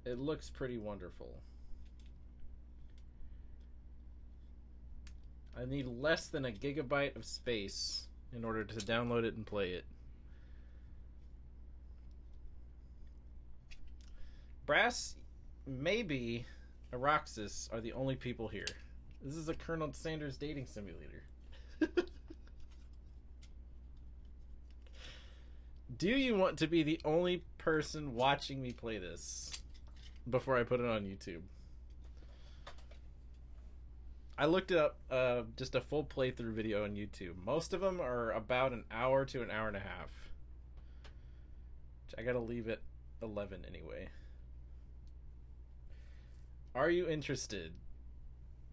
It looks pretty wonderful. I need less than a gigabyte of space in order to download it and play it. Brass, maybe Aroxis are the only people here. This is a Colonel Sanders dating simulator. Do you want to be the only person watching me play this before I put it on YouTube? I looked it up, just a full playthrough video on YouTube. Most of them are about an hour to an hour and a half. I gotta leave at 11 anyway. Are you interested?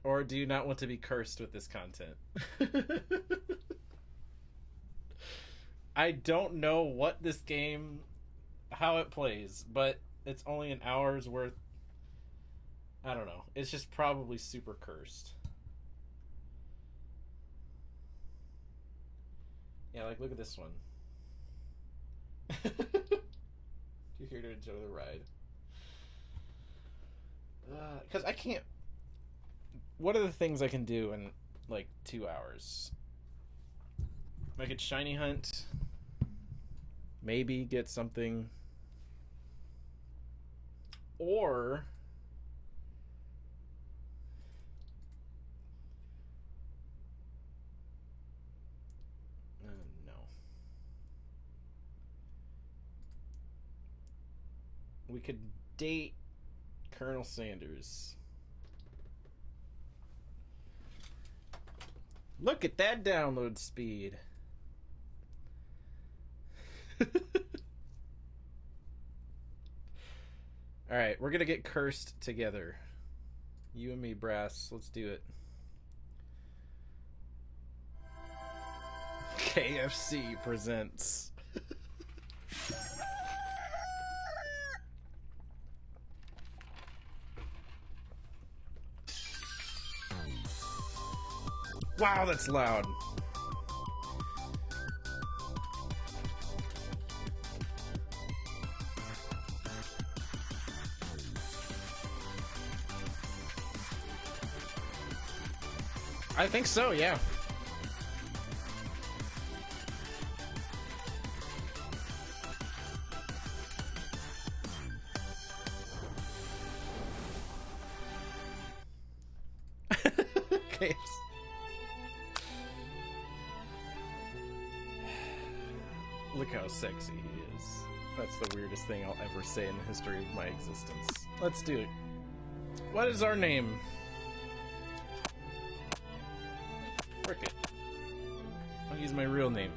Or do you not want to be cursed with this content? I don't know what this game, how it plays, but it's only an hour's worth. I don't know. It's just probably super cursed. Yeah, like, look at this one. You're here to enjoy the ride. Because I can't... What are the things I can do in, like, 2 hours? I could shiny hunt. Maybe get something. Or... no. We could date Colonel Sanders. Look at that download speed. Alright, we're gonna get cursed together. You and me, Brass. Let's do it. KFC presents. Wow, that's loud. I think so, yeah. Okay. Look how sexy he is. That's the weirdest thing I'll ever say in the history of my existence. Let's do it. What is our name? Frick it. I'll use my real name.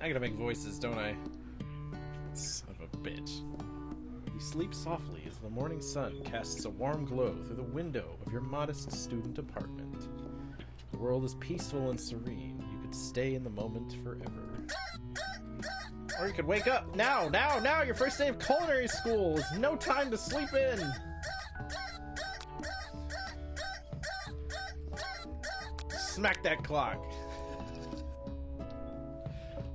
I gotta make voices, don't I? Son of a bitch. You sleep softly as the morning sun casts a warm glow through the window of your modest student apartment. The world is peaceful and serene. You could stay in the moment forever. Or you could wake up now! Your first day of culinary school is no time to sleep in! Smack that clock!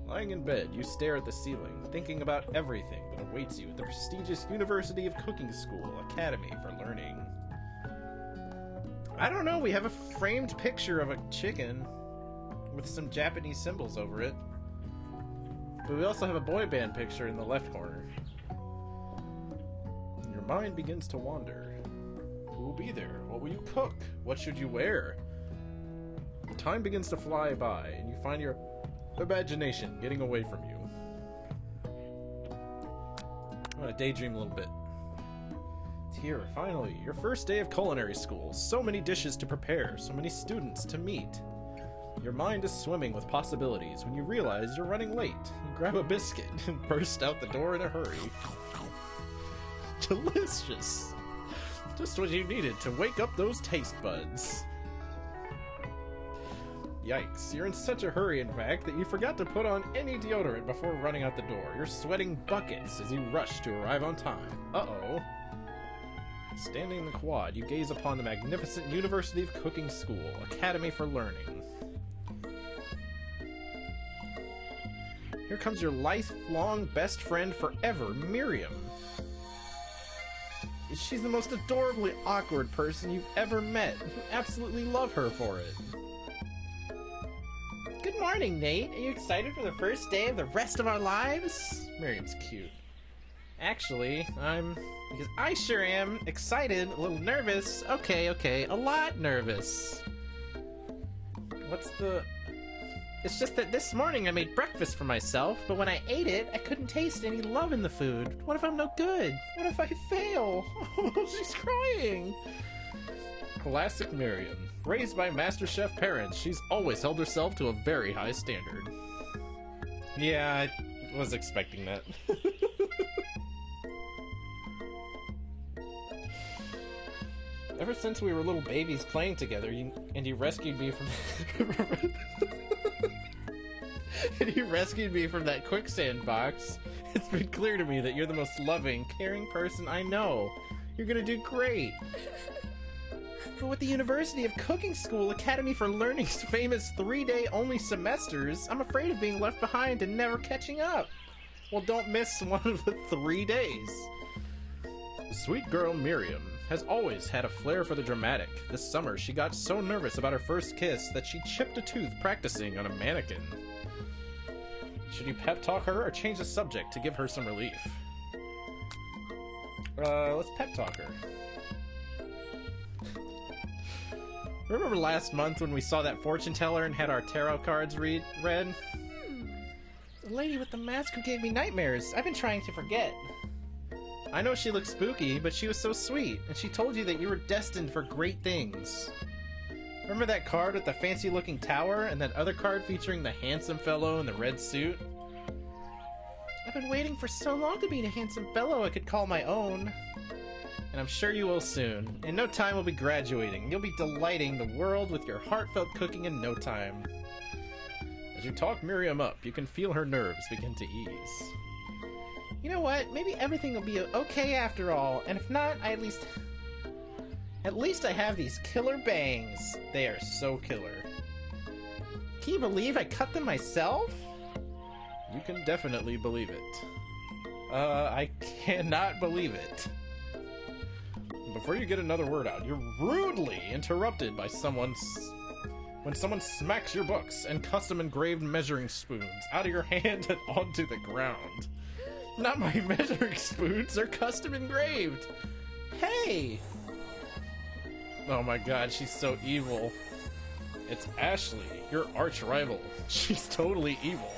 Lying in bed, you stare at the ceiling, thinking about everything that awaits you at the prestigious University of Cooking School Academy for Learning. I don't know, we have a framed picture of a chicken with some Japanese symbols over it. But we also have a boy band picture in the left corner. And your mind begins to wander. Who will be there? What will you cook? What should you wear? The time begins to fly by, and you find your imagination getting away from you. I'm gonna daydream a little bit. It's here, finally, your first day of culinary school. So many dishes to prepare, so many students to meet. Your mind is swimming with possibilities when you realize you're running late. You grab a biscuit and burst out the door in a hurry. Delicious! Just what you needed to wake up those taste buds. Yikes, you're in such a hurry, in fact, that you forgot to put on any deodorant before running out the door. You're sweating buckets as you rush to arrive on time. Uh-oh. Standing in the quad, you gaze upon the magnificent University of Cooking School, Academy for Learning. Here comes your lifelong best friend forever, Miriam. She's the most adorably awkward person you've ever met. You absolutely love her for it. Good morning, Nate. Are you excited for the first day of the rest of our lives? Miriam's cute. Actually, because I sure am excited, a little nervous. Okay, a lot nervous. It's just that this morning I made breakfast for myself, but when I ate it, I couldn't taste any love in the food. What if I'm no good? What if I fail? Oh, she's crying. Classic Miriam. Raised by MasterChef parents, she's always held herself to a very high standard. Yeah, I was expecting that. Ever since we were little babies playing together, you rescued me from... and you rescued me from that quicksand box, it's been clear to me that you're the most loving, caring person I know. You're gonna do great. But with the University of Cooking School Academy for Learning's famous 3-day only semesters, I'm afraid of being left behind and never catching up. Well, don't miss one of the 3 days. Sweet girl Miriam has always had a flair for the dramatic. This summer, she got so nervous about her first kiss that she chipped a tooth practicing on a mannequin. Should you pep talk her or change the subject to give her some relief? Let's pep talk her. Remember last month when we saw that fortune teller and had our tarot cards read? The lady with the mask who gave me nightmares. I've been trying to forget. I know she looked spooky, but she was so sweet, and she told you that you were destined for great things. Remember that card with the fancy-looking tower, and that other card featuring the handsome fellow in the red suit? I've been waiting for so long to meet a handsome fellow I could call my own. And I'm sure you will soon. In no time we'll be graduating. You'll be delighting the world with your heartfelt cooking in no time. As you talk Miriam up, you can feel her nerves begin to ease. You know what? Maybe everything will be okay after all, and if not, At least I have these killer bangs. They are so killer. Can you believe I cut them myself? You can definitely believe it. I cannot believe it. Before you get another word out, you're rudely interrupted by when someone smacks your books and custom engraved measuring spoons out of your hand and onto the ground. Not my measuring spoons, they're custom engraved. Hey! Oh my god, she's so evil. It's Ashley, your arch rival. She's totally evil.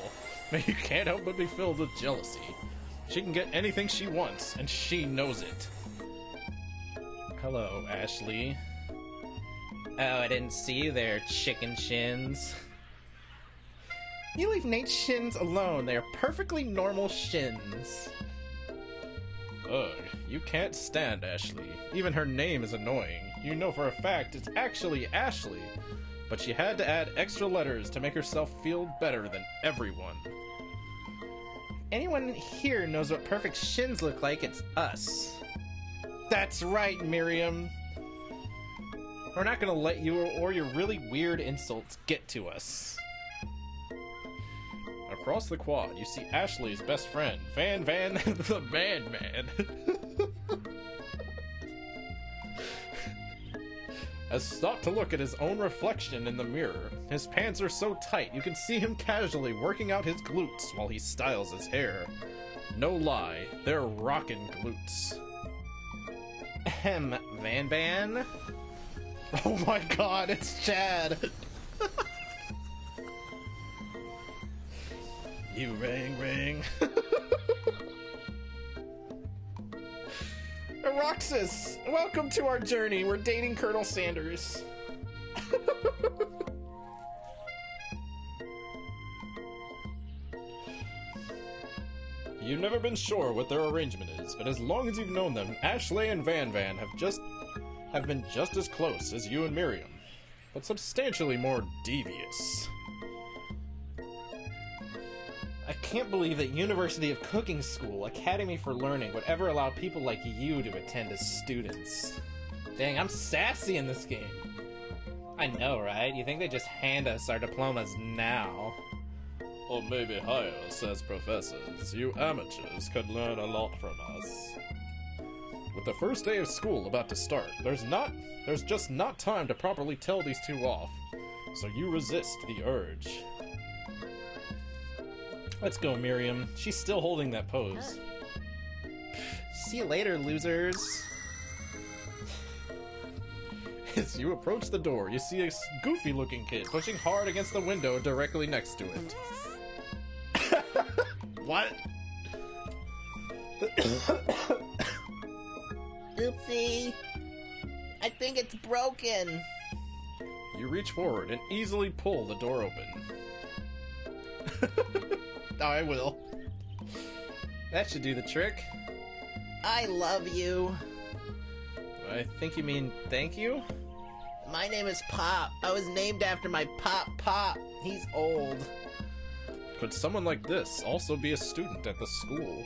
But you can't help but be filled with jealousy. She can get anything she wants, and she knows it. Hello, Ashley. Oh, I didn't see you there, chicken shins. You leave Nate's shins alone. They are perfectly normal shins. Ugh, you can't stand Ashley. Even her name is annoying. You know for a fact it's actually Ashley, but she had to add extra letters to make herself feel better than everyone. Anyone here knows what perfect shins look like, it's us. That's right, Miriam. We're not gonna let you or your really weird insults get to us. Across the quad, you see Ashley's best friend, Van the Man. Has stopped to look at his own reflection in the mirror. His pants are so tight you can see him casually working out his glutes while he styles his hair. No lie, they're rockin' glutes. Ahem, Van. Oh my god, it's Chad! You ring. Roxas, welcome to our journey. We're dating Colonel Sanders. You've never been sure what their arrangement is, but as long as you've known them, Ashley and Van have been just as close as you and Miriam. but substantially more devious. I can't believe that University of Cooking School, Academy for Learning, would ever allow people like you to attend as students. Dang, I'm sassy in this game. I know, right? You think they just hand us our diplomas now? Or maybe hire us as professors. You amateurs could learn a lot from us. With the first day of school about to start, there's just not time to properly tell these two off. So you resist the urge. Let's go, Miriam. She's still holding that pose. See you later, losers. As you approach the door, you see a goofy-looking kid pushing hard against the window directly next to it. What? Oopsie. I think it's broken. You reach forward and easily pull the door open. I will. That should do the trick. I love you. I think you mean thank you? My name is Pop. I was named after my Pop. He's old. Could someone like this also be a student at the school?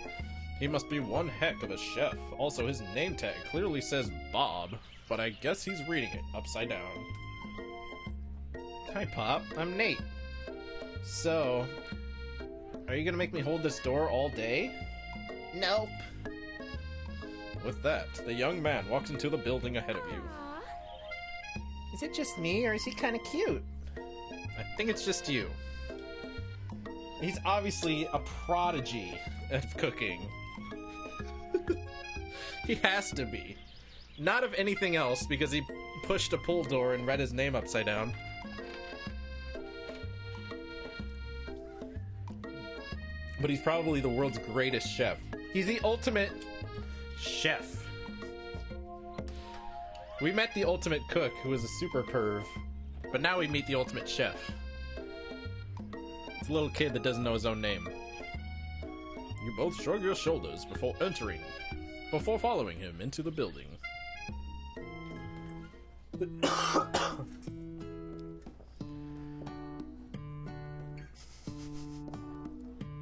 He must be one heck of a chef. Also, his name tag clearly says Bob, but I guess he's reading it upside down. Hi, Pop. I'm Nate. So, are you gonna make me hold this door all day? Nope. With that, the young man walks into the building ahead of you. Is it just me, or is he kind of cute? I think it's just you. He's obviously a prodigy at cooking. He has to be. Not of anything else, because he pushed a pull door and read his name upside down. But he's probably the world's greatest chef. He's the ultimate chef. We met the ultimate cook, who is a super perv, but now we meet the ultimate chef. It's a little kid that doesn't know his own name. You both shrug your shoulders before following him into the building.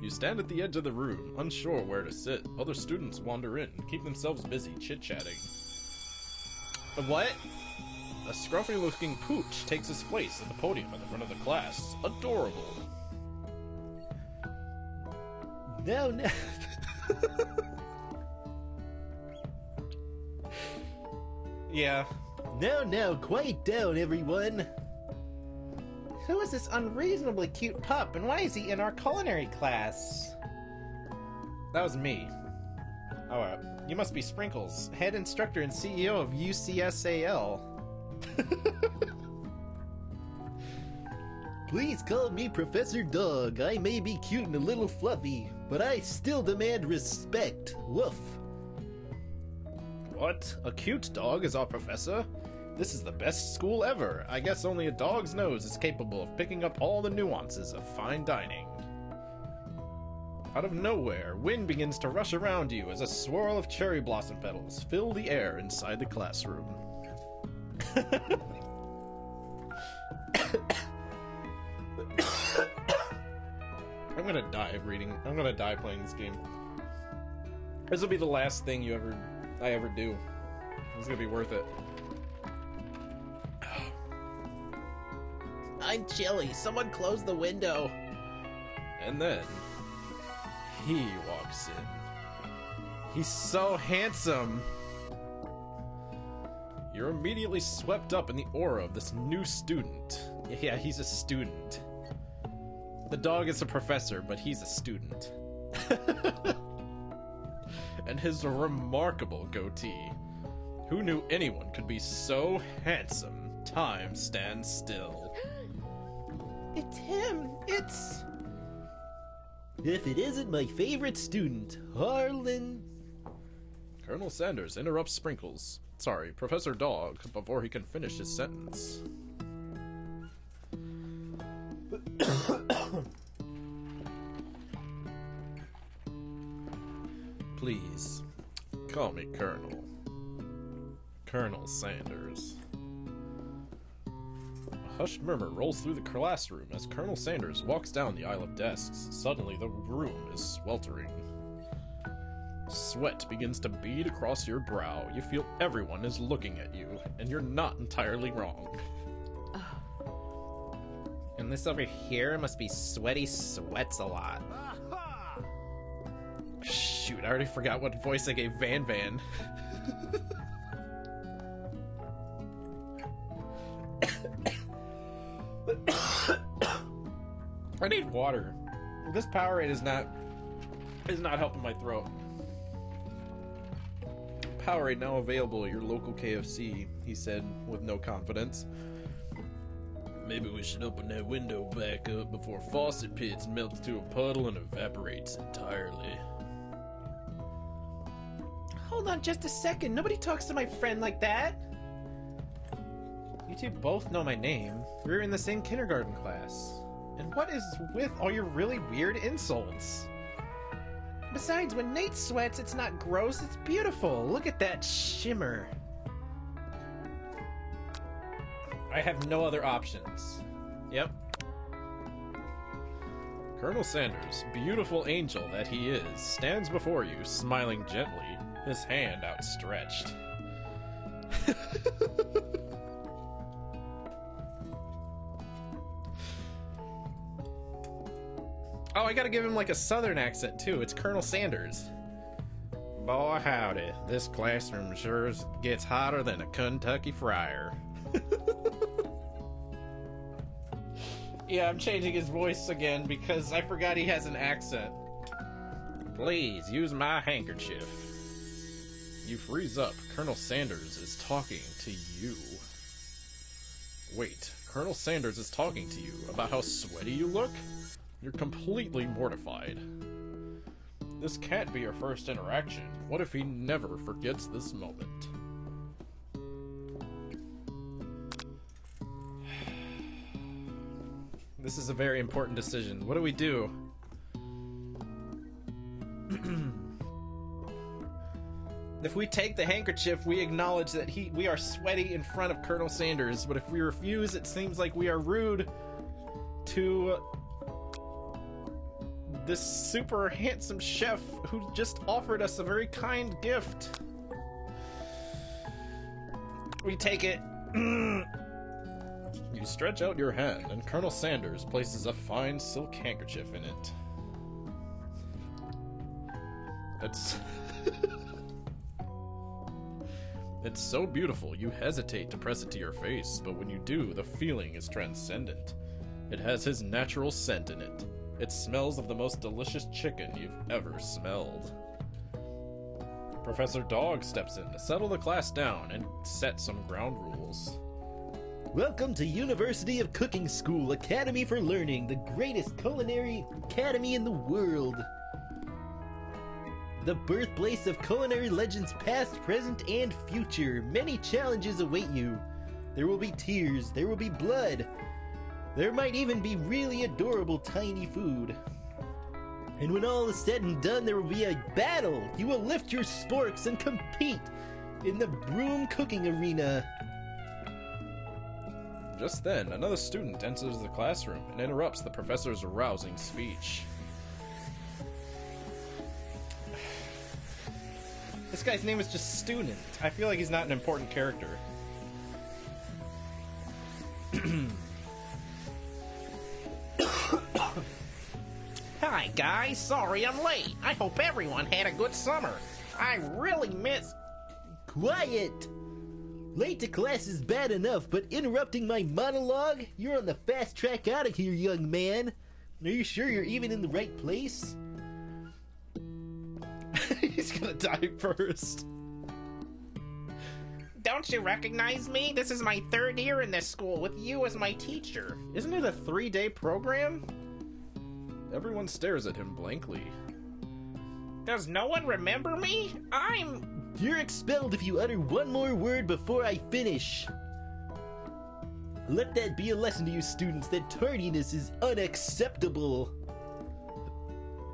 You stand at the edge of the room, unsure where to sit. Other students wander in, keep themselves busy chit-chatting. What? A scruffy-looking pooch takes his place at the podium at the front of the class. Adorable. No. Yeah. No, quiet down, everyone. Who is this unreasonably cute pup, and why is he in our culinary class? That was me. Oh, you must be Sprinkles, head instructor and CEO of UCSAL. Please call me Professor Dog. I may be cute and a little fluffy, but I still demand respect. Woof. What? A cute dog is our professor? This is the best school ever. I guess only a dog's nose is capable of picking up all the nuances of fine dining. Out of nowhere, wind begins to rush around you as a swirl of cherry blossom petals fill the air inside the classroom. I'm gonna die playing this game. This will be the last thing I ever do. It's gonna be worth it. I'm chilly. Someone close the window. And then he walks in. He's so handsome. You're immediately swept up in the aura of this new student. Yeah, he's a student. The dog is a professor, but he's a student. And his remarkable goatee. Who knew anyone could be so handsome? Time stands still. It's him. It's... If it isn't my favorite student, Harlan... Colonel Sanders interrupts Sprinkles. Sorry, Professor Dog, before he can finish his sentence. Please, call me Colonel. Colonel Sanders. hushed murmur rolls through the classroom as Colonel Sanders walks down the aisle of desks. Suddenly, the room is sweltering. Sweat begins to bead across your brow. You feel everyone is looking at you, and you're not entirely wrong. And this over here must be Sweaty Sweats a lot. Shoot, I already forgot what voice I gave Van Van. I need water. This Powerade is not helping my throat. Powerade now available at your local KFC, he said with no confidence. Maybe we should open that window back up before Faucet Pits melts to a puddle and evaporates entirely. Hold on just a second. Nobody talks to my friend like that. You two both know my name. We were in the same kindergarten class. And what is with all your really weird insults? Besides, when Nate sweats, it's not gross, it's beautiful. Look at that shimmer. I have no other options. Yep. Colonel Sanders, beautiful angel that he is, stands before you, smiling gently, his hand outstretched. Oh, I gotta give him like a southern accent too. It's Colonel Sanders. Boy, howdy. This classroom sure gets hotter than a Kentucky fryer. Yeah, I'm changing his voice again because I forgot he has an accent. Please use my handkerchief. You freeze up. Colonel Sanders is talking to you. Wait, Colonel Sanders is talking to you about how sweaty you look? You're completely mortified. This can't be your first interaction. What if he never forgets this moment? This is a very important decision. What do we do? If we take the handkerchief, we acknowledge that we are sweaty in front of Colonel Sanders, but if we refuse, it seems like we are rude to this super handsome chef who just offered us a very kind gift. We take it. You stretch out your hand, and Colonel Sanders places a fine silk handkerchief in it. It's so beautiful, you hesitate to press it to your face, but when you do, the feeling is transcendent. It has his natural scent in it. It smells of the most delicious chicken you've ever smelled. Professor Dog steps in to settle the class down and set some ground rules. Welcome to University of Cooking School Academy for Learning, the greatest culinary academy in the world. The birthplace of culinary legends past, present, and future. Many challenges await you. There will be tears, there will be blood. There might even be really adorable tiny food. And when all is said and done, there will be a battle. You will lift your sporks and compete in the broom cooking arena. Just then, another student enters the classroom and interrupts the professor's rousing speech. This guy's name is just Student. I feel like he's not an important character. Hi guys, sorry I'm late. I hope everyone had a good summer. I really miss... Quiet! Late to class is bad enough, but interrupting my monologue? You're on the fast track out of here, young man. Are you sure you're even in the right place? He's gonna die first. Don't you recognize me? This is my third year in this school with you as my teacher. Isn't it a 3-day program? Everyone stares at him blankly. Does no one remember me? You're expelled if you utter one more word before I finish. Let that be a lesson to you students that tardiness is unacceptable.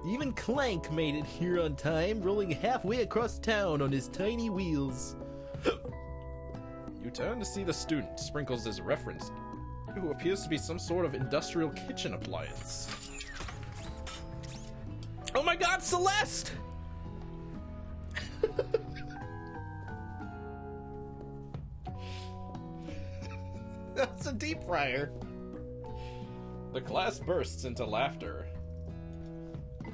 Even Clank made it here on time, rolling halfway across town on his tiny wheels. You turn to see the student sprinkles his reference who appears to be some sort of industrial kitchen appliance. Oh my god, Celeste! That's a deep fryer. The class bursts into laughter.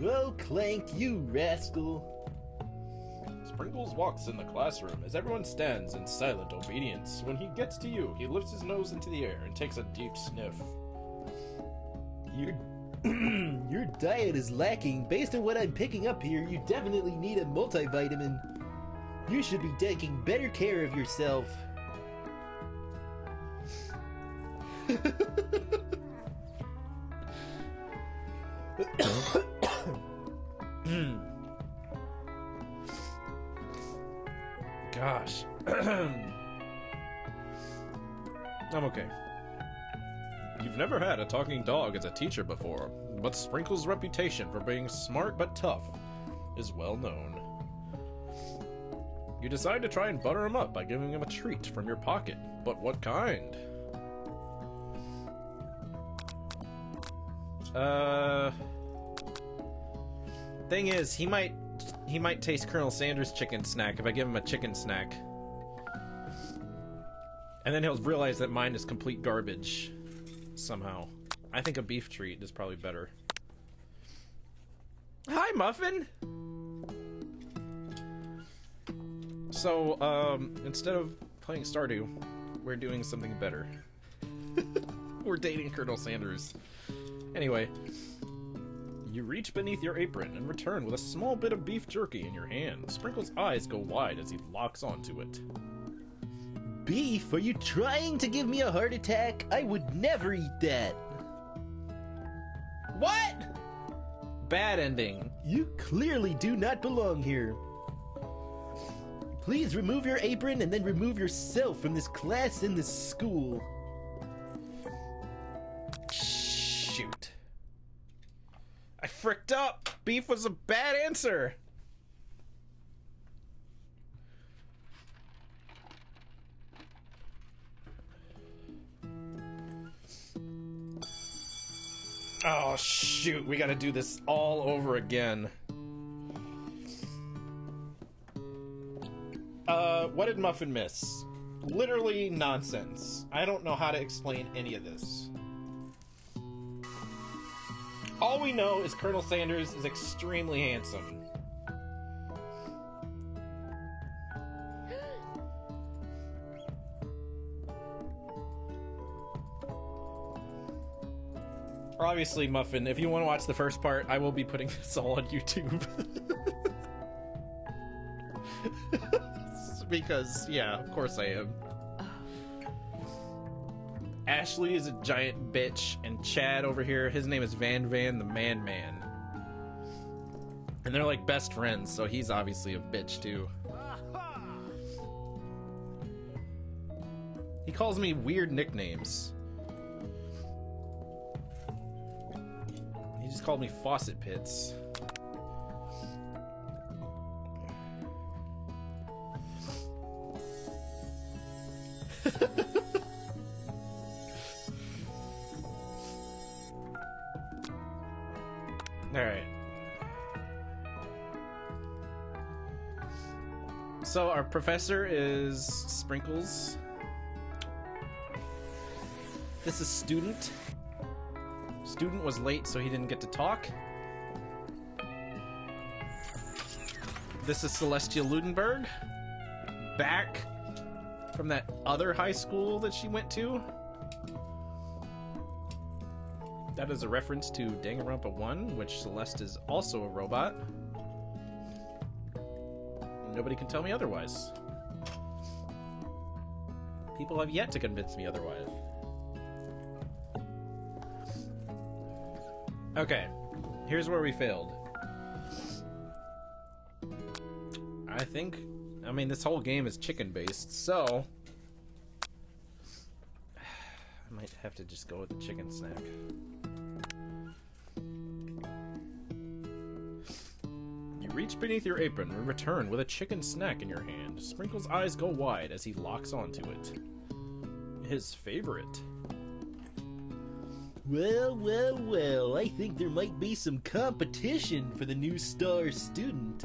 Oh, Clank, you rascal. Sprinkles walks in the classroom as everyone stands in silent obedience. When he gets to you, he lifts his nose into the air and takes a deep sniff. Your diet is lacking. Based on what I'm picking up here, you definitely need a multivitamin. You should be taking better care of yourself. Gosh. I'm okay. You've never had a talking dog as a teacher before, but Sprinkles' reputation for being smart but tough is well known. You decide to try and butter him up by giving him a treat from your pocket, but what kind? Thing is, he might taste Colonel Sanders' chicken snack if I give him a chicken snack. And then he'll realize that mine is complete garbage. Somehow. I think a beef treat is probably better. Hi, Muffin! So, instead of playing Stardew, we're doing something better. We're dating Colonel Sanders. Anyway, you reach beneath your apron and return with a small bit of beef jerky in your hand. Sprinkle's eyes go wide as he locks onto it. Beef? Are you trying to give me a heart attack? I would never eat that. What? Bad ending. You clearly do not belong here. Please remove your apron and then remove yourself from this class and this school. Shoot. I fricked up. Beef was a bad answer. Oh, shoot. We gotta do this all over again. What did Muffin miss? Literally nonsense. I don't know how to explain any of this. All we know is Colonel Sanders is extremely handsome. Obviously, Muffin, if you want to watch the first part, I will be putting this all on YouTube. Because, yeah, of course I am. Ashley is a giant bitch, and Chad over here, his name is Van the Man Man. And they're like best friends, so he's obviously a bitch too. He calls me weird nicknames. He just called me Faucet Pits. Alright. So our professor is Sprinkles. This is Student. Student was late, so he didn't get to talk. This is Celestia Ludenberg. Back from that other high school that she went to. That is a reference to Danganronpa 1, which Celeste is also a robot. Nobody can tell me otherwise. People have yet to convince me otherwise. Okay, here's where we failed. I mean, this whole game is chicken-based, so I might have to just go with the chicken snack. You reach beneath your apron and return with a chicken snack in your hand. Sprinkle's eyes go wide as he locks onto it. His favorite. Well, well, well, I think there might be some competition for the new star student.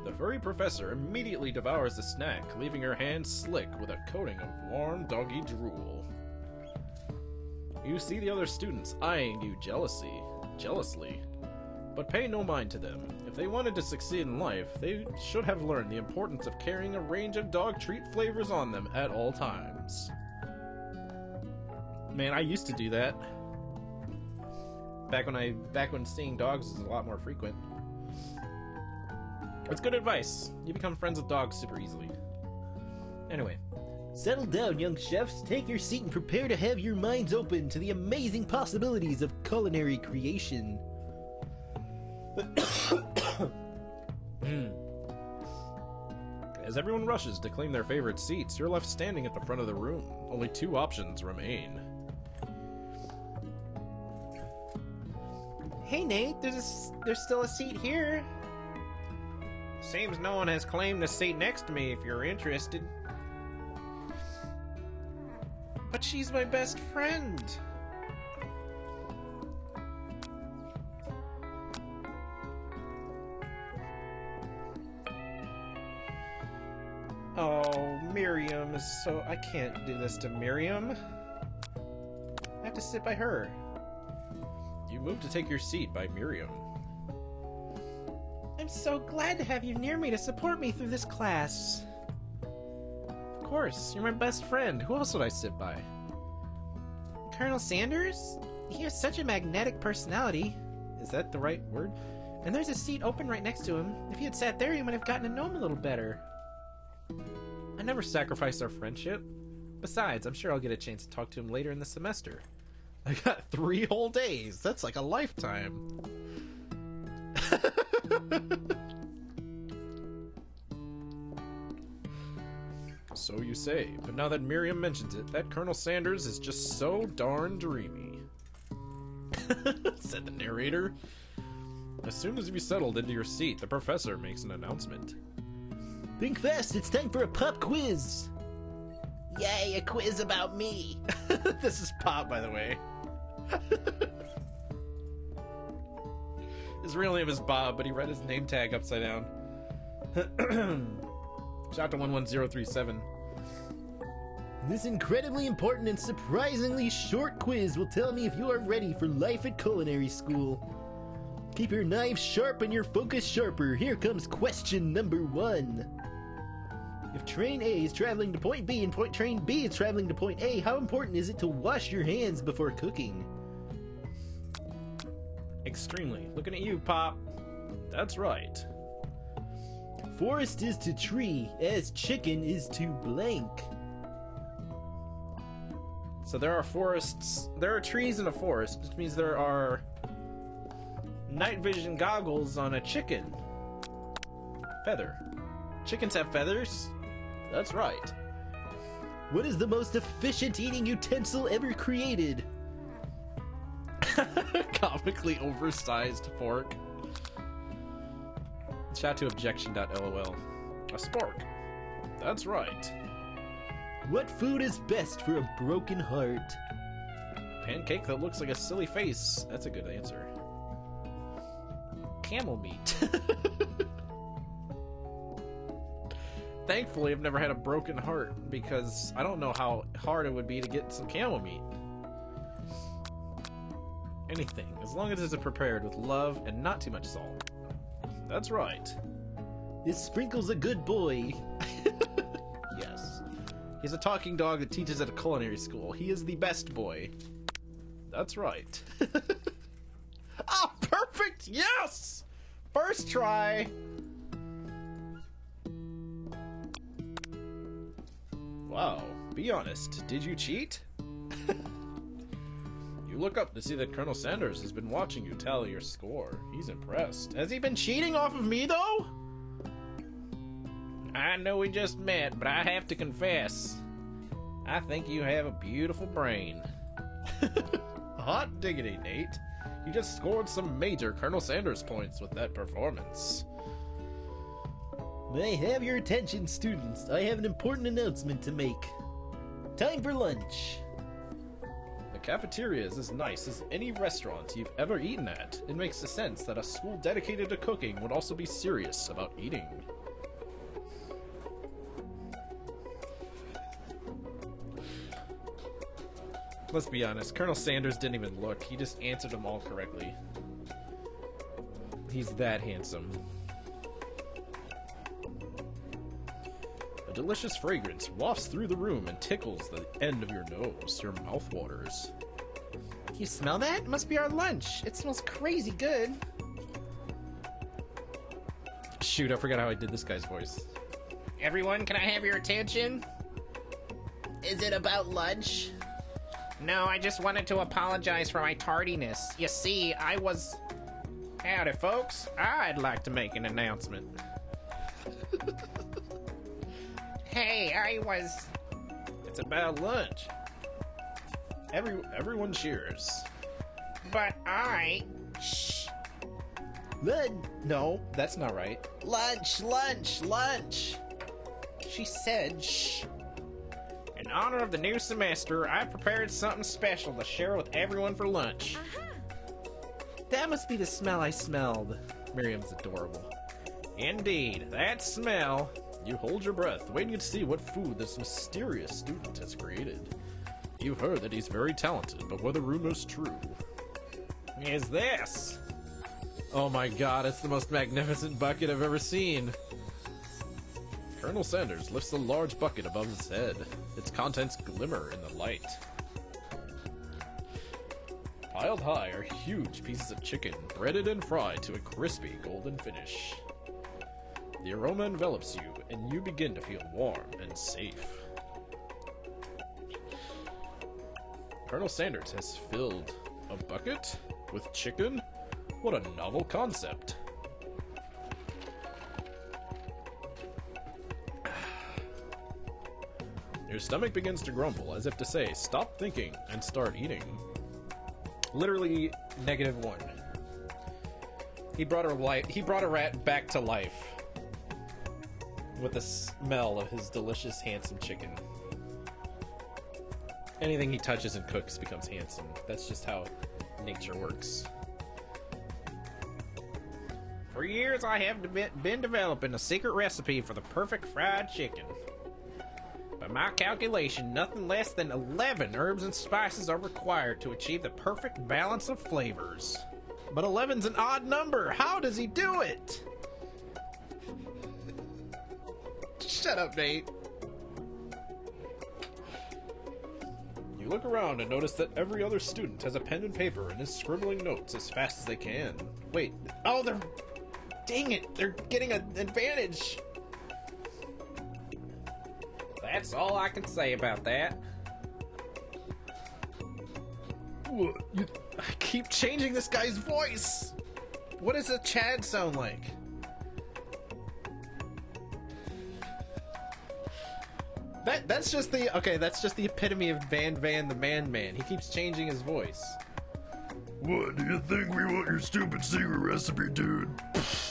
The furry professor immediately devours the snack, leaving her hands slick with a coating of warm doggy drool. You see the other students eyeing you jealously, but pay no mind to them. If they wanted to succeed in life, they should have learned the importance of carrying a range of dog treat flavors on them at all times. Man, I used to do that. Back when seeing dogs was a lot more frequent. It's good advice. You become friends with dogs super easily. Anyway. Settle down, young chefs. Take your seat and prepare to have your minds open to the amazing possibilities of culinary creation. As everyone rushes to claim their favorite seats, you're left standing at the front of the room. Only 2 options remain. Hey Nate, there's still a seat here. Seems no one has claimed the seat next to me if you're interested. But she's my best friend. Oh, Miriam is so... I can't do this to Miriam. I have to sit by her. You move to take your seat by Miriam. I'm so glad to have you near me to support me through this class. Of course, you're my best friend. Who else would I sit by? Colonel Sanders? He has such a magnetic personality. Is that the right word? And there's a seat open right next to him. If he had sat there, he might have gotten to know him a little better. I never sacrificed our friendship. Besides, I'm sure I'll get a chance to talk to him later in the semester. I got 3 whole days. That's like a lifetime. So you say, but now that Miriam mentions it, that Colonel Sanders is just so darn dreamy. Said the narrator. As soon as you settled into your seat, the professor makes an announcement. Think fast, it's time for a pop quiz! Yay, a quiz about me! This is Pop, by the way. His real name is Bob, but he read his name tag upside down. Shout out to 11037. This incredibly important and surprisingly short quiz will tell me if you are ready for life at culinary school. Keep your knives sharp and your focus sharper. Here comes question number 1. If train A is traveling to point B and train B is traveling to point A, how important is it to wash your hands before cooking? Extremely. Looking at you, Pop. That's right. Forest is to tree, as chicken is to blank. So there are forests. There are trees in a forest, which means there are night vision goggles on a chicken. Feather. Chickens have feathers? That's right. What is the most efficient eating utensil ever created? Comically oversized fork. Shout out to objection.lol. A spork. That's right. What food is best for a broken heart? Pancake that looks like a silly face. That's a good answer. Camel meat. Thankfully, I've never had a broken heart because I don't know how hard it would be to get some camel meat. Anything, as long as it's prepared with love and not too much salt. That's right. Is Sprinkles a good boy? Yes. He's a talking dog that teaches at a culinary school. He is the best boy. That's right. Oh, perfect! Yes! First try! Wow, be honest, did you cheat? You look up to see that Colonel Sanders has been watching you tally your score. He's impressed. Has he been cheating off of me, though? I know we just met, but I have to confess, I think you have a beautiful brain. Hot diggity, Nate. You just scored some major Colonel Sanders points with that performance. May I have your attention, students? I have an important announcement to make. Time for lunch. The cafeteria is as nice as any restaurant you've ever eaten at. It makes sense that a school dedicated to cooking would also be serious about eating. Let's be honest, Colonel Sanders didn't even look. He just answered them all correctly. He's that handsome. A delicious fragrance wafts through the room and tickles the end of your nose. Your mouth waters. You smell that? It must be our lunch. It smells crazy good. Shoot, I forgot how I did this guy's voice. Everyone, can I have your attention? Is it about lunch? No, I just wanted to apologize for my tardiness. You see, I was... Howdy, folks. I'd like to make an announcement. Hey, I was... It's about lunch. Everyone cheers. But I... Shh. No, that's not right. Lunch, lunch, lunch. She said, shh. In honor of the new semester, I prepared something special to share with everyone for lunch. That must be the smell I smelled. Miriam's adorable. Indeed, that smell. You hold your breath, waiting to see what food this mysterious student has created. You've heard that he's very talented, but were the rumors true? Is this? Oh my god, it's the most magnificent bucket I've ever seen. Colonel Sanders lifts a large bucket above his head. Its contents glimmer in the light. Piled high are huge pieces of chicken, breaded and fried to a crispy golden finish. The aroma envelops you, and you begin to feel warm and safe. Colonel Sanders has filled a bucket with chicken? What a novel concept. Your stomach begins to grumble as if to say, stop thinking and start eating. Literally -1. He brought a rat back to life with the smell of his delicious, handsome chicken. Anything he touches and cooks becomes handsome. That's just how nature works. For years, I have been developing a secret recipe for the perfect fried chicken. By my calculation, nothing less than 11 herbs and spices are required to achieve the perfect balance of flavors. But 11's an odd number. How does he do it? Shut up, Nate. You look around and notice that every other student has a pen and paper and is scribbling notes as fast as they can. Wait. Oh, they're... Dang it. They're getting an advantage. That's all I can say about that. What? I keep changing this guy's voice. What does a Chad sound like? That's just the epitome of Van the Man. He keeps changing his voice. What, do you think we want your stupid secret recipe, dude?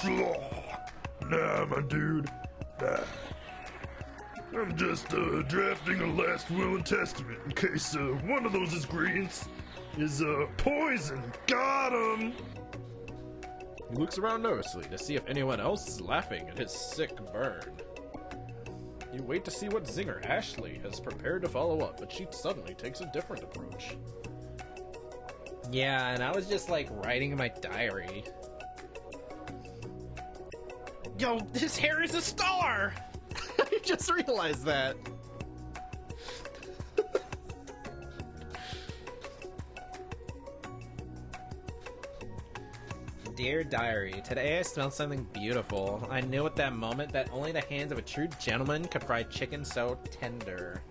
Nah, my dude. Nah. I'm just drafting a last will and testament in case one of those ingredients is poison. Got him! He looks around nervously to see if anyone else is laughing at his sick burn. You wait to see what Zinger Ashley has prepared to follow up, but she suddenly takes a different approach. Yeah, and I was just like writing in my diary. Yo, his hair is a star! I just realized that. Dear Diary, today I smelled something beautiful. I knew at that moment that only the hands of a true gentleman could fry chicken so tender.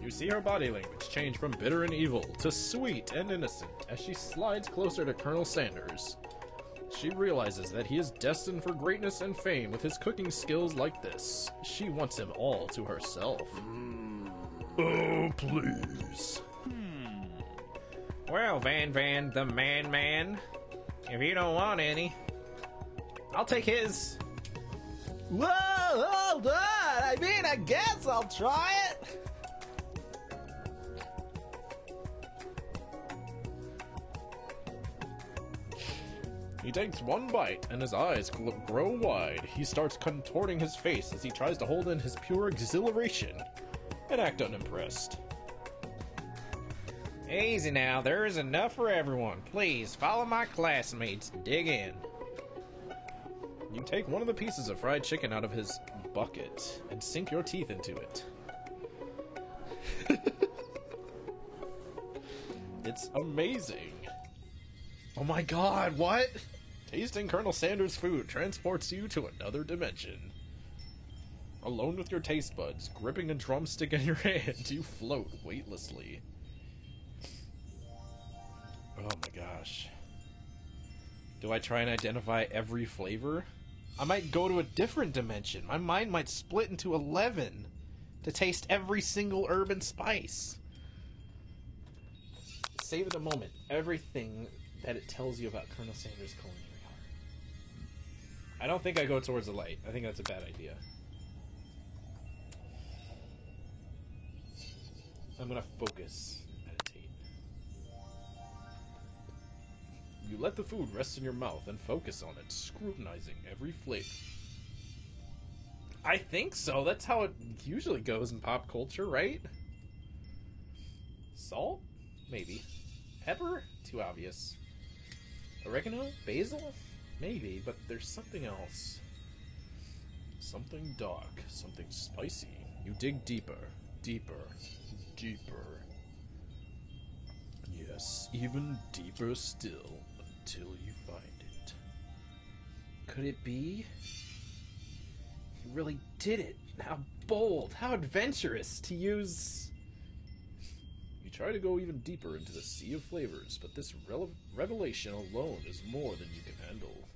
You see her body language change from bitter and evil to sweet and innocent as she slides closer to Colonel Sanders. She realizes that he is destined for greatness and fame with his cooking skills like this. She wants him all to herself. Oh, please. Well, Van the Man, if you don't want any, I'll take his. Whoa, hold on! I mean, I guess I'll try it! He takes one bite, and his eyes grow wide. He starts contorting his face as he tries to hold in his pure exhilaration and act unimpressed. Easy now, there is enough for everyone. Please, follow my classmates. Dig in. You take one of the pieces of fried chicken out of his bucket and sink your teeth into it. It's amazing. Oh my god, what? Tasting Colonel Sanders' food transports you to another dimension. Alone with your taste buds, gripping a drumstick in your hand, you float weightlessly. Oh my gosh. Do I try and identify every flavor? I might go to a different dimension. My mind might split into 11 to taste every single herb and spice. Savor the moment. Everything that it tells you about Colonel Sanders' culinary art. I don't think I go towards the light. I think that's a bad idea. I'm gonna focus. Meditate. You let the food rest in your mouth and focus on it, scrutinizing every flavor. I think so. That's how it usually goes in pop culture, right? Salt? Maybe. Pepper? Too obvious. Oregano? Basil? Maybe, but there's something else. Something dark, something spicy. You dig deeper, deeper, deeper. Yes, even deeper still, until you find it. Could it be? He really did it. How bold, how adventurous to use... You try to go even deeper into the sea of flavors, but this revelation alone is more than you can handle.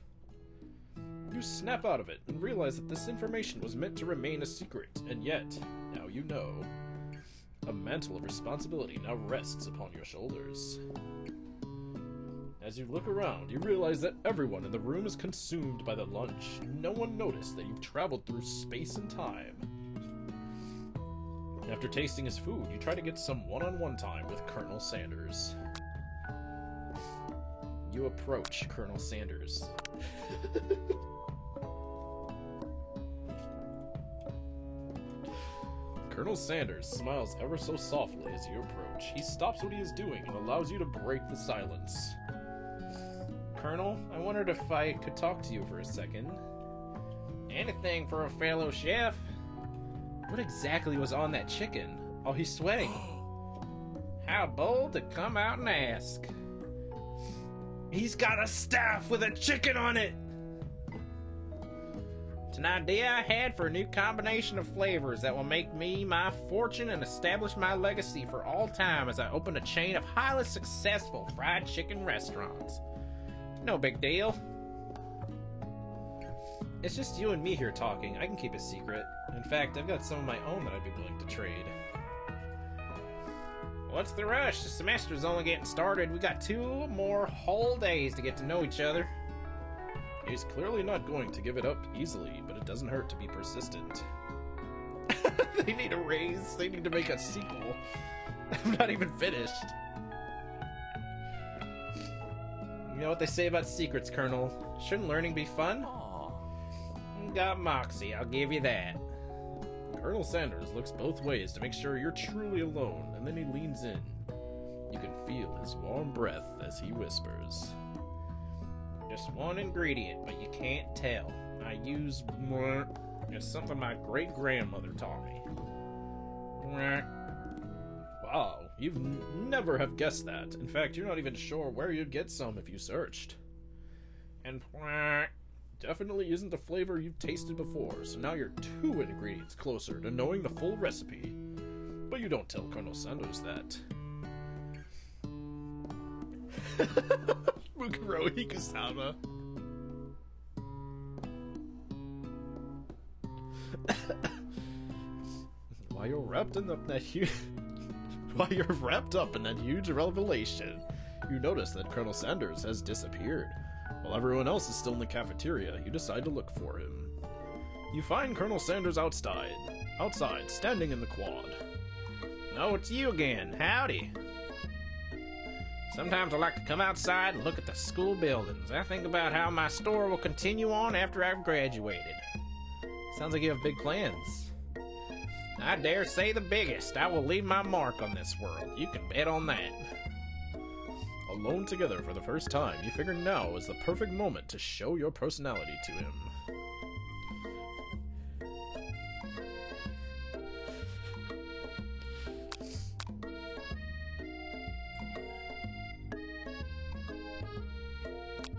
You snap out of it and realize that this information was meant to remain a secret, and yet, now you know. A mantle of responsibility now rests upon your shoulders. As you look around, you realize that everyone in the room is consumed by the lunch. No one noticed that you've traveled through space and time. After tasting his food, you try to get some one-on-one time with Colonel Sanders. You approach Colonel Sanders. Colonel Sanders smiles ever so softly as you approach. He stops what he is doing and allows you to break the silence. Colonel, I wondered if I could talk to you for a second. Anything for a fellow chef. What exactly was on that chicken? Oh, he's sweating. How bold to come out and ask. He's got a staff with a chicken on it! It's an idea I had for a new combination of flavors that will make me my fortune and establish my legacy for all time as I open a chain of highly successful fried chicken restaurants. No big deal. It's just you and me here talking. I can keep a secret. In fact, I've got some of my own that I'd be willing to trade. What's the rush? The semester's only getting started. We got 2 more whole days to get to know each other. He's clearly not going to give it up easily, but it doesn't hurt to be persistent. They need a raise. They need to make a sequel. I'm not even finished. You know what they say about secrets, Colonel? Shouldn't learning be fun? Got moxie, I'll give you that. Colonel Sanders looks both ways to make sure you're truly alone, and then he leans in. You can feel his warm breath as he whispers. Just one ingredient, but you can't tell. I use it's something my great-grandmother taught me. Wow, you've never have guessed that. In fact, you're not even sure where you'd get some if you searched. And definitely isn't the flavor you've tasted before, so now you're 2 ingredients closer to knowing the full recipe. But you don't tell Colonel Sanders that. Mukuro Hikusama. While you're wrapped up in that huge revelation, you notice that Colonel Sanders has disappeared. While everyone else is still in the cafeteria, you decide to look for him. You find Colonel Sanders outside, standing in the quad. Oh, it's you again. Howdy. Sometimes I like to come outside and look at the school buildings. I think about how my store will continue on after I've graduated. Sounds like you have big plans. I dare say the biggest. I will leave my mark on this world. You can bet on that. Alone together for the first time, you figure now is the perfect moment to show your personality to him.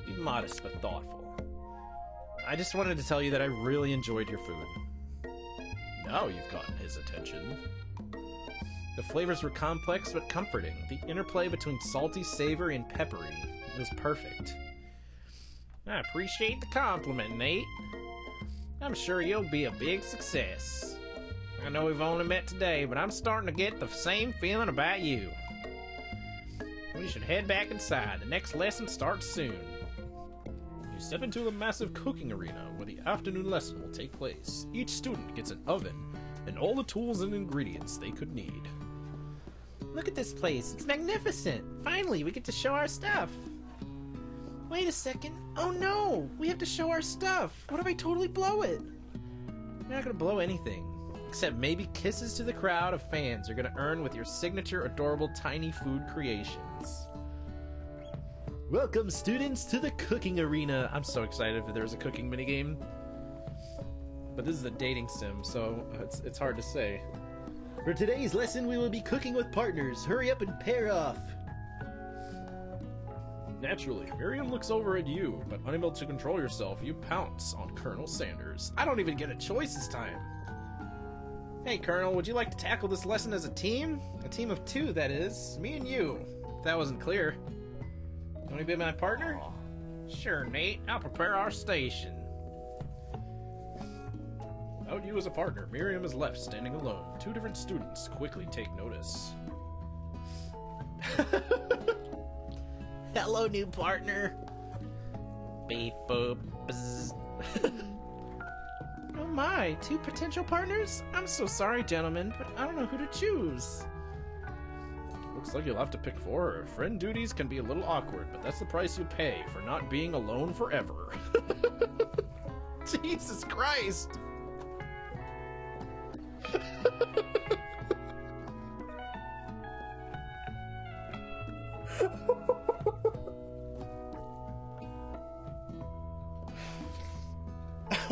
Be modest but thoughtful. I just wanted to tell you that I really enjoyed your food. Now you've gotten his attention. The flavors were complex but comforting. The interplay between salty, savory, and peppery was perfect. I appreciate the compliment, Nate. I'm sure you'll be a big success. I know we've only met today, but I'm starting to get the same feeling about you. We should head back inside. The next lesson starts soon. You step into a massive cooking arena where the afternoon lesson will take place. Each student gets an oven and all the tools and ingredients they could need. Look at this place. It's magnificent. Finally, we get to show our stuff. Wait a second. Oh no! We have to show our stuff. What if I totally blow it? You're not gonna blow anything. Except maybe kisses to the crowd of fans you're gonna earn with your signature adorable tiny food creations. Welcome, students, to the cooking arena. I'm so excited if there's a cooking minigame. But this is a dating sim, so it's hard to say. For today's lesson, we will be cooking with partners. Hurry up and pair off. Naturally, Miriam looks over at you, but unable to control yourself, you pounce on Colonel Sanders. I don't even get a choice this time. Hey, Colonel, would you like to tackle this lesson as a team? A team of two, that is. Me and you. If that wasn't clear. You want to be my partner? Sure, Nate. I'll prepare our station. Without you as a partner, Miriam is left standing alone. Two different students quickly take notice. Hello, new partner. Beep boop bzz. Oh my, two potential partners? I'm so sorry, gentlemen, but I don't know who to choose. Looks like you'll have to pick four. Friend duties can be a little awkward, but that's the price you pay for not being alone forever. Jesus Christ!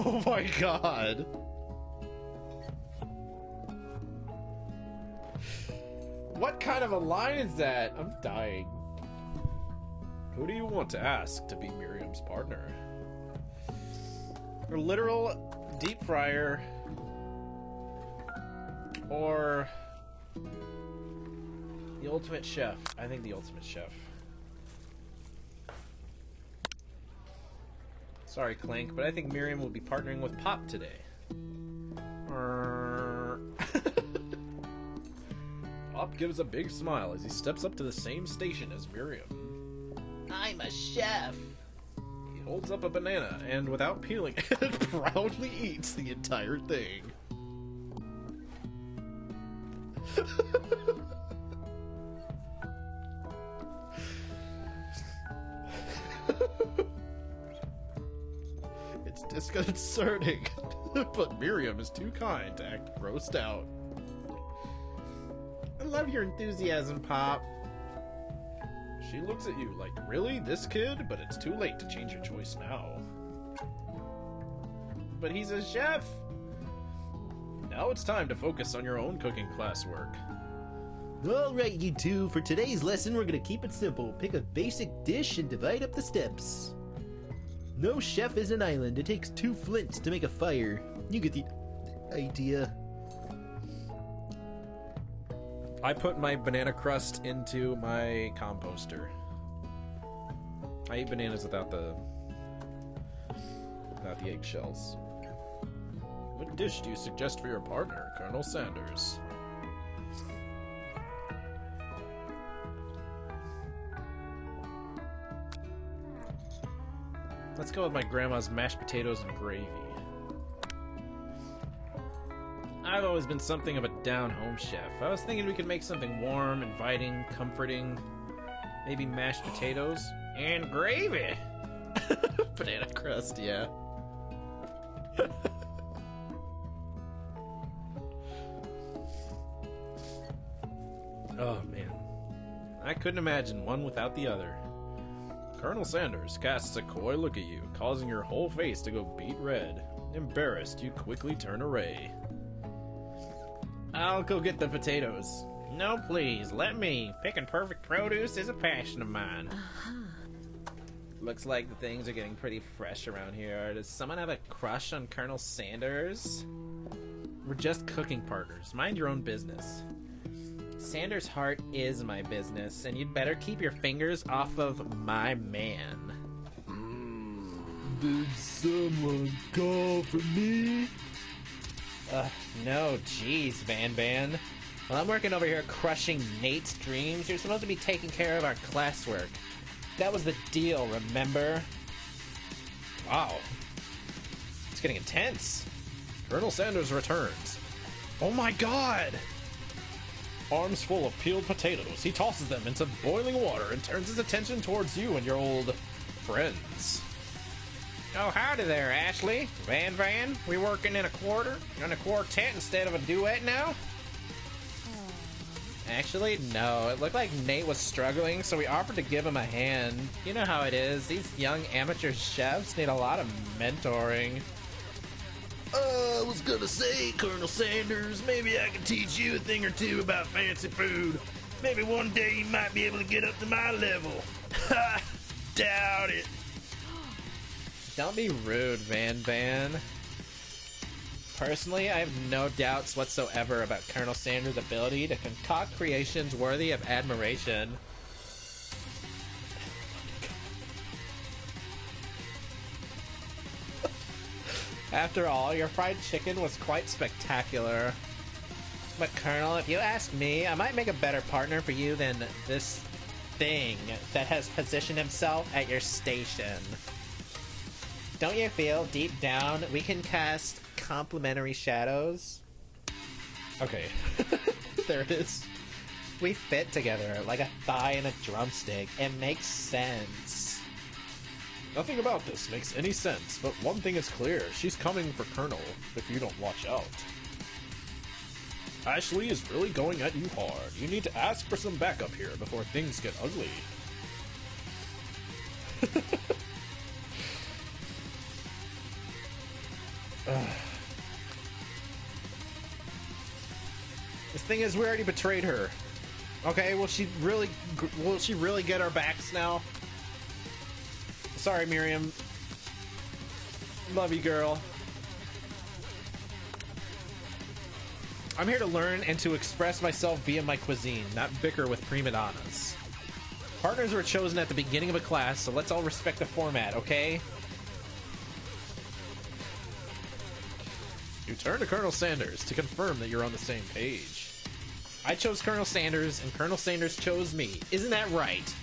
Oh my god! What kind of a line is that? I'm dying. Who do you want to ask to be Miriam's partner? Her literal deep fryer, or the ultimate chef? I think the ultimate chef. Sorry, Clank, but I think Miriam will be partnering with Pop today. Pop gives a big smile as he steps up to the same station as Miriam. I'm a chef. He holds up a banana and, without peeling it, proudly eats the entire thing. It's disconcerting, but Miriam is too kind to act grossed out. I love your enthusiasm, Pop. She looks at you like, really? This kid? But it's too late to change your choice now. But he's a chef. Now it's time to focus on your own cooking classwork. Alright, you two, for today's lesson, we're gonna keep it simple. Pick a basic dish and divide up the steps. No chef is an island. It takes 2 flints to make a fire. You get the idea. I put my banana crust into my composter. I eat bananas without the eggshells. What dish do you suggest for your partner, Colonel Sanders? Let's go with my grandma's mashed potatoes and gravy. I've always been something of a down-home chef. I was thinking we could make something warm, inviting, comforting. Maybe mashed potatoes And gravy. Banana crust, yeah. Oh man, I couldn't imagine one without the other. Colonel Sanders casts a coy look at you, causing your whole face to go beet red. Embarrassed, you quickly turn away. I'll go get the potatoes. No, please, let me. Picking perfect produce is a passion of mine. Looks like the things are getting pretty fresh around here. Does someone have a crush on Colonel Sanders? We're just cooking partners. Mind your own business. Sanders' heart is my business, and you'd better keep your fingers off of my man. Did someone call for me? No, jeez, Van Van. While I'm working over here crushing Nate's dreams, you're supposed to be taking care of our classwork. That was the deal, remember? Wow, It's getting intense. Colonel Sanders returns. Oh my god! Arms full of peeled potatoes, he tosses them into boiling water and turns his attention towards you and your old friends. Oh, howdy there, Ashley. Van Van, we working in a quartet instead of a duet now? Actually, no. It looked like Nate was struggling, so we offered to give him a hand. You know how it is. These young amateur chefs need a lot of mentoring. I was gonna say, Colonel Sanders, maybe I can teach you a thing or two about fancy food. Maybe one day you might be able to get up to my level. Ha! Doubt it. Don't be rude, Van Van. Personally, I have no doubts whatsoever about Colonel Sanders' ability to concoct creations worthy of admiration. After all, your fried chicken was quite spectacular. But Colonel, if you ask me, I might make a better partner for you than this thing that has positioned himself at your station. Don't you feel deep down we can cast complementary shadows? Okay, there it is. We fit together like a thigh and a drumstick. It makes sense. Nothing about this makes any sense, but one thing is clear. She's coming for Colonel if you don't watch out. Ashley is really going at you hard. You need to ask for some backup here before things get ugly. This thing is, we already betrayed her. Okay, will she really get our backs now? Sorry, Miriam. Love you, girl. I'm here to learn and to express myself via my cuisine, not bicker with prima donnas. Partners were chosen at the beginning of a class, so let's all respect the format, okay? You turn to Colonel Sanders to confirm that you're on the same page. I chose Colonel Sanders, and Colonel Sanders chose me. Isn't that right?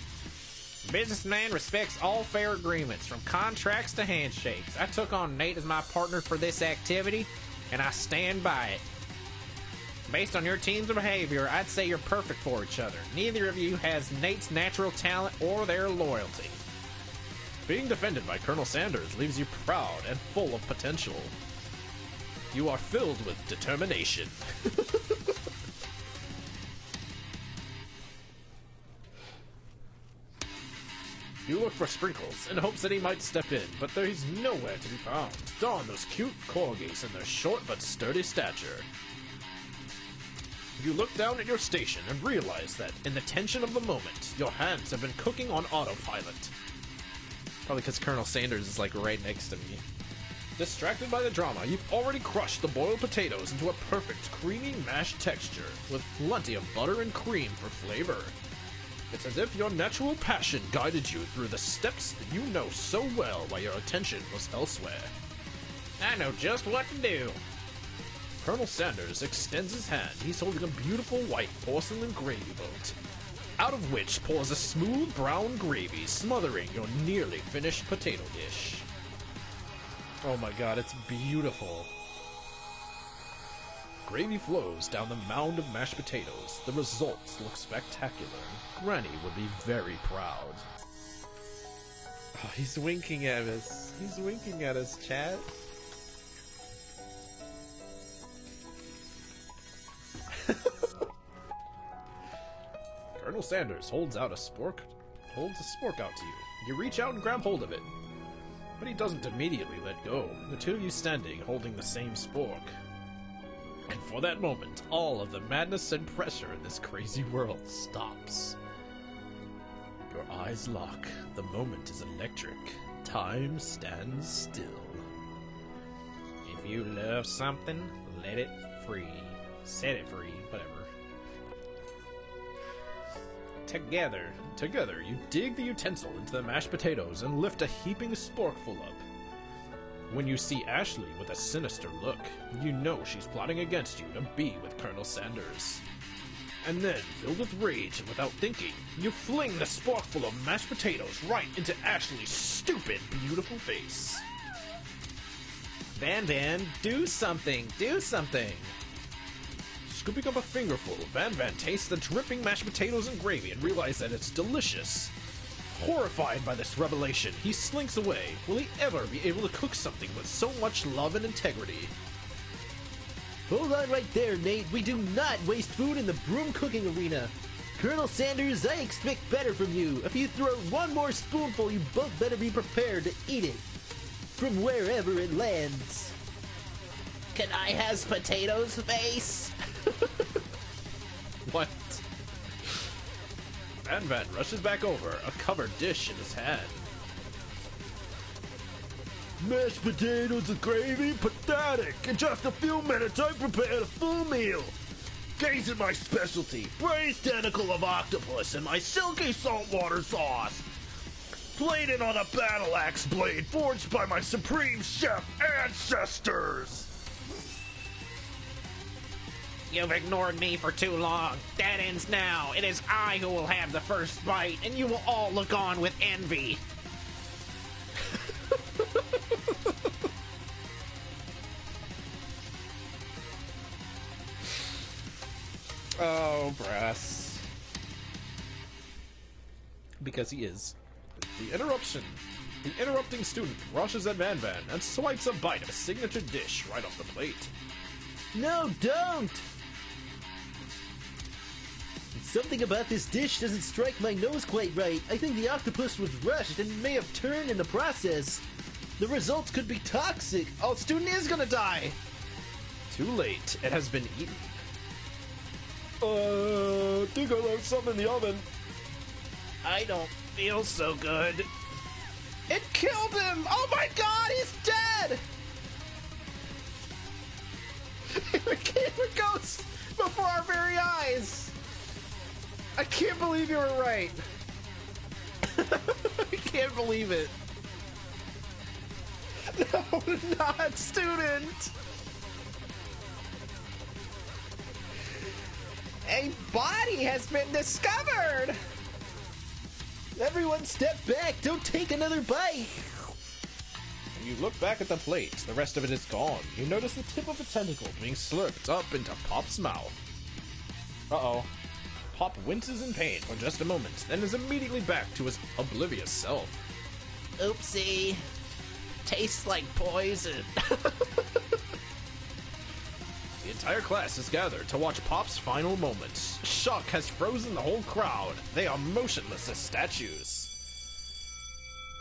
Businessman respects all fair agreements, from contracts to handshakes. I took on Nate as my partner for this activity, and I stand by it. Based on your team's behavior, I'd say you're perfect for each other. Neither of you has Nate's natural talent or their loyalty. Being defended by Colonel Sanders leaves you proud and full of potential. You are filled with determination. You look for Sprinkles in hopes that he might step in, but he's nowhere to be found. Darn those cute corgis and their short but sturdy stature. You look down at your station and realize that, in the tension of the moment, your hands have been cooking on autopilot. Probably because Colonel Sanders is like right next to me. Distracted by the drama, you've already crushed the boiled potatoes into a perfect creamy mashed texture, with plenty of butter and cream for flavor. It's as if your natural passion guided you through the steps that you know so well while your attention was elsewhere. I know just what to do. Colonel Sanders extends his hand. He's holding a beautiful white porcelain gravy boat, out of which pours a smooth brown gravy smothering your nearly finished potato dish. Oh my god, it's beautiful. gravy flows down the mound of mashed potatoes, the results look spectacular. Granny would be very proud. Oh, he's winking at us. He's winking at us, chat. Colonel Sanders holds a spork out to you. You reach out and grab hold of it, but he doesn't immediately let go, the two of you standing holding the same spork. And for that moment, all of the madness and pressure in this crazy world stops. Your eyes lock. The moment is electric. Time stands still. If you love something, let it free. Set it free, whatever. Together, you dig the utensil into the mashed potatoes and lift a heaping sporkful up. When you see Ashley with a sinister look, you know she's plotting against you to be with Colonel Sanders. And then, filled with rage and without thinking, you fling the sporkful of mashed potatoes right into Ashley's stupid, beautiful face. Van, do something! Do something! Scooping up a fingerful, Van tastes the dripping mashed potatoes and gravy and realizes that it's delicious. Horrified by this revelation, he slinks away. Will he ever be able to cook something with so much love and integrity? Hold on right there, Nate. We do not waste food in the broom cooking arena. Colonel Sanders, I expect better from you. If you throw one more spoonful, you both better be prepared to eat it. From wherever it lands. Can I has potatoes, face? What? Van rushes back over, a covered dish in his hand. Mashed potatoes and gravy? Pathetic! In just a few minutes, I prepared a full meal. Gaze at my specialty, braised tentacle of octopus and my silky saltwater sauce. Plated on a battle axe blade forged by my supreme chef ancestors. You've ignored me for too long. That ends now. It is I who will have the first bite, and you will all look on with envy. Oh, Brass. Because he is. The interrupting student rushes at Van and swipes a bite of a signature dish right off the plate. No, don't! Something about this dish doesn't strike my nose quite right. I think the octopus was rushed and may have turned in the process. The results could be toxic. Oh, student is gonna die! Too late. It has been eaten. Think I left something in the oven. I don't feel so good. It killed him! Oh my god, he's dead! It goes before our very eyes! I can't believe you were right. I can't believe it. No, not student! A body has been discovered! Everyone step back! Don't take another bite! When you look back at the plate, the rest of it is gone. You notice the tip of a tentacle being slurped up into Pop's mouth. Uh-oh. Pop winces in pain for just a moment, then is immediately back to his oblivious self. Oopsie. Tastes like poison. The entire class is gathered to watch Pop's final moments. Shock has frozen the whole crowd. They are motionless as statues.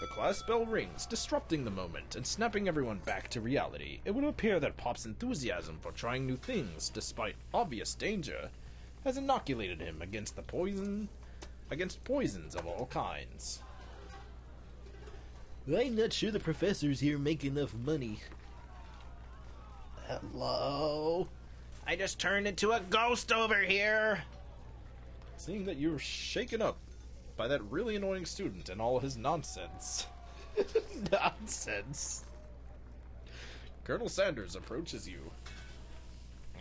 The class bell rings, disrupting the moment and snapping everyone back to reality. It would appear that Pop's enthusiasm for trying new things, despite obvious danger, has inoculated him against poisons of all kinds. I'm not sure the professors here make enough money. Hello? I just turned into a ghost over here. Seeing that you're shaken up by that really annoying student and all his nonsense. Nonsense. Colonel Sanders approaches you.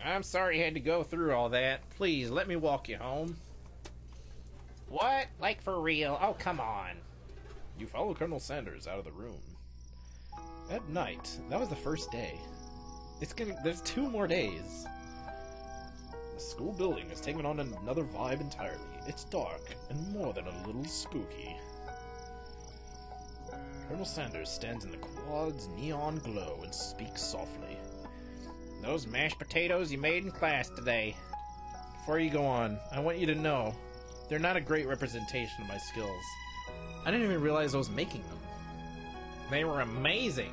I'm sorry you had to go through all that. Please, let me walk you home. What? Like for real? Oh, come on. You follow Colonel Sanders out of the room. At night, that was the first day. There's 2 more days. The school building has taken on another vibe entirely. It's dark and more than a little spooky. Colonel Sanders stands in the quad's neon glow and speaks softly. Those mashed potatoes you made in class today. Before you go on, I want you to know, they're not a great representation of my skills. I didn't even realize I was making them. They were amazing.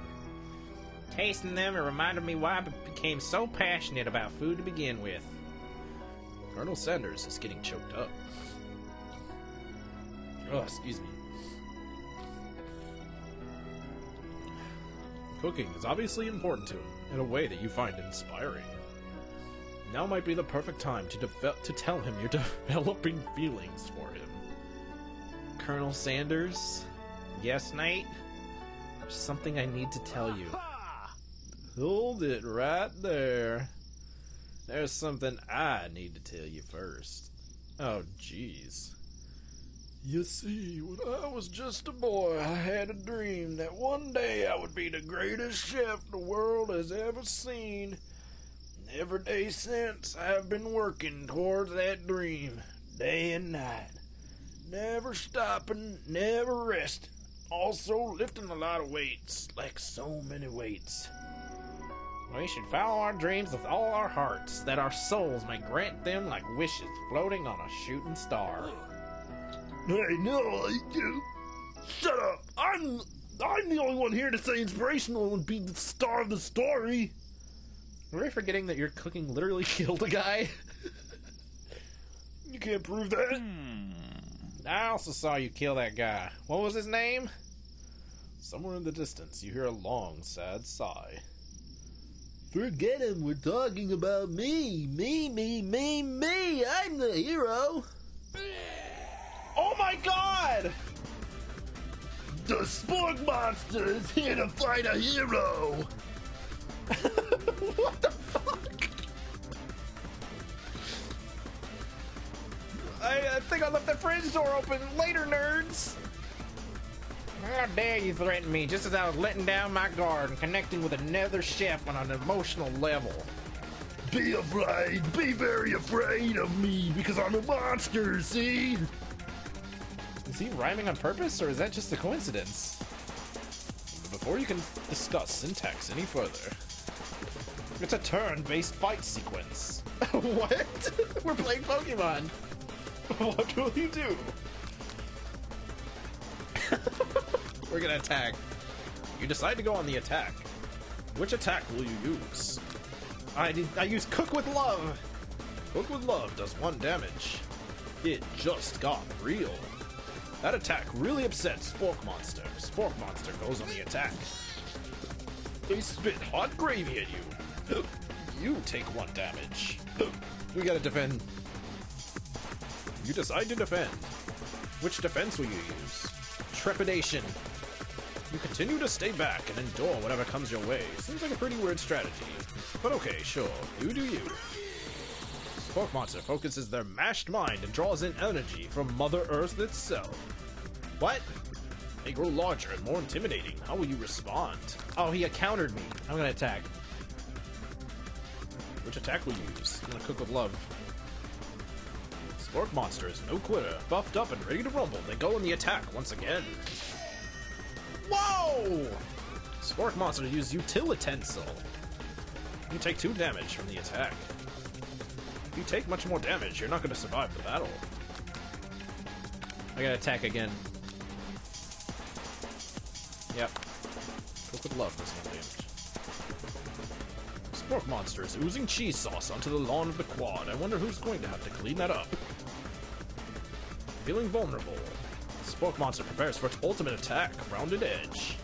Tasting them, it reminded me why I became so passionate about food to begin with. Colonel Sanders is getting choked up. Oh, excuse me. Cooking is obviously important to him in a way that you find inspiring. Now might be the perfect time to tell him you're developing feelings for him. Colonel Sanders? Yes, Nate? There's something I need to tell you. Hold it right there. There's something I need to tell you first. Oh, jeez. You see, when I was just a boy, I had a dream that one day I would be the greatest chef the world has ever seen. And every day since, I've been working towards that dream, day and night. Never stopping, never resting. Also lifting a lot of weights, like so many weights. We should follow our dreams with all our hearts, that our souls may grant them like wishes floating on a shooting star. Hey, no, shut up! I'm the only one here to say inspirational and be the star of the story. Are you forgetting that your cooking literally killed a guy? You can't prove that. I also saw you kill that guy. What was his name? Somewhere in the distance, you hear a long, sad sigh. Forget him, we're talking about me. Me. I'm the hero. Oh my god! The Spork Monster is here to fight a hero. What the fuck? I think I left the fridge door open. Later, nerds! How dare you threaten me just as I was letting down my guard and connecting with another chef on an emotional level. Be afraid. Be very afraid of me because I'm a monster, see? Is he rhyming on purpose, or is that just a coincidence? Before you can discuss syntax any further, it's a turn-based fight sequence. What? We're playing Pokemon. What will you do? We're gonna attack. You decide to go on the attack. Which attack will you use? I use Cook with Love. Cook with Love does 1 damage. It just got real. That attack really upsets Spork Monster. Spork Monster goes on the attack. They spit hot gravy at you. You take 1 damage. We gotta defend. You decide to defend. Which defense will you use? Trepidation. You continue to stay back and endure whatever comes your way. Seems like a pretty weird strategy. But okay, sure. You do you. Spork Monster focuses their mashed mind and draws in energy from Mother Earth itself. What? They grow larger and more intimidating. How will you respond? Oh, he countered me. I'm gonna attack. Which attack will you use? I'm gonna Cook with Love. Spork Monster is no quitter. Buffed up and ready to rumble, they go on the attack once again. Whoa! Spork Monster uses Utilitensel. You take 2 damage from the attack. If you take much more damage, you're not going to survive the battle. I gotta attack again. Yep. Cook with Love does no damage. Spork Monster is oozing cheese sauce onto the lawn of the quad. I wonder who's going to have to clean that up. Feeling vulnerable. Spork Monster prepares for its ultimate attack, Rounded Edge.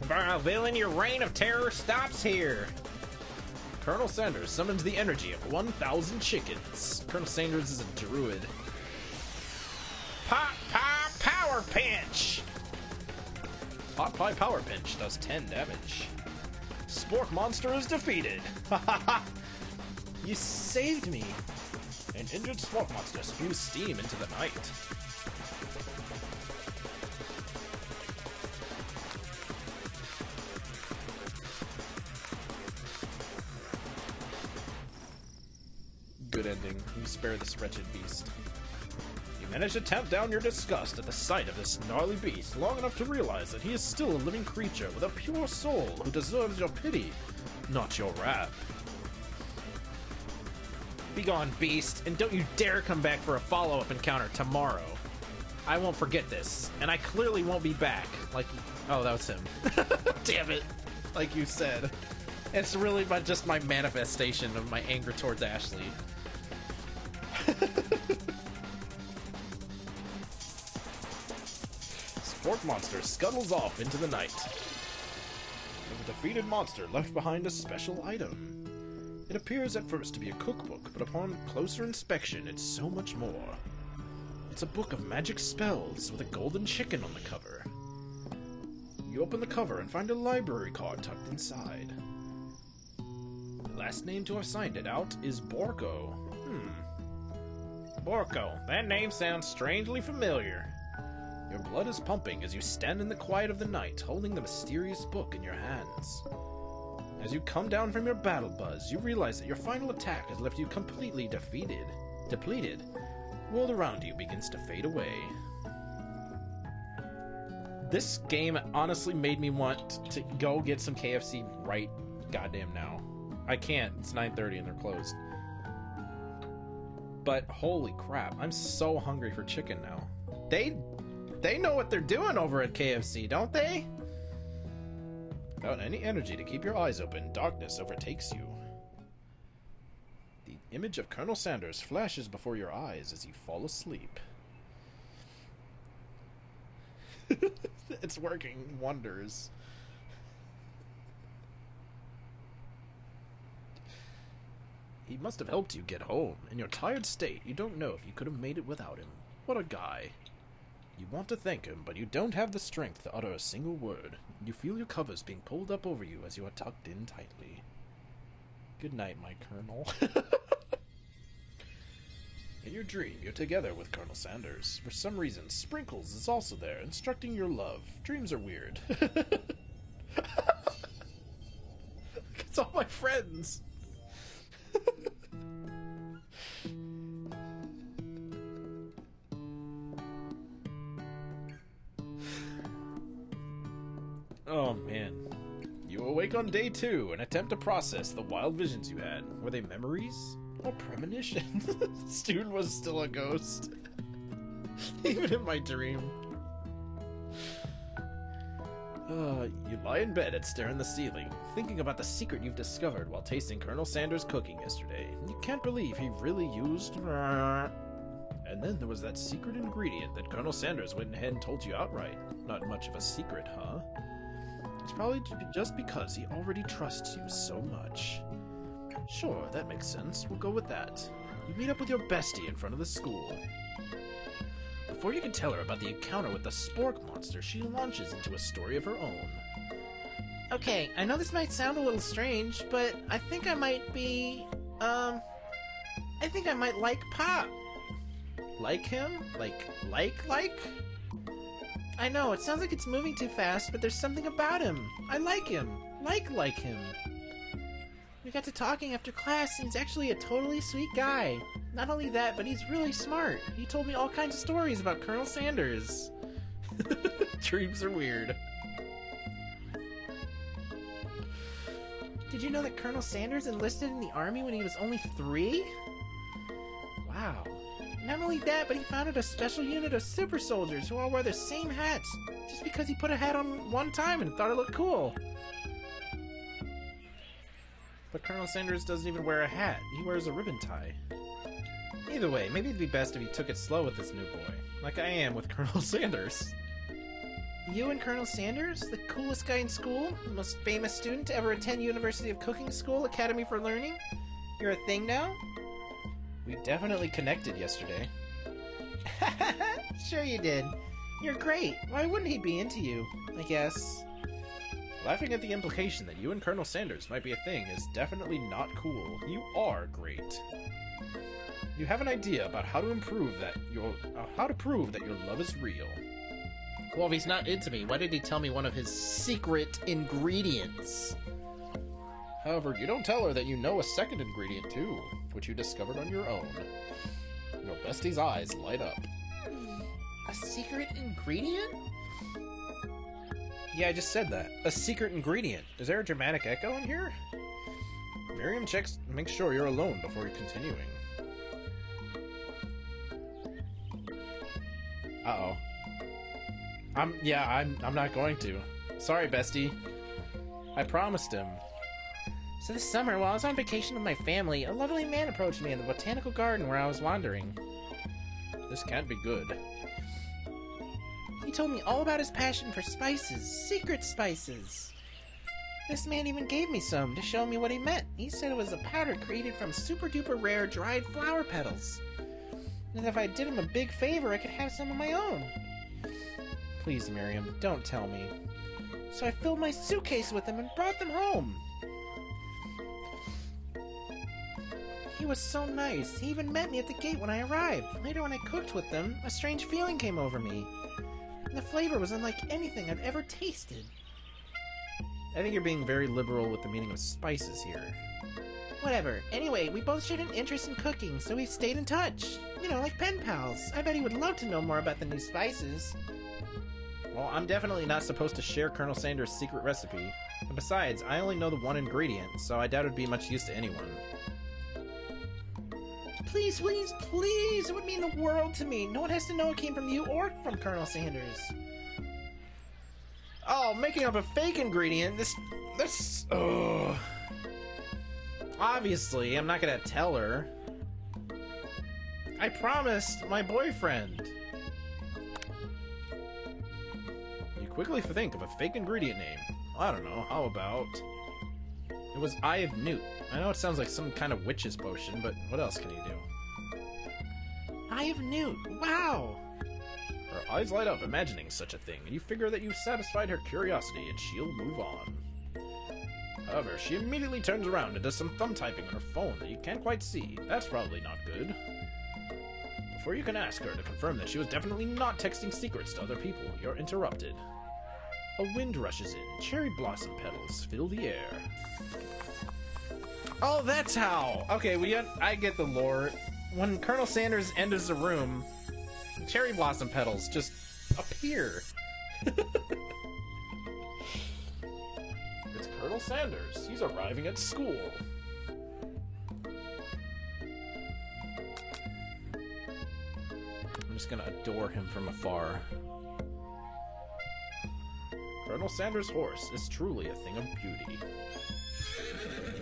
Villain, your reign of terror stops here. Colonel Sanders summons the energy of 1,000 chickens. Colonel Sanders is a druid. Pot Pie Power Pinch! Pot Pie Power Pinch does 10 damage. Spork Monster is defeated. You saved me. An injured Spork Monster spews steam into the night. good ending. You spare this wretched beast. You manage to tamp down your disgust at the sight of this gnarly beast long enough to realize that he is still a living creature with a pure soul who deserves your pity, not your wrath. Begone, beast, and don't you dare come back for a follow-up encounter tomorrow. I won't forget this, and I clearly won't be back. Like, oh, that was him. Damn it. Like you said. It's really just my manifestation of my anger towards Ashley. Spork monster scuttles off into the night. The defeated monster left behind a special item. It appears at first to be a cookbook, but upon closer inspection, it's so much more. It's a book of magic spells with a golden chicken on the cover. You open the cover and find a library card tucked inside. The last name to have signed it out is Borko. Borko, that name sounds strangely familiar. Your blood is pumping as you stand in the quiet of the night, holding the mysterious book in your hands. As you come down from your battle buzz, you realize that your final attack has left you completely depleted. The world around you begins to fade away. This game honestly made me want to go get some KFC right goddamn now. I can't. It's 9:30 and they're closed. But holy crap, I'm so hungry for chicken now. They know what they're doing over at KFC, don't they? Without any energy to keep your eyes open, darkness overtakes you. The image of Colonel Sanders flashes before your eyes as you fall asleep. It's working wonders. He must have helped you get home. In your tired state, you don't know if you could have made it without him. What a guy. You want to thank him, but you don't have the strength to utter a single word. You feel your covers being pulled up over you as you are tucked in tightly. Good night, my Colonel. In your dream, you're together with Colonel Sanders. For some reason, Sprinkles is also there, instructing your love. Dreams are weird. It's all my friends. Oh man. You awake on day 2 and attempt to process the wild visions you had. Were they memories or premonitions? Stu was still a ghost. Even in my dream. You lie in bed and stare in the ceiling, thinking about the secret you've discovered while tasting Colonel Sanders' cooking yesterday. You can't believe he really used... And then there was that secret ingredient that Colonel Sanders went ahead and told you outright. Not much of a secret, huh? It's probably just because he already trusts you so much. Sure, that makes sense. We'll go with that. You meet up with your bestie in front of the school. Before you can tell her about the encounter with the Spork monster, she launches into a story of her own. Okay, I know this might sound a little strange, but I think I might be, I think I might like Pop. Like him? Like? I know, it sounds like it's moving too fast, but there's something about him. I like him. Like him. We got to talking after class, and he's actually a totally sweet guy. Not only that, but he's really smart. He told me all kinds of stories about Colonel Sanders. Dreams are weird. Did you know that Colonel Sanders enlisted in the army when he was only 3? Wow. Not only that, but he founded a special unit of super soldiers who all wear the same hats, just because he put a hat on one time and thought it looked cool. But Colonel Sanders doesn't even wear a hat. He wears a ribbon tie. Either way, maybe it'd be best if he took it slow with this new boy, like I am with Colonel Sanders. You and Colonel Sanders, the coolest guy in school, the most famous student to ever attend University of Cooking School Academy for Learning? You're a thing now? We definitely connected yesterday. Sure you did. You're great. Why wouldn't he be into you? I guess. Laughing at the implication that you and Colonel Sanders might be a thing is definitely not cool. You are great. You have an idea about how to prove that your love is real. Well, if he's not into me, why did he tell me one of his secret ingredients? However, you don't tell her that you know a second ingredient too, which you discovered on your own. Your bestie's eyes light up. A secret ingredient? Yeah, I just said that. A secret ingredient. Is there a dramatic echo in here? Miriam makes sure you're alone before continuing. Uh-oh. I'm not going to. Sorry, bestie. I promised him. So this summer, while I was on vacation with my family, a lovely man approached me in the botanical garden where I was wandering. This can't be good. He told me all about his passion for spices, secret spices. This man even gave me some to show me what he meant. He said it was a powder created from super duper rare dried flower petals. And if I did him a big favor, I could have some of my own. Please, Miriam, don't tell me. So I filled my suitcase with them and brought them home. He was so nice. He even met me at the gate when I arrived. Later, when I cooked with them, a strange feeling came over me. And the flavor was unlike anything I'd ever tasted. I think you're being very liberal with the meaning of spices here. Whatever. Anyway, we both shared an interest in cooking, so we've stayed in touch. You know, like pen pals. I bet he would love to know more about the new spices. Well, I'm definitely not supposed to share Colonel Sanders' secret recipe. And besides, I only know the one ingredient, so I doubt it'd be much use to anyone. Please, please, please! It would mean the world to me. No one has to know it came from you or from Colonel Sanders. Oh, making up a fake ingredient? This... Ugh. Obviously, I'm not gonna tell her. I promised my boyfriend. You quickly think of a fake ingredient name. I don't know, how about... It was Eye of Newt. I know it sounds like some kind of witch's potion, but what else can you do? Eye of Newt. Wow! Her eyes light up imagining such a thing, and you figure that you've satisfied her curiosity and she'll move on. However, she immediately turns around and does some thumb typing on her phone that you can't quite see. That's probably not good. Before you can ask her to confirm that she was definitely not texting secrets to other people, you're interrupted. A wind rushes in. Cherry blossom petals fill the air. Oh, that's how! Okay, I get the lore. When Colonel Sanders enters the room, cherry blossom petals just appear. It's Colonel Sanders. He's arriving at school. I'm just gonna adore him from afar. Colonel Sanders' horse is truly a thing of beauty.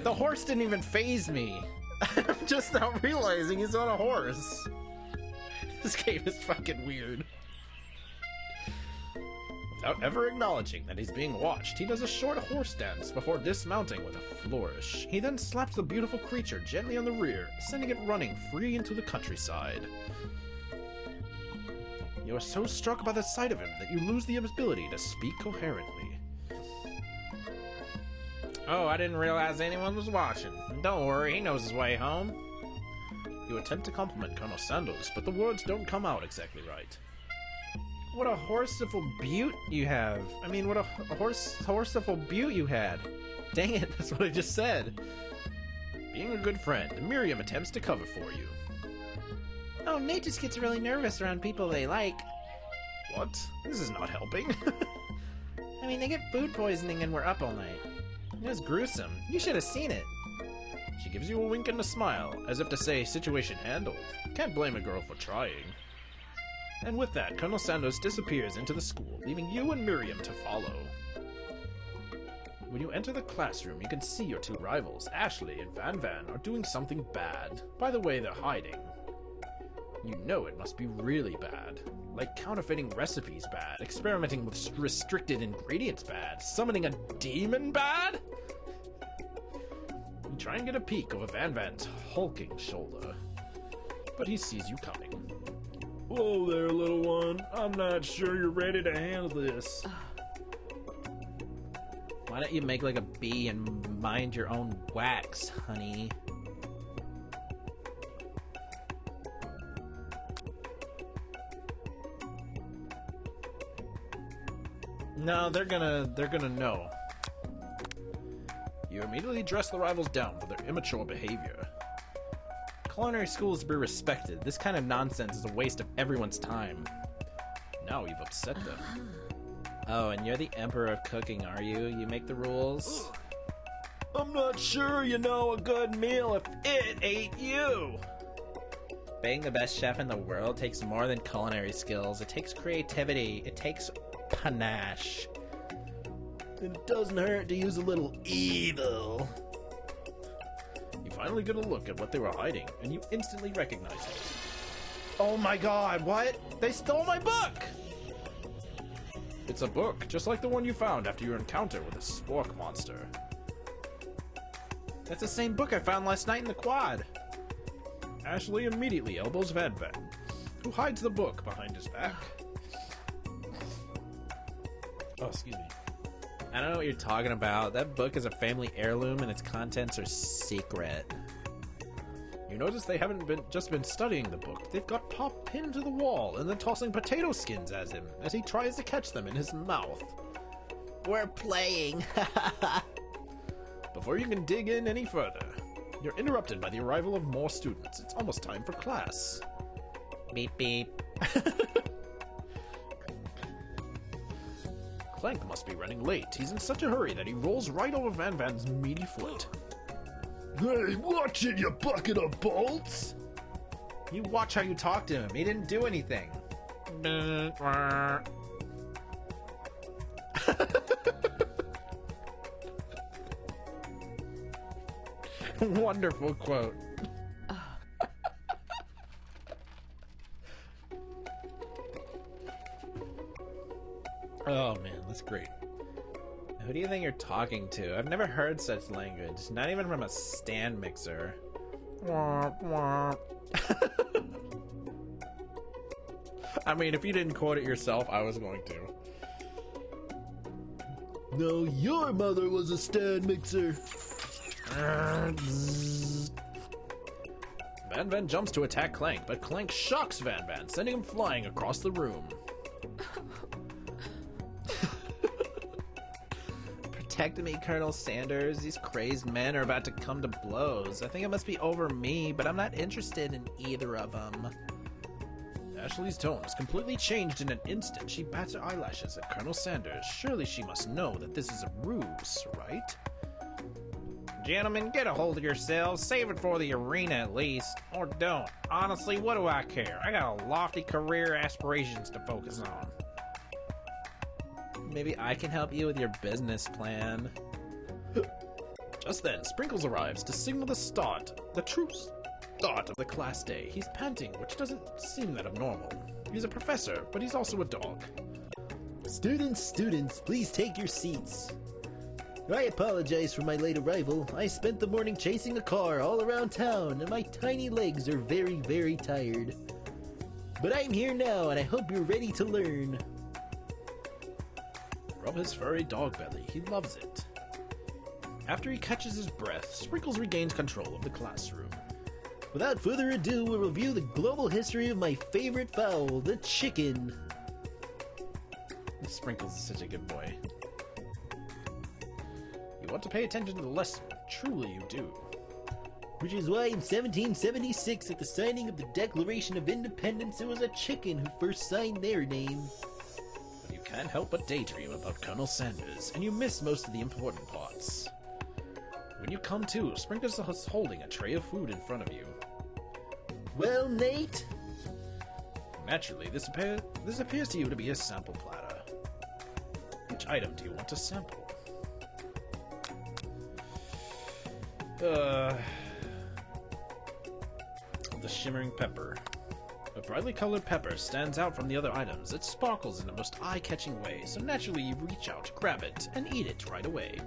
The horse didn't even faze me. I'm just now realizing he's on a horse. This game is fucking weird. Without ever acknowledging that he's being watched, he does a short horse dance before dismounting with a flourish. He then slaps the beautiful creature gently on the rear, sending it running free into the countryside. You are so struck by the sight of him that you lose the ability to speak coherently. Oh, I didn't realize anyone was watching. Don't worry, he knows his way home. You attempt to compliment Colonel Sanders, but the words don't come out exactly right. What a horseful beaut you have. I mean, what a horseful beaut you had. Dang it, that's what I just said. Being a good friend, Miriam attempts to cover for you. Oh, Nate just gets really nervous around people they like. What? This is not helping. I mean, they get food poisoning and we're up all night. It was gruesome. You should have seen it. She gives you a wink and a smile, as if to say, situation handled. Can't blame a girl for trying. And with that, Colonel Sanders disappears into the school, leaving you and Miriam to follow. When you enter the classroom, you can see your two rivals, Ashley and Van Van, are doing something bad. By the way, they're hiding. You know it must be really bad. Like counterfeiting recipes bad, experimenting with restricted ingredients bad, summoning a demon bad? You try and get a peek over Van Van's hulking shoulder, but he sees you coming. Whoa there, little one. I'm not sure you're ready to handle this. Why don't you make like a bee and mind your own wax, honey? No, they're gonna know. You immediately dress the rivals down for their immature behavior. Culinary school is to be respected. This kind of nonsense is a waste of everyone's time. Now you've upset them. Oh, and you're the emperor of cooking, are you? You make the rules? I'm not sure you know a good meal if it ain't you. Being the best chef in the world takes more than culinary skills. It takes creativity. It takes panache. And it doesn't hurt to use a little evil. You finally get a look at what they were hiding, and you instantly recognize it. Oh my god, what? They stole my book! It's a book, just like the one you found after your encounter with the spork monster. That's the same book I found last night in the quad. Ashley immediately elbows Van Van, who hides the book behind his back. Oh, excuse me. I don't know what you're talking about. That book is a family heirloom and its contents are secret. You notice they haven't just been studying the book. They've got Pop pinned to the wall and then tossing potato skins at him as he tries to catch them in his mouth. We're playing. Before you can dig in any further, you're interrupted by the arrival of more students. It's almost time for class. Beep beep. Clank must be running late. He's in such a hurry that he rolls right over Van Van's meaty foot. Hey, watch it, you bucket of bolts! You watch how you talk to him. He didn't do anything. Wonderful quote. Oh man, that's great. Who do you think you're talking to? I've never heard such language. Not even from a stand mixer. I mean, if you didn't quote it yourself, I was going to. No, your mother was a stand mixer. Van Van jumps to attack Clank, but Clank shocks Van Van, sending him flying across the room. Protect me, Colonel Sanders. These crazed men are about to come to blows. I think it must be over me, but I'm not interested in either of them. Ashley's tone is completely changed in an instant. She bats her eyelashes at Colonel Sanders. Surely she must know that this is a ruse, right? Gentlemen, get a hold of yourselves. Save it for the arena at least. Or don't. Honestly, what do I care? I got a lofty career aspirations to focus on. Maybe I can help you with your business plan. Just then, Sprinkles arrives to signal the true start of the class day. He's panting, which doesn't seem that abnormal. He's a professor, but he's also a dog. Students, please take your seats. I apologize for my late arrival. I spent the morning chasing a car all around town, and my tiny legs are very, very tired. But I'm here now, and I hope you're ready to learn. Rub his furry dog belly. He loves it. After he catches his breath, Sprinkles regains control of the classroom. Without further ado, we'll review the global history of my favorite fowl, the chicken. Sprinkles is such a good boy. You want to pay attention to the lesson. Truly you do. Which is why in 1776, at the signing of the Declaration of Independence, it was a chicken who first signed their name. But you can't help but daydream about Colonel Sanders, and you miss most of the important parts. When you come to, Sprinkles is holding a tray of food in front of you. Well, Nate? Naturally, this appears to you to be a sample platter. Which item do you want to sample? The shimmering pepper. A brightly colored pepper stands out from the other items. It sparkles in the most eye-catching way, so naturally you reach out, grab it, and eat it right away.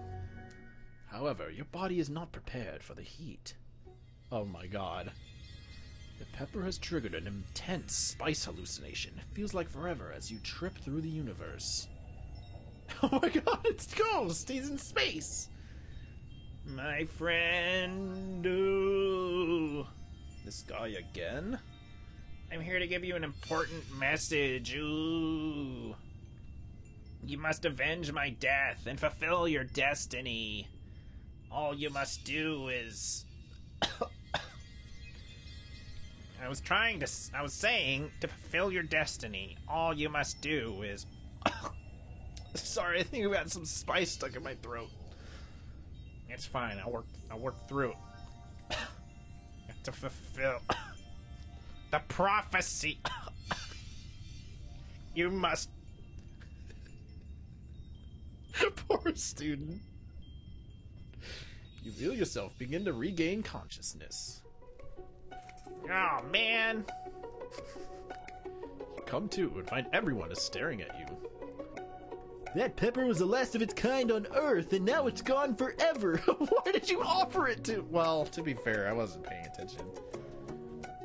However, your body is not prepared for the heat. Oh my god. The pepper has triggered an intense spice hallucination. It feels like forever as you trip through the universe. Oh my god, it's Ghost! He's in space! My friend... Ooh. This guy again? I'm here to give you an important message. Ooh. You must avenge my death and fulfill your destiny. All you must do is... I was saying, to fulfill your destiny, all you must do is... Sorry, I think I got some spice stuck in my throat. It's fine, I'll work through it. To fulfill... the prophecy... you must... Poor student. You feel yourself begin to regain consciousness. Oh, man. You come to and find everyone is staring at you. That pepper was the last of its kind on Earth, and now it's gone forever. Why did you offer it to? Well, to be fair, I wasn't paying attention.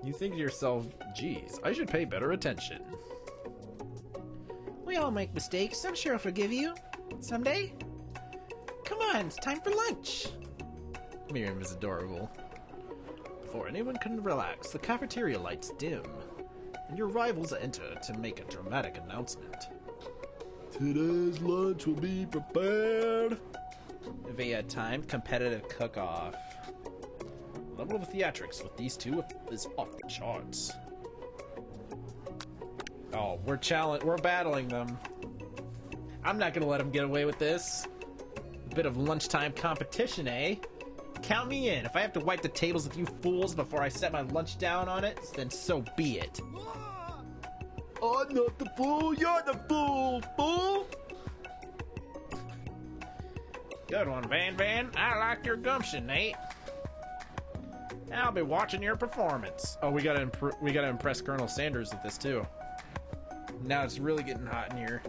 You think to yourself, geez, I should pay better attention. We all make mistakes. I'm sure I'll forgive you. Someday. Come on, it's time for lunch. Miriam is adorable. Before anyone can relax, the cafeteria lights dim, and your rivals enter to make a dramatic announcement. Today's lunch will be prepared via timed competitive cook-off. Level of theatrics with these two is off the charts. Oh, we're battling them. I'm not gonna let them get away with this. A bit of lunchtime competition, eh? Count me in. If I have to wipe the tables with you fools before I set my lunch down on it, then so be it. I'm not the fool, you're the fool! Good one, Van. I like your gumption, Nate. I'll be watching your performance. Oh, we gotta impress Colonel Sanders with this too. Now it's really getting hot in here.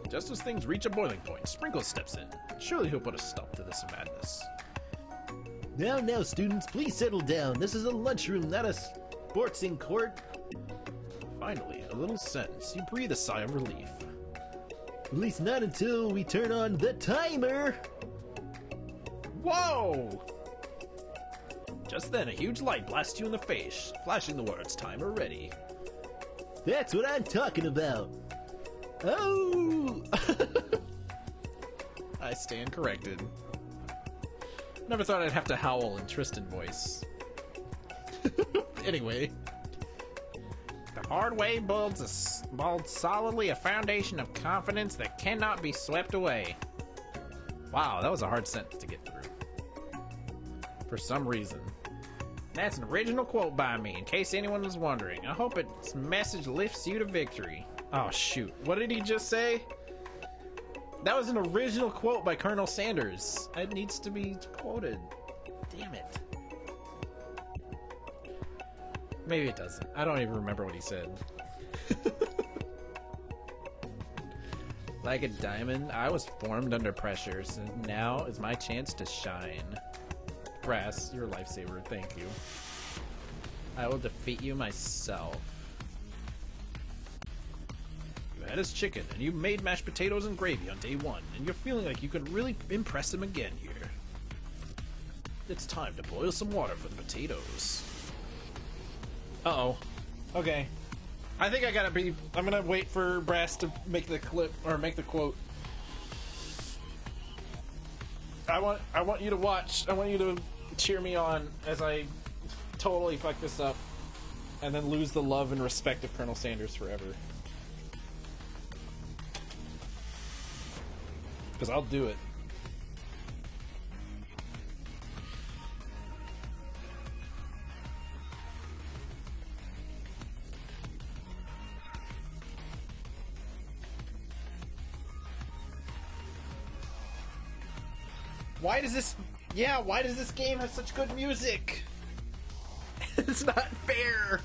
Just as things reach a boiling point, Sprinkles steps in. Surely he'll put a stop to this madness. Now, students, please settle down. This is a lunchroom, not a sportsing court. Finally, a little sense. You breathe a sigh of relief. At least not until we turn on the timer. Whoa! Just then, a huge light blasts you in the face, flashing the words, "Timer ready." That's what I'm talking about. Oh! I stand corrected. Never thought I'd have to howl in Tristan voice. Anyway. The hard way builds solidly a foundation of confidence that cannot be swept away. Wow, that was a hard sentence to get through. For some reason. That's an original quote by me, in case anyone was wondering. I hope its message lifts you to victory. Oh, shoot. What did he just say? That was an original quote by Colonel Sanders. It needs to be quoted. Damn it. Maybe it doesn't. I don't even remember what he said. Like a diamond, I was formed under pressure, so now is my chance to shine. Brass, you're a lifesaver. Thank you. I will defeat you myself. You had his chicken, and you made mashed potatoes and gravy on day one, and you're feeling like you can really impress him again here. It's time to boil some water for the potatoes. Uh-oh. Okay. I think I'm gonna wait for Brass to make the clip, or make the quote. I want you to watch. I want you to cheer me on as I totally fuck this up and then lose the love and respect of Colonel Sanders forever. Because I'll do it. Why does this game have such good music? It's not fair.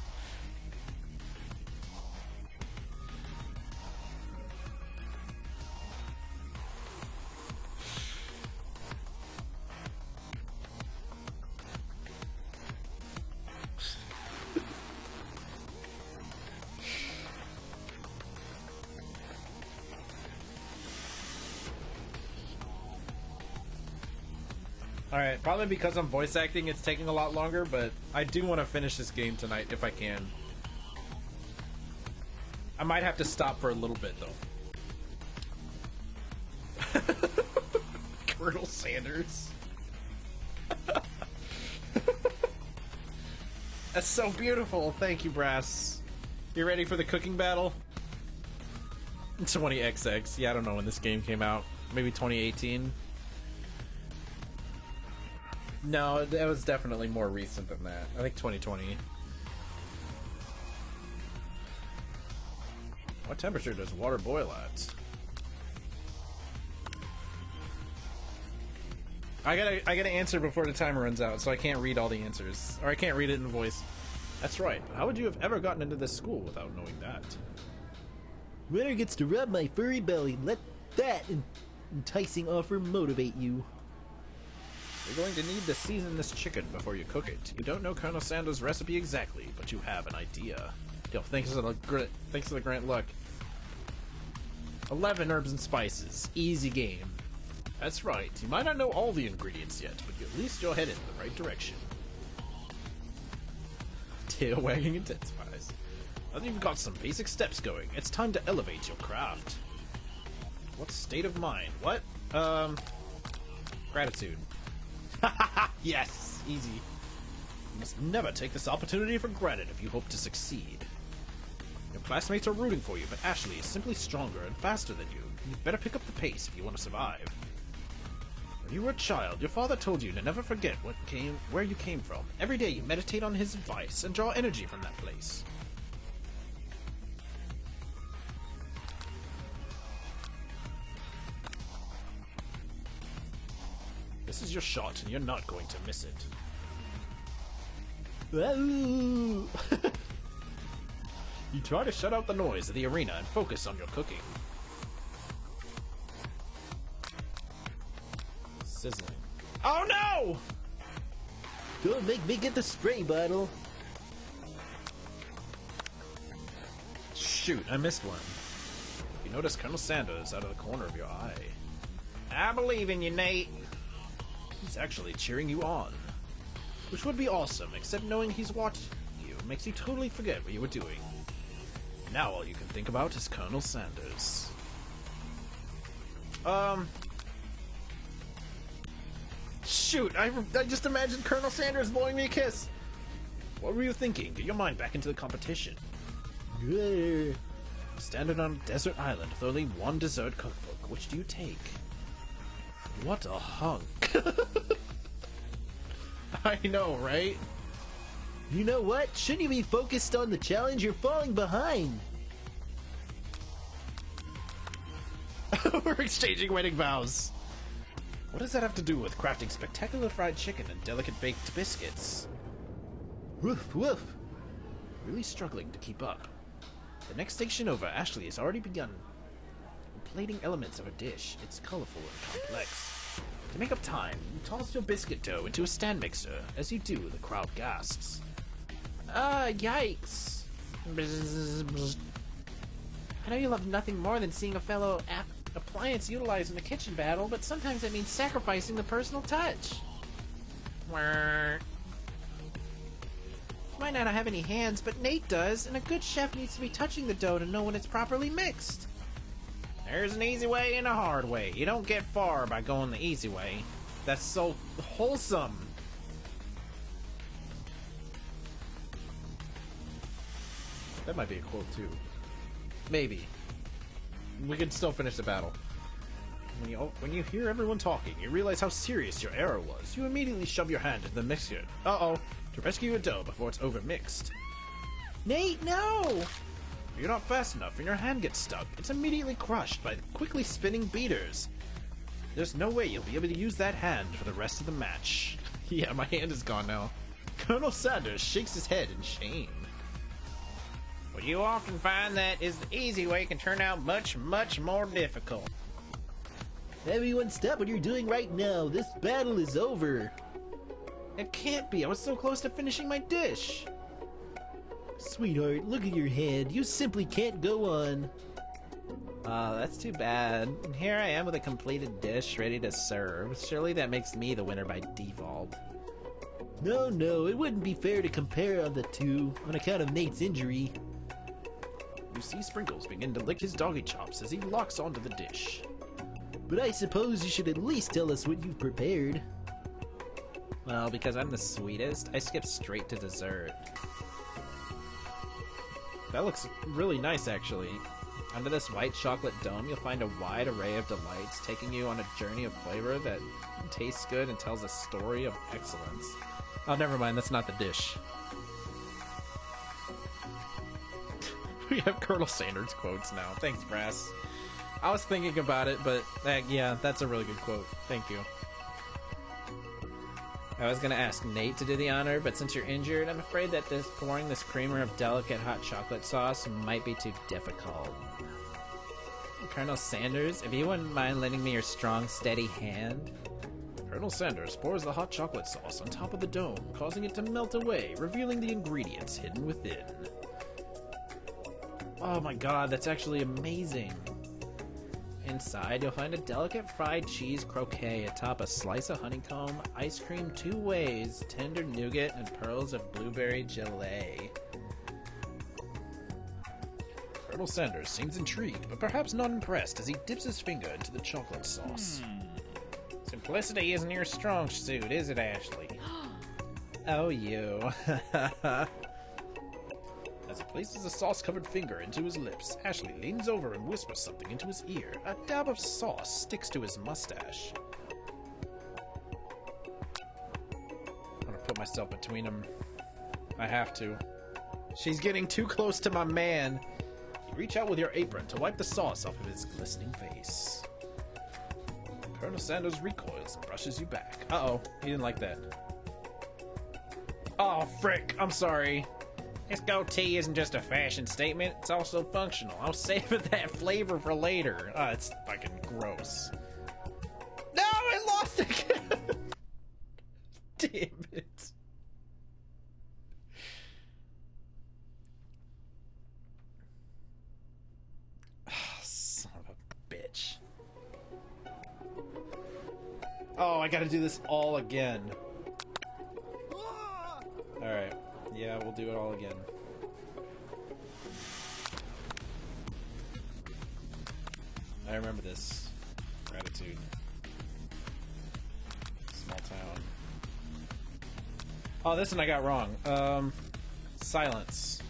Alright, probably because I'm voice acting, it's taking a lot longer, but I do want to finish this game tonight if I can. I might have to stop for a little bit, though. Colonel Sanders. That's so beautiful. Thank you, Brass. You ready for the cooking battle? 20XX. Yeah, I don't know when this game came out. Maybe 2018. No, it was definitely more recent than that. I think 2020. What temperature does water boil at? I gotta answer before the timer runs out, so I can't read all the answers. Or I can't read it in voice. That's right. How would you have ever gotten into this school without knowing that? Winner gets to rub my furry belly. Let that enticing offer motivate you. You're going to need to season this chicken before you cook it. You don't know Colonel Sanders' recipe exactly, but you have an idea. Yo, thanks for the Grant luck. 11 herbs and spices. Easy game. That's right. You might not know all the ingredients yet, but at least you're headed in the right direction. Tail wagging intensifies. Now that you've got some basic steps going, it's time to elevate your craft. What state of mind? What? Gratitude. Yes! Easy. You must never take this opportunity for granted if you hope to succeed. Your classmates are rooting for you, but Ashley is simply stronger and faster than you. You'd better pick up the pace if you want to survive. When you were a child, your father told you to never forget where you came from. Every day you meditate on his advice and draw energy from that place. This is your shot, and you're not going to miss it. Ooh. You try to shut out the noise of the arena and focus on your cooking. Sizzling. Oh no! Don't make me get the spray bottle. Shoot, I missed one. You notice Colonel Sanders out of the corner of your eye. I believe in you, Nate. He's actually cheering you on. Which would be awesome, except knowing he's watching you makes you totally forget what you were doing. Now all you can think about is Colonel Sanders. Shoot, I just imagined Colonel Sanders blowing me a kiss. What were you thinking? Get your mind back into the competition. Grr. Standing on a desert island with only one dessert cookbook. Which do you take? What a hunk. I know, right? You know what? Shouldn't you be focused on the challenge? You're falling behind. We're exchanging wedding vows. What does that have to do with crafting spectacular fried chicken and delicate baked biscuits? Woof woof. Really struggling to keep up. The next station over, Ashley has already begun plating elements of a dish. It's colorful and complex. To make up time, you toss your biscuit dough into a stand mixer. As you do, the crowd gasps. Yikes. I know you love nothing more than seeing a fellow appliance utilized in a kitchen battle, but sometimes that means sacrificing the personal touch. You might not have any hands, but Nate does, and a good chef needs to be touching the dough to know when it's properly mixed. There's an easy way and a hard way. You don't get far by going the easy way. That's so wholesome. That might be a quote too. Maybe. We can still finish the battle. When you hear everyone talking, you realize how serious your error was. You immediately shove your hand into the mixture. Uh-oh. To rescue your dough before it's overmixed. Nate, no! You're not fast enough and your hand gets stuck. It's immediately crushed by the quickly spinning beaters. There's no way you'll be able to use that hand for the rest of the match. Yeah, my hand is gone now. Colonel Sanders shakes his head in shame. Well, you often find that the easy way can turn out much, much more difficult. Everyone stop what you're doing right now. This battle is over. It can't be. I was so close to finishing my dish. Sweetheart, look at your hand. You simply can't go on. That's too bad. Here I am with a completed dish ready to serve. Surely that makes me the winner by default. No, it wouldn't be fair to compare on the two on account of Nate's injury. You see Sprinkles begin to lick his doggy chops as he locks onto the dish. But I suppose you should at least tell us what you've prepared. Well, because I'm the sweetest, I skip straight to dessert. That looks really nice, actually. Under this white chocolate dome, you'll find a wide array of delights, taking you on a journey of flavor that tastes good and tells a story of excellence. Oh, never mind, that's not the dish. We have Colonel Sanders quotes now. Thanks, Brass. I was thinking about it, but yeah, that's a really good quote. Thank you. I was gonna ask Nate to do the honor, but since you're injured, I'm afraid that pouring this creamer of delicate hot chocolate sauce might be too difficult. Colonel Sanders, if you wouldn't mind lending me your strong, steady hand. Colonel Sanders pours the hot chocolate sauce on top of the dome, causing it to melt away, revealing the ingredients hidden within. Oh my god, that's actually amazing. Inside, you'll find a delicate fried cheese croquet atop a slice of honeycomb, ice cream 2 ways, tender nougat, and pearls of blueberry gelée. Colonel Sanders seems intrigued, but perhaps not impressed as he dips his finger into the chocolate sauce. Simplicity isn't your strong suit, is it, Ashley? Oh, you. As he places a sauce-covered finger into his lips, Ashley leans over and whispers something into his ear. A dab of sauce sticks to his mustache. I'm gonna put myself between them. I have to. She's getting too close to my man. You reach out with your apron to wipe the sauce off of his glistening face. Colonel Sanders recoils and brushes you back. Uh-oh, he didn't like that. Oh, frick, I'm sorry. This goatee isn't just a fashion statement, it's also functional. I'll save that flavor for later. Ah, it's fucking gross. No, I lost again! Damn it. Son of a bitch. Oh, I gotta do this all again. Alright. Yeah, we'll do it all again. I remember this. Gratitude. Small town. Oh, this one I got wrong. Silence.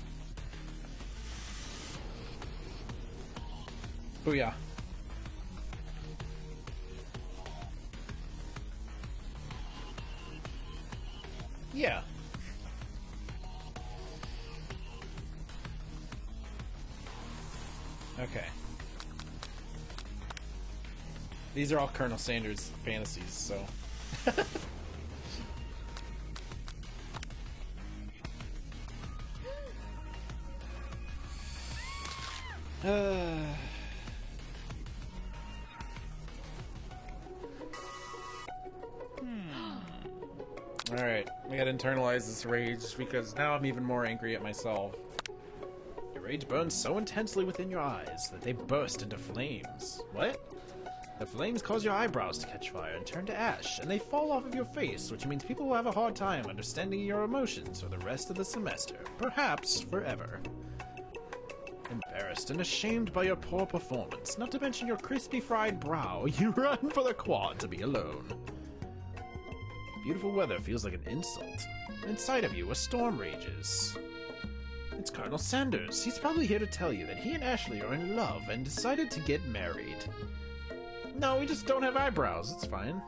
Booyah. Yeah. Okay. These are all Colonel Sanders fantasies, so. Alright, we gotta internalize this rage because now I'm even more angry at myself. Your rage burns so intensely within your eyes that they burst into flames. What? The flames cause your eyebrows to catch fire and turn to ash, and they fall off of your face, which means people will have a hard time understanding your emotions for the rest of the semester, perhaps forever. Embarrassed and ashamed by your poor performance, not to mention your crispy fried brow, you run for the quad to be alone. Beautiful weather feels like an insult. Inside of you, a storm rages. It's Colonel Sanders. He's probably here to tell you that he and Ashley are in love and decided to get married. No, we just don't have eyebrows. It's fine.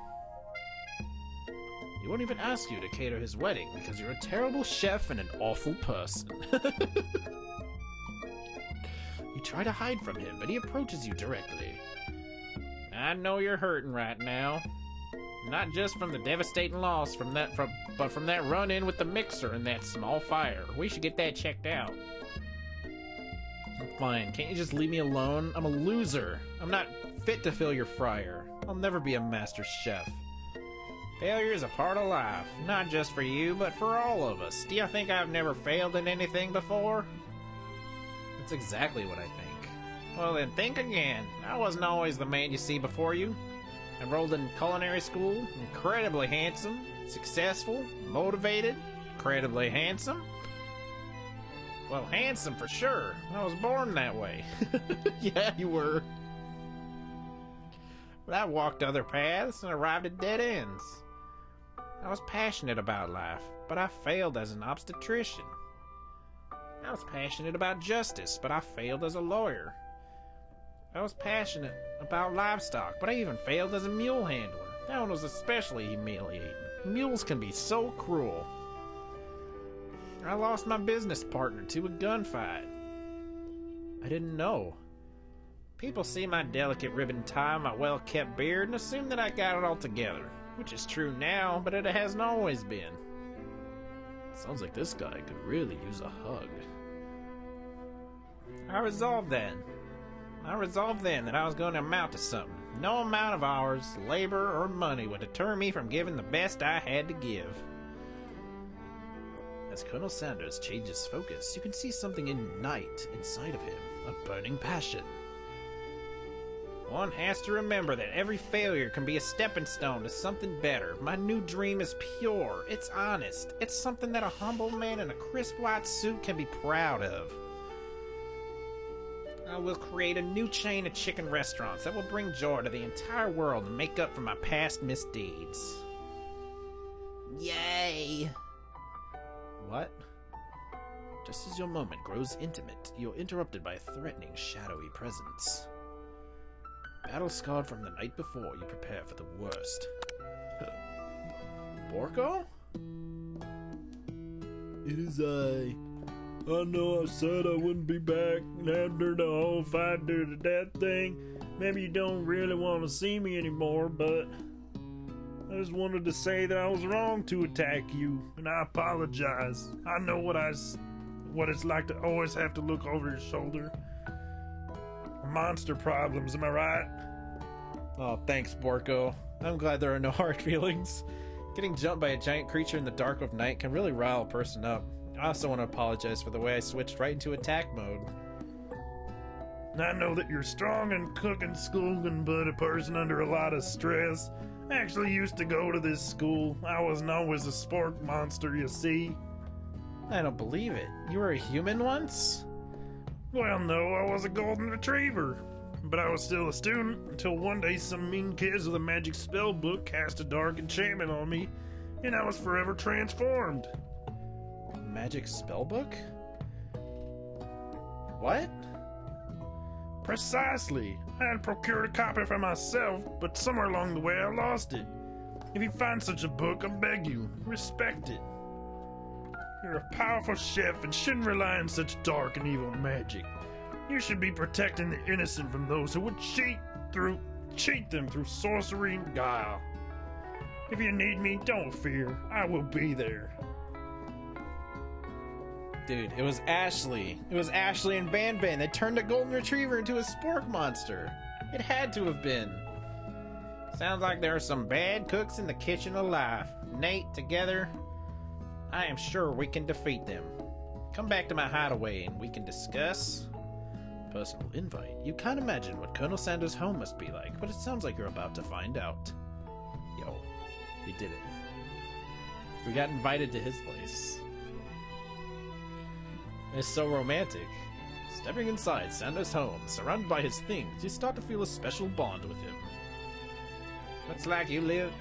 He won't even ask you to cater his wedding because you're a terrible chef and an awful person. You try to hide from him, but he approaches you directly. I know you're hurting right now. Not just from the devastating loss but from that run-in with the mixer and that small fire. We should get that checked out. I'm fine. Can't you just leave me alone? I'm a loser. I'm not fit to fill your fryer. I'll never be a master chef. Failure is a part of life, not just for you, but for all of us. Do you think I've never failed in anything before? That's exactly what I think. Well then think again. I wasn't always the man you see before you. Enrolled in culinary school, incredibly handsome, successful, motivated, incredibly handsome. Well, handsome for sure. I was born that way. Yeah, you were. But I walked other paths and arrived at dead ends. I was passionate about life, but I failed as an obstetrician. I was passionate about justice, but I failed as a lawyer. I was passionate about livestock, but I even failed as a mule handler. That one was especially humiliating. Mules can be so cruel. I lost my business partner to a gunfight. I didn't know. People see my delicate ribbon tie, my well-kept beard, and assume that I got it all together. Which is true now, but it hasn't always been. Sounds like this guy could really use a hug. I resolved then that I was going to amount to something. No amount of hours, labor, or money would deter me from giving the best I had to give. As Colonel Sanders changes focus, you can see something ignite inside of him, a burning passion. One has to remember that every failure can be a stepping stone to something better. My new dream is pure, it's honest, it's something that a humble man in a crisp white suit can be proud of. I will create a new chain of chicken restaurants that will bring joy to the entire world and make up for my past misdeeds. Yay! What? Just as your moment grows intimate, you're interrupted by a threatening, shadowy presence. Battle-scarred from the night before, you prepare for the worst. Borko? It is I. I know I said I wouldn't be back after the whole fight to the death thing. Maybe you don't really want to see me anymore, but I just wanted to say that I was wrong to attack you, and I apologize. I know what it's like to always have to look over your shoulder. Monster problems, am I right? Oh, thanks, Borko. I'm glad there are no hard feelings. Getting jumped by a giant creature in the dark of night can really rile a person up. I also want to apologize for the way I switched right into attack mode. I know that you're strong and cooking schooling, but a person under a lot of stress. I actually used to go to this school. I wasn't always a sport monster, you see. I don't believe it. You were a human once? Well, no, I was a golden retriever. But I was still a student until one day some mean kids with a magic spell book cast a dark enchantment on me, and I was forever transformed. Magic spellbook? What? Precisely. I had procured a copy for myself, but somewhere along the way I lost it. If you find such a book, I beg you, respect it. You're a powerful chef and shouldn't rely on such dark and evil magic. You should be protecting the innocent from those who would cheat them through sorcery and guile. If you need me, don't fear. I will be there. Dude, it was Ashley. It was Ashley and Banban that turned a golden retriever into a spork monster. It had to have been. Sounds like there are some bad cooks in the kitchen of life. Nate, together, I am sure we can defeat them. Come back to my hideaway and we can discuss. Personal invite. You can't imagine what Colonel Sanders' home must be like, but it sounds like you're about to find out. Yo, he did it. We got invited to his place. It's so romantic. Stepping inside Sanders' home, surrounded by his things, you start to feel a special bond with him. Looks like you live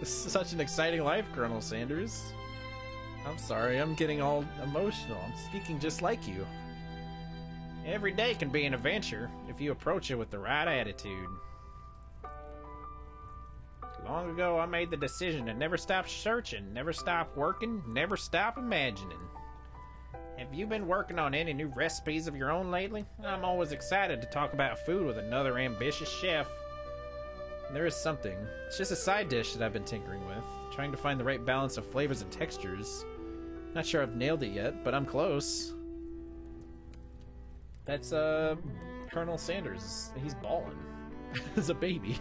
such an exciting life, Colonel Sanders. I'm sorry, I'm getting all emotional. I'm speaking just like you. Every day can be an adventure if you approach it with the right attitude. Long ago, I made the decision to never stop searching, never stop working, never stop imagining. Have you been working on any new recipes of your own lately? I'm always excited to talk about food with another ambitious chef. There is something. It's just a side dish that I've been tinkering with, trying to find the right balance of flavors and textures. Not sure I've nailed it yet, but I'm close. That's, Colonel Sanders. He's ballin'. As a baby.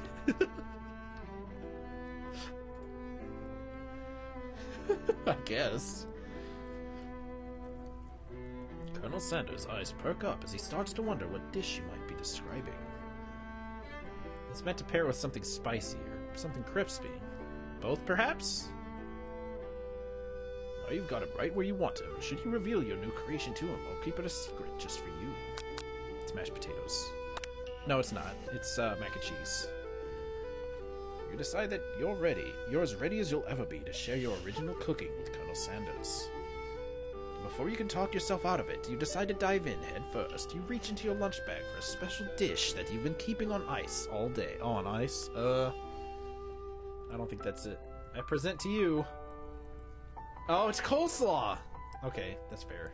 I guess. Colonel Sanders' eyes perk up as he starts to wonder what dish you might be describing. It's meant to pair with something spicy or something crispy. Both, perhaps? Oh, you've got him right where you want him. Should you reveal your new creation to him, or keep it a secret just for you? It's mashed potatoes. No, it's not. It's mac and cheese. You decide that you're as ready as you'll ever be to share your original cooking with Colonel Sanders. Before you can talk yourself out of it, you decide to dive in head first. You reach into your lunch bag for a special dish that you've been keeping on ice all day. Oh, on ice? I don't think that's it. I present to you... Oh, it's coleslaw! Okay, that's fair.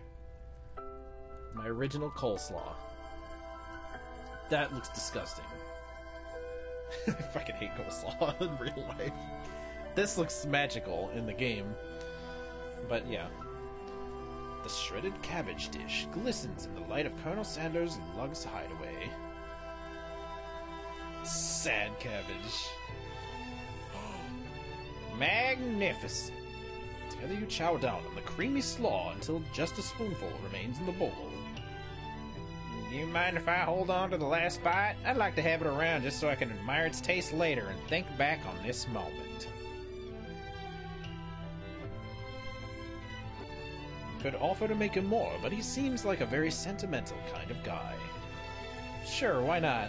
My original coleslaw. That looks disgusting. I fucking hate coleslaw in real life. This looks magical in the game. But yeah. The shredded cabbage dish glistens in the light of Colonel Sanders' Lug's hideaway. Sad cabbage. Magnificent. Together you chow down on the creamy slaw until just a spoonful remains in the bowl. Do you mind if I hold on to the last bite? I'd like to have it around just so I can admire its taste later and think back on this moment. Could offer to make him more, but he seems like a very sentimental kind of guy. Sure, why not?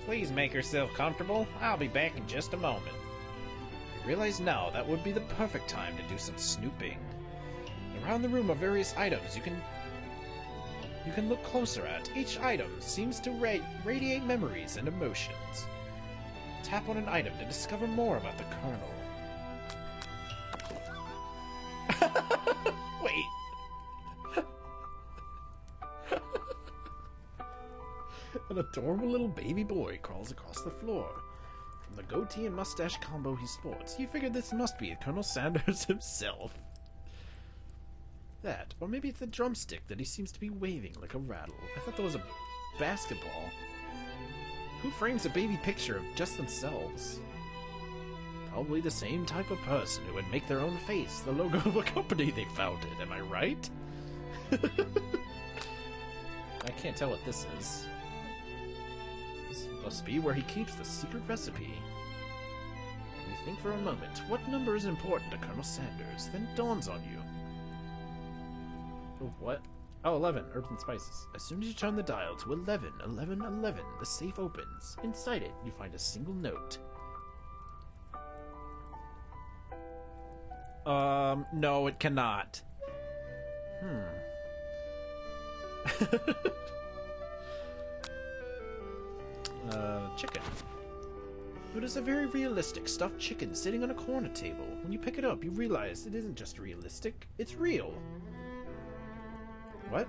Please make yourself comfortable. I'll be back in just a moment. You realize now that would be the perfect time to do some snooping. Around the room are various items you can look closer at. Each item seems to radiate memories and emotions. Tap on an item to discover more about the Colonel. Wait. An adorable little baby boy crawls across the floor. From the goatee and mustache combo he sports, you figure this must be Colonel Sanders himself. That, or maybe it's the drumstick that he seems to be waving like a rattle. I thought that was a basketball. Who frames a baby picture of just themselves? Probably the same type of person who would make their own face the logo of a company they founded, am I right? I can't tell what this is. This must be where he keeps the secret recipe. You think for a moment, what number is important to Colonel Sanders, then dawns on you. Oh, what? Oh, 11, herbs and spices. As soon as you turn the dial to 11, 11, 11, the safe opens. Inside it, you find a single note. No, it cannot. Chicken. It is a very realistic stuffed chicken sitting on a corner table. When you pick it up, you realize it isn't just realistic, it's real. What?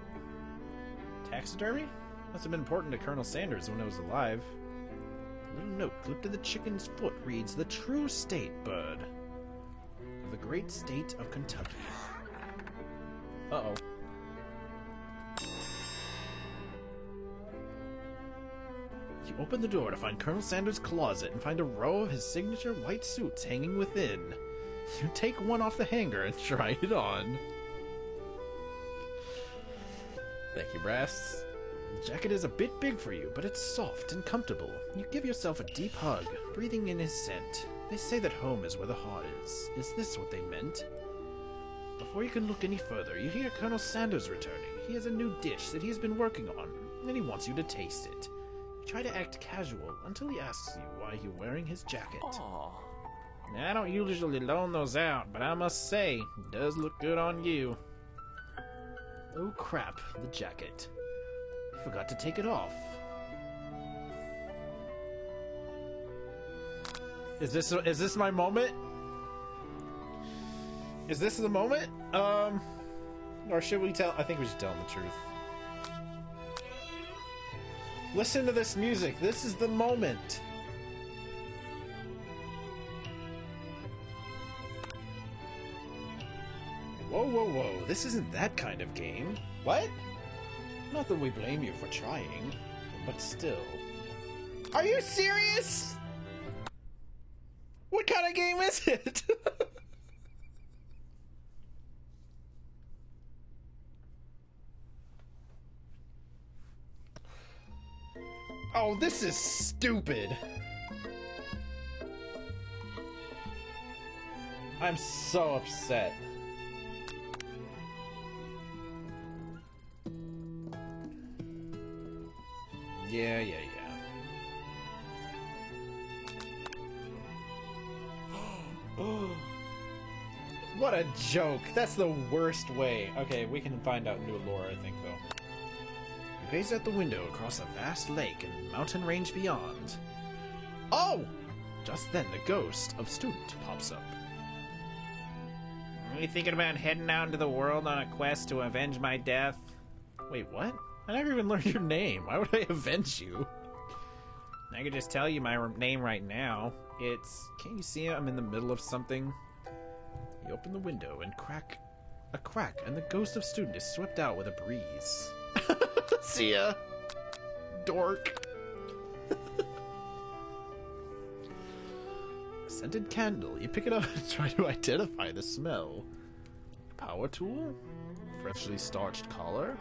Taxidermy? Must have been important to Colonel Sanders when I was alive. A little note clipped to the chicken's foot reads, "The true state, bird, of the great state of Kentucky." Uh-oh. You open the door to find Colonel Sanders' closet and find a row of his signature white suits hanging within. You take one off the hanger and try it on. Thank you, Brass. The jacket is a bit big for you, but it's soft and comfortable. You give yourself a deep hug, breathing in his scent. They say that home is where the heart is. Is this what they meant? Before you can look any further, you hear Colonel Sanders returning. He has a new dish that he's been working on, and he wants you to taste it. You try to act casual until he asks you why you're wearing his jacket. Aww. I don't usually loan those out, but I must say, it does look good on you. Oh crap, the jacket. I forgot to take it off. Is this my moment? Is this the moment? Or should we tell? I think we should tell him the truth. Listen to this music. This is the moment. Whoa, whoa, whoa. This isn't that kind of game. What? Not that we blame you for trying, but still. Are you serious? What kind of game is it? Oh, this is stupid. I'm so upset. Yeah. What a joke. That's the worst way. Okay, we can find out new lore, I think, though. You gaze out the window across a vast lake and mountain range beyond. Oh! Just then, the ghost of Student pops up. Are you thinking about heading out into the world on a quest to avenge my death? Wait, what? I never even learned your name. Why would I avenge you? I could just tell you my name right now. It's... Can't you see I'm in the middle of something? You open the window and a crack, and the ghost of Student is swept out with a breeze. See ya, dork. A scented candle. You pick it up and try to identify the smell. Power tool? Freshly starched collar?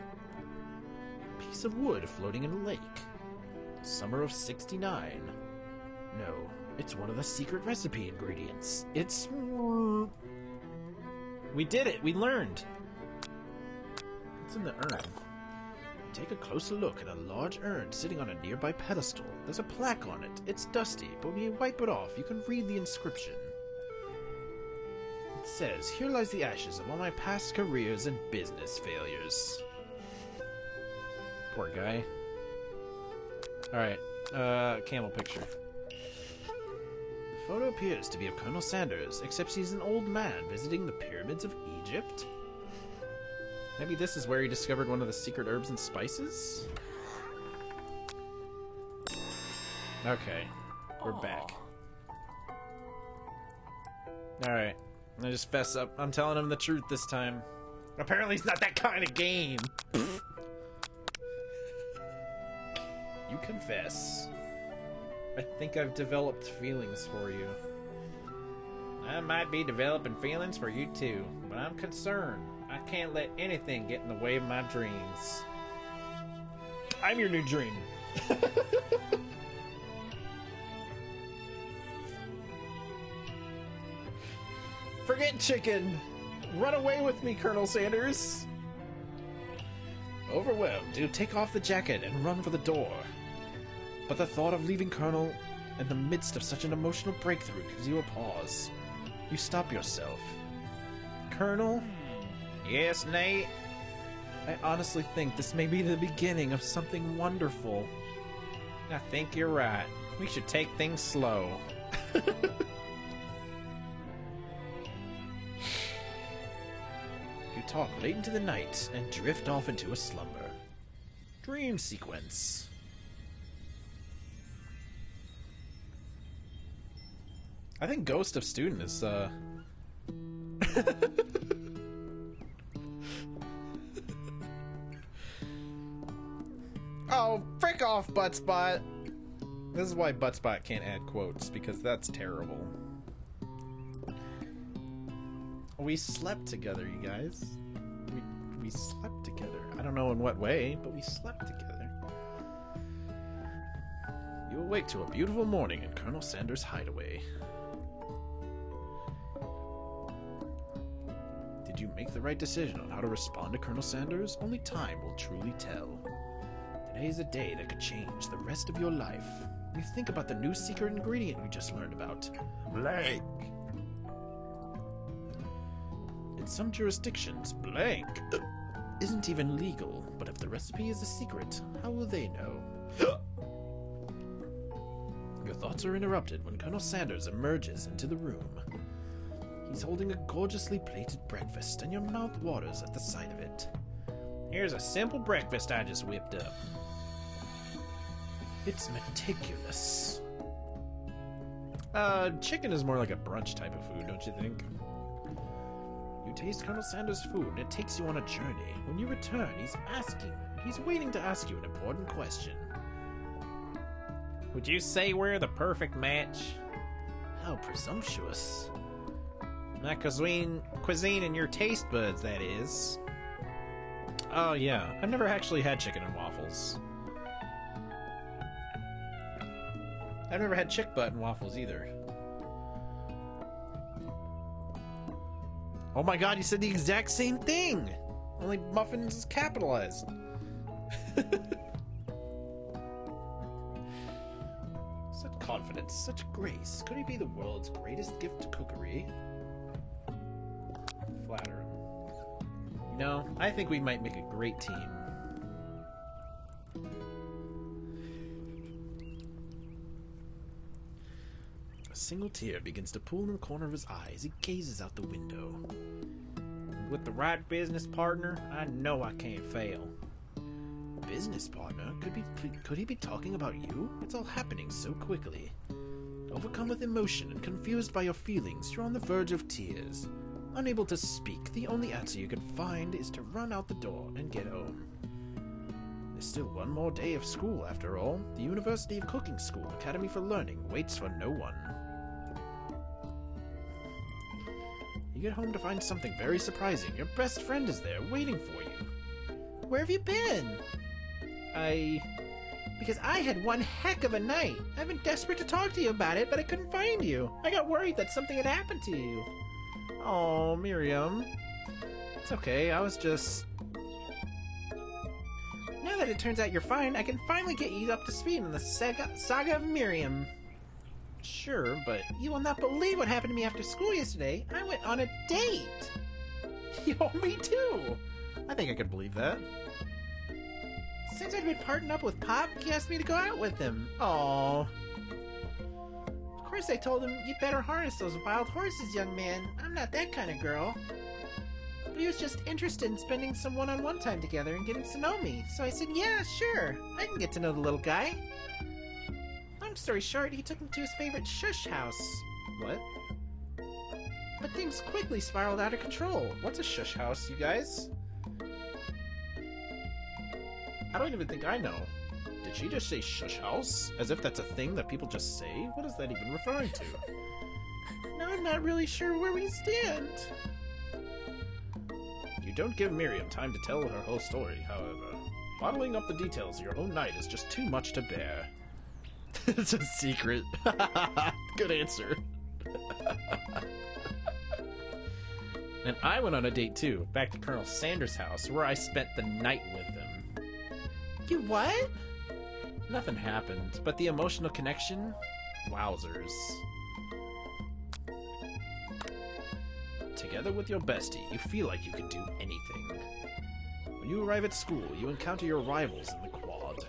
Piece of wood floating in a lake. Summer of '69. No, it's one of the secret recipe ingredients. It's... We did it! We learned! What's in the urn? Take a closer look at a large urn sitting on a nearby pedestal. There's a plaque on it. It's dusty, but when you wipe it off, you can read the inscription. It says, "Here lies the ashes of all my past careers and business failures." Poor guy. Alright, camel picture. The photo appears to be of Colonel Sanders, except he's an old man visiting the pyramids of Egypt. Maybe this is where he discovered one of the secret herbs and spices? Okay, we're back. Alright, I just fess up. I'm telling him the truth this time. Apparently it's not that kind of game. You confess. I think I've developed feelings for you. I might be developing feelings for you too, but I'm concerned. I can't let anything get in the way of my dreams. I'm your new dream. Forget chicken. Run away with me, Colonel Sanders. Overwhelmed, you take off the jacket and run for the door. But the thought of leaving Colonel in the midst of such an emotional breakthrough gives you a pause. You stop yourself. Colonel? Yes, Nate? I honestly think this may be the beginning of something wonderful. I think you're right. We should take things slow. You talk late into the night and drift off into a slumber. Dream sequence. I think Ghost of Student is, Oh, frick off, Buttspot! This is why Buttspot can't add quotes, because that's terrible. We slept together, you guys. We slept together. I don't know in what way, but we slept together. You awake to a beautiful morning in Colonel Sanders' hideaway. Did you make the right decision on how to respond to Colonel Sanders? Only time will truly tell. Today is a day that could change the rest of your life. You think about the new secret ingredient we just learned about. Blank. In some jurisdictions, blank isn't even legal, but if the recipe is a secret, how will they know? Your thoughts are interrupted when Colonel Sanders emerges into the room. He's holding a gorgeously plated breakfast, and your mouth waters at the sight of it. Here's a simple breakfast I just whipped up. It's meticulous. Chicken is more like a brunch type of food, don't you think? You taste Colonel Sanders' food, and it takes you on a journey. When you return, he's waiting to ask you an important question. Would you say we're the perfect match? How presumptuous. My cuisine and your taste buds, that is. Oh yeah, I've never actually had chicken and waffles. I've never had chick butt and waffles either. Oh my god, you said the exact same thing! Only muffins is capitalized. Such confidence, such grace. Could he be the world's greatest gift to cookery? Flatter him. No, I think we might make a great team. A single tear begins to pool in the corner of his eye as he gazes out the window. With the right business partner, I know I can't fail. Business partner? Could he be talking about you? It's all happening so quickly. Overcome with emotion and confused by your feelings, you're on the verge of tears. Unable to speak, the only answer you can find is to run out the door and get home. There's still one more day of school, after all. The University of Cooking School Academy for Learning waits for no one. You get home to find something very surprising. Your best friend is there, waiting for you. Where have you been? Because I had one heck of a night. I've been desperate to talk to you about it, but I couldn't find you. I got worried that something had happened to you. Oh, Miriam. It's okay, I was just... Now that it turns out you're fine, I can finally get you up to speed on the saga of Miriam. Sure, but... You will not believe what happened to me after school yesterday. I went on a date. Yo, me too! I think I could believe that. Since I'd been partnered up with Pop, he asked me to go out with him. Aww. Of course I told him, you'd better harness those wild horses, young man. I'm not that kind of girl. But he was just interested in spending some one-on-one time together and getting to know me. So I said, yeah, sure. I can get to know the little guy. Long story short, he took me to his favorite shush house. What? But things quickly spiraled out of control. What's a shush house, you guys? I don't even think I know. Did she just say shush house? As if that's a thing that people just say? What is that even referring to? Now I'm not really sure where we stand. You don't give Miriam time to tell her whole story, however. Bottling up the details of your own night is just too much to bear. It's a secret. Good answer. And I went on a date too, back to Colonel Sanders' house, where I spent the night with them. You what? Nothing happened, but the emotional connection? Wowzers. Together with your bestie, you feel like you can do anything. When you arrive at school, you encounter your rivals in the quad.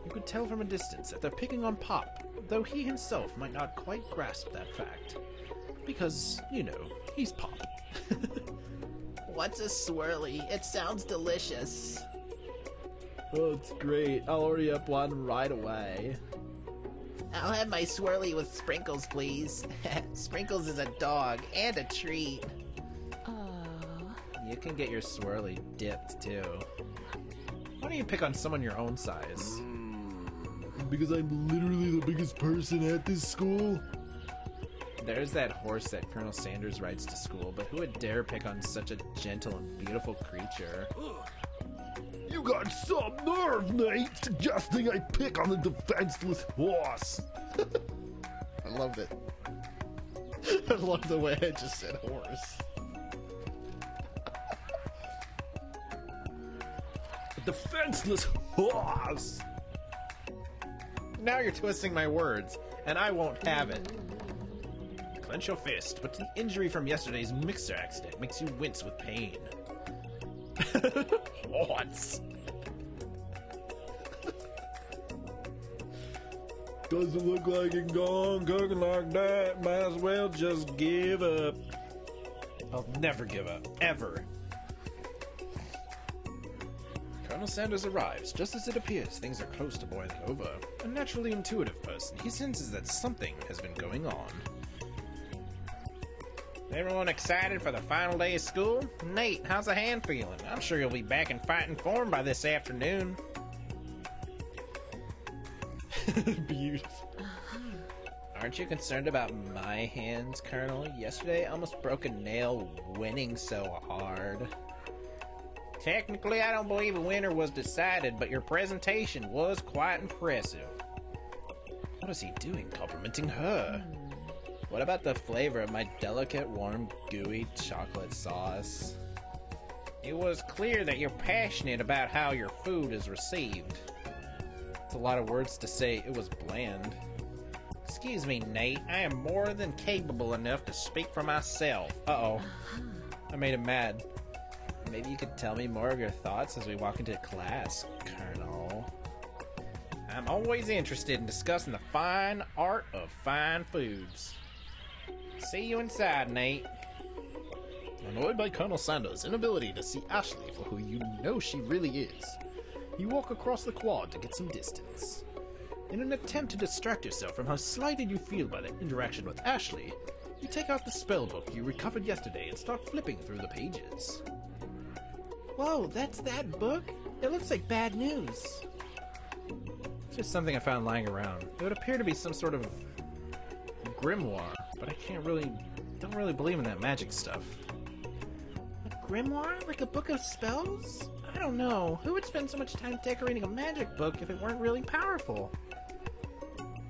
You could tell from a distance that they're picking on Pop, though he himself might not quite grasp that fact. Because, you know, he's Pop. What's a swirly? It sounds delicious. Oh, it's great. I'll order up one right away. I'll have my swirly with Sprinkles, please. Sprinkles is a dog and a treat. You can get your swirly dipped, too. Why don't you pick on someone your own size? Because I'm literally the biggest person at this school. There's that horse that Colonel Sanders rides to school, but who would dare pick on such a gentle and beautiful creature? You got some nerve, Nate, suggesting I pick on the defenseless horse. I loved it. I love the way I just said horse. A defenseless horse. Now you're twisting my words, and I won't have it. Clench your fist, but the injury from yesterday's mixer accident makes you wince with pain. Horse. Doesn't look like it gone cooking like that. Might as well just give up. I'll never give up, ever. Colonel Sanders arrives just as it appears things are close to boiling over. A naturally intuitive person, he senses that something has been going on. Everyone excited for the final day of school? Nate, how's the hand feeling? I'm sure you'll be back in fighting form by this afternoon. Beautiful. Aren't you concerned about my hands, Colonel? Yesterday I almost broke a nail winning so hard. Technically, I don't believe a winner was decided, but your presentation was quite impressive. What is he doing, complimenting her? What about the flavor of my delicate, warm, gooey chocolate sauce? It was clear that you're passionate about how your food is received. It's a lot of words to say it was bland. Excuse me, Nate. I am more than capable enough to speak for myself. Uh-oh. I made him mad. Maybe you could tell me more of your thoughts as we walk into class, Colonel. I'm always interested in discussing the fine art of fine foods. See you inside, Nate. Annoyed by Colonel Sanders' inability to see Ashley for who you know she really is, you walk across the quad to get some distance. In an attempt to distract yourself from how slighted you feel by the interaction with Ashley, you take out the spell book you recovered yesterday and start flipping through the pages. Whoa, that's that book? It looks like bad news. It's just something I found lying around. It would appear to be some sort of grimoire, but I don't really believe in that magic stuff. A grimoire? Like a book of spells? I don't know. Who would spend so much time decorating a magic book if it weren't really powerful?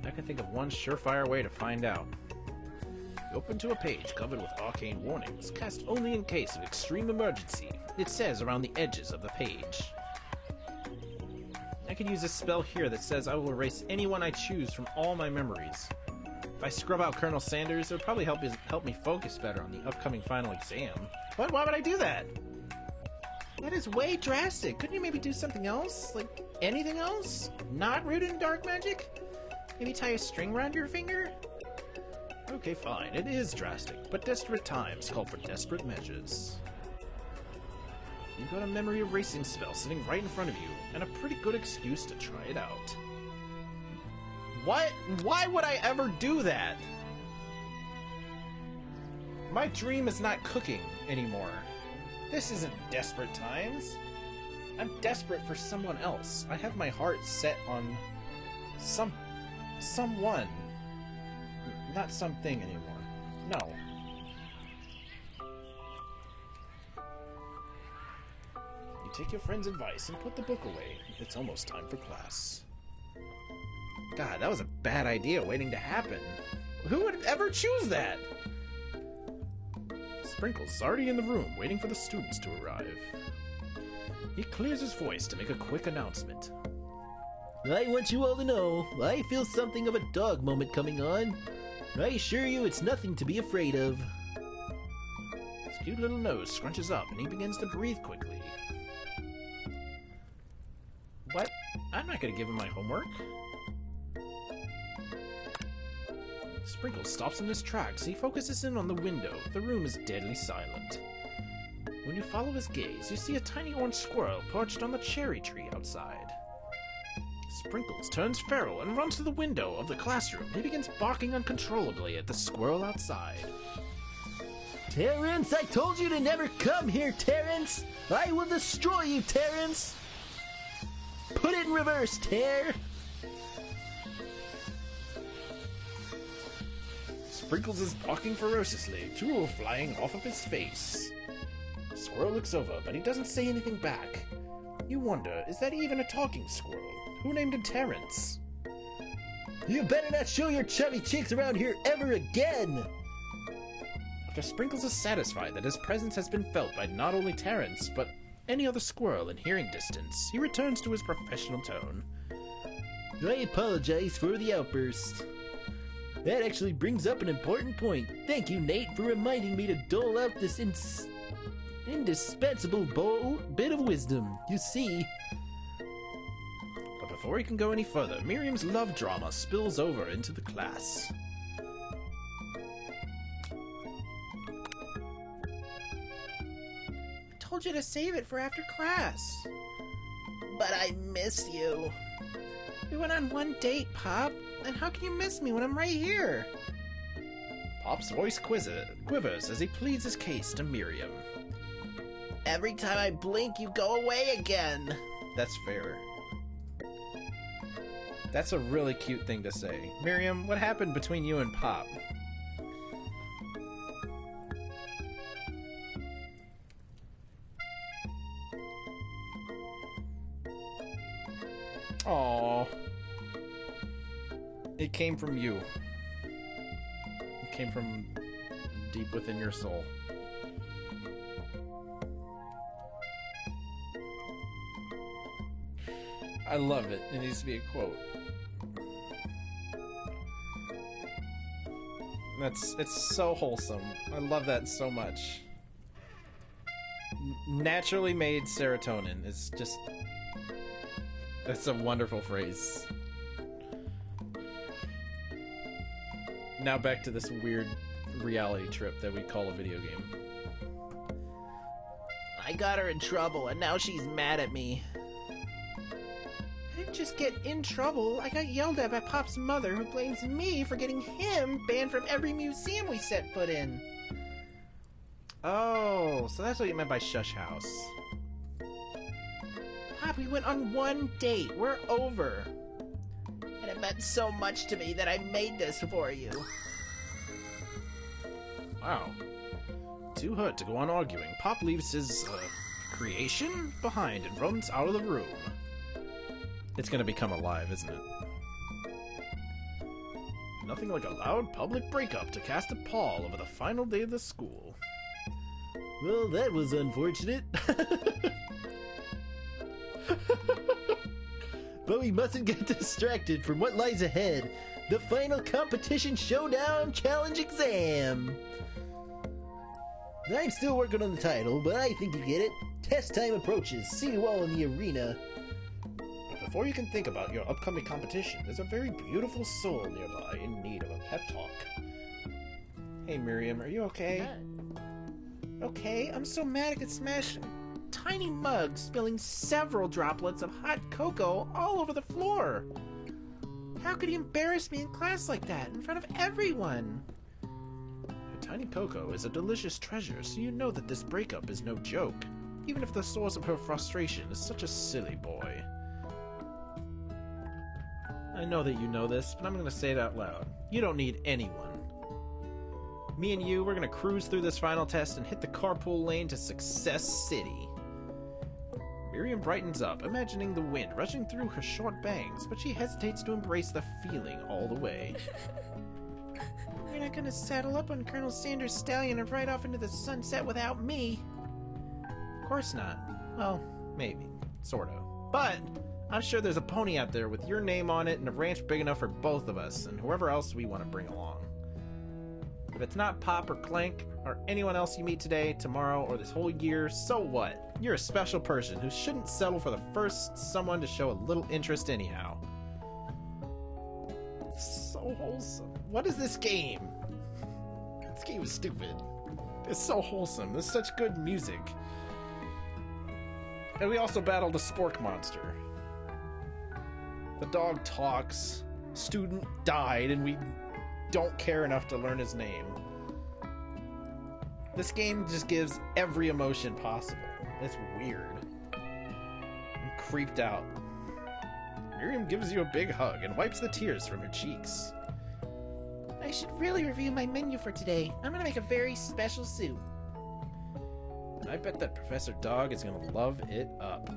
I can think of one surefire way to find out. You open to a page covered with arcane warnings, cast only in case of extreme emergency. It says around the edges of the page. I could use a spell here that says I will erase anyone I choose from all my memories. If I scrub out Colonel Sanders, it would probably help me focus better on the upcoming final exam. What? Why would I do that? That is way drastic. Couldn't you maybe do something else? Like, anything else? Not rooted in dark magic? Maybe tie a string around your finger? Okay, fine, it is drastic, but desperate times call for desperate measures. You've got a memory erasing spell sitting right in front of you, and a pretty good excuse to try it out. What? Why would I ever do that? My dream is not cooking anymore. This isn't desperate times. I'm desperate for someone else. I have my heart set on someone. Not something anymore. No. You take your friend's advice and put the book away. It's almost time for class. God, that was a bad idea waiting to happen. Who would ever choose that? Sprinkles is already in the room waiting for the students to arrive. He clears his voice to make a quick announcement. I want you all to know, I feel something of a dog moment coming on. I assure you it's nothing to be afraid of. His cute little nose scrunches up and he begins to breathe quickly. What? I'm not gonna give him my homework. Sprinkles stops in his tracks. He focuses in on the window. The room is deadly silent. When you follow his gaze, you see a tiny orange squirrel perched on the cherry tree outside. Sprinkles turns feral and runs to the window of the classroom. He begins barking uncontrollably at the squirrel outside. Terrence, I told you to never come here, Terrence! I will destroy you, Terrence! Put it in reverse, Ter! Sprinkles is barking ferociously, drool flying off of his face. The squirrel looks over, but he doesn't say anything back. You wonder, is that even a talking squirrel? Who named him Terrence? You better not show your chubby cheeks around here ever again! After Sprinkles is satisfied that his presence has been felt by not only Terrence, but any other squirrel in hearing distance, he returns to his professional tone. I apologize for the outburst. That actually brings up an important point. Thank you, Nate, for reminding me to dole out this indispensable bit of wisdom. You see... But before he can go any further, Miriam's love drama spills over into the class. I told you to save it for after class. But I miss you. We went on one date, Pop. And how can you miss me when I'm right here? Pop's voice quivers as he pleads his case to Miriam. Every time I blink, you go away again. That's fair. That's a really cute thing to say. Miriam, what happened between you and Pop? Aww. It came from you. It came from deep within your soul. I love it. It needs to be a quote. It's so wholesome. I love that so much. Naturally made serotonin is just... That's a wonderful phrase. Now back to this weird reality trip that we call a video game. I got her in trouble, and now she's mad at me. I didn't just get in trouble. I got yelled at by Pop's mother, who blames me for getting him banned from every museum we set foot in. Oh, so that's what you meant by shush house. Pop, we went on one date. We're over. And it meant so much to me that I made this for you. Wow. Too hurt to go on arguing, Pop leaves his, creation behind and runs out of the room. It's gonna become alive, isn't it? Nothing like a loud public breakup to cast a pall over the final day of the school. Well, that was unfortunate. But we mustn't get distracted from what lies ahead. The final competition showdown challenge exam. I'm still working on the title, but I think you get it. Test time approaches. See you all in the arena. But before you can think about your upcoming competition, there's a very beautiful soul nearby in need of a pep talk. Hey Miriam, are you okay? Okay, I'm so mad I could smash a tiny mug, spilling several droplets of hot cocoa all over the floor. How could he embarrass me in class like that, in front of everyone? Tiny Coco is a delicious treasure, so you know that this breakup is no joke, even if the source of her frustration is such a silly boy. I know that you know this, but I'm gonna say it out loud. You don't need anyone. Me and you, we're gonna cruise through this final test and hit the carpool lane to Success City. Miriam brightens up, imagining the wind rushing through her short bangs, but she hesitates to embrace the feeling all the way. You're not gonna saddle up on Colonel Sanders' stallion and ride off into the sunset without me. Of course not. Well, maybe. Sorta. But I'm sure there's a pony out there with your name on it and a ranch big enough for both of us and whoever else we want to bring along. If it's not Pop or Clank or anyone else you meet today, tomorrow, or this whole year, so what? You're a special person who shouldn't settle for the first someone to show a little interest anyhow. So wholesome. What is this game? This game is stupid. It's so wholesome. There's such good music. And we also battled a spork monster. The dog talks. Student died, and we don't care enough to learn his name. This game just gives every emotion possible. It's weird. I'm creeped out. Miriam gives you a big hug and wipes the tears from her cheeks. I should really review my menu for today. I'm gonna make a very special soup. And I bet that Professor Dog is gonna love it up.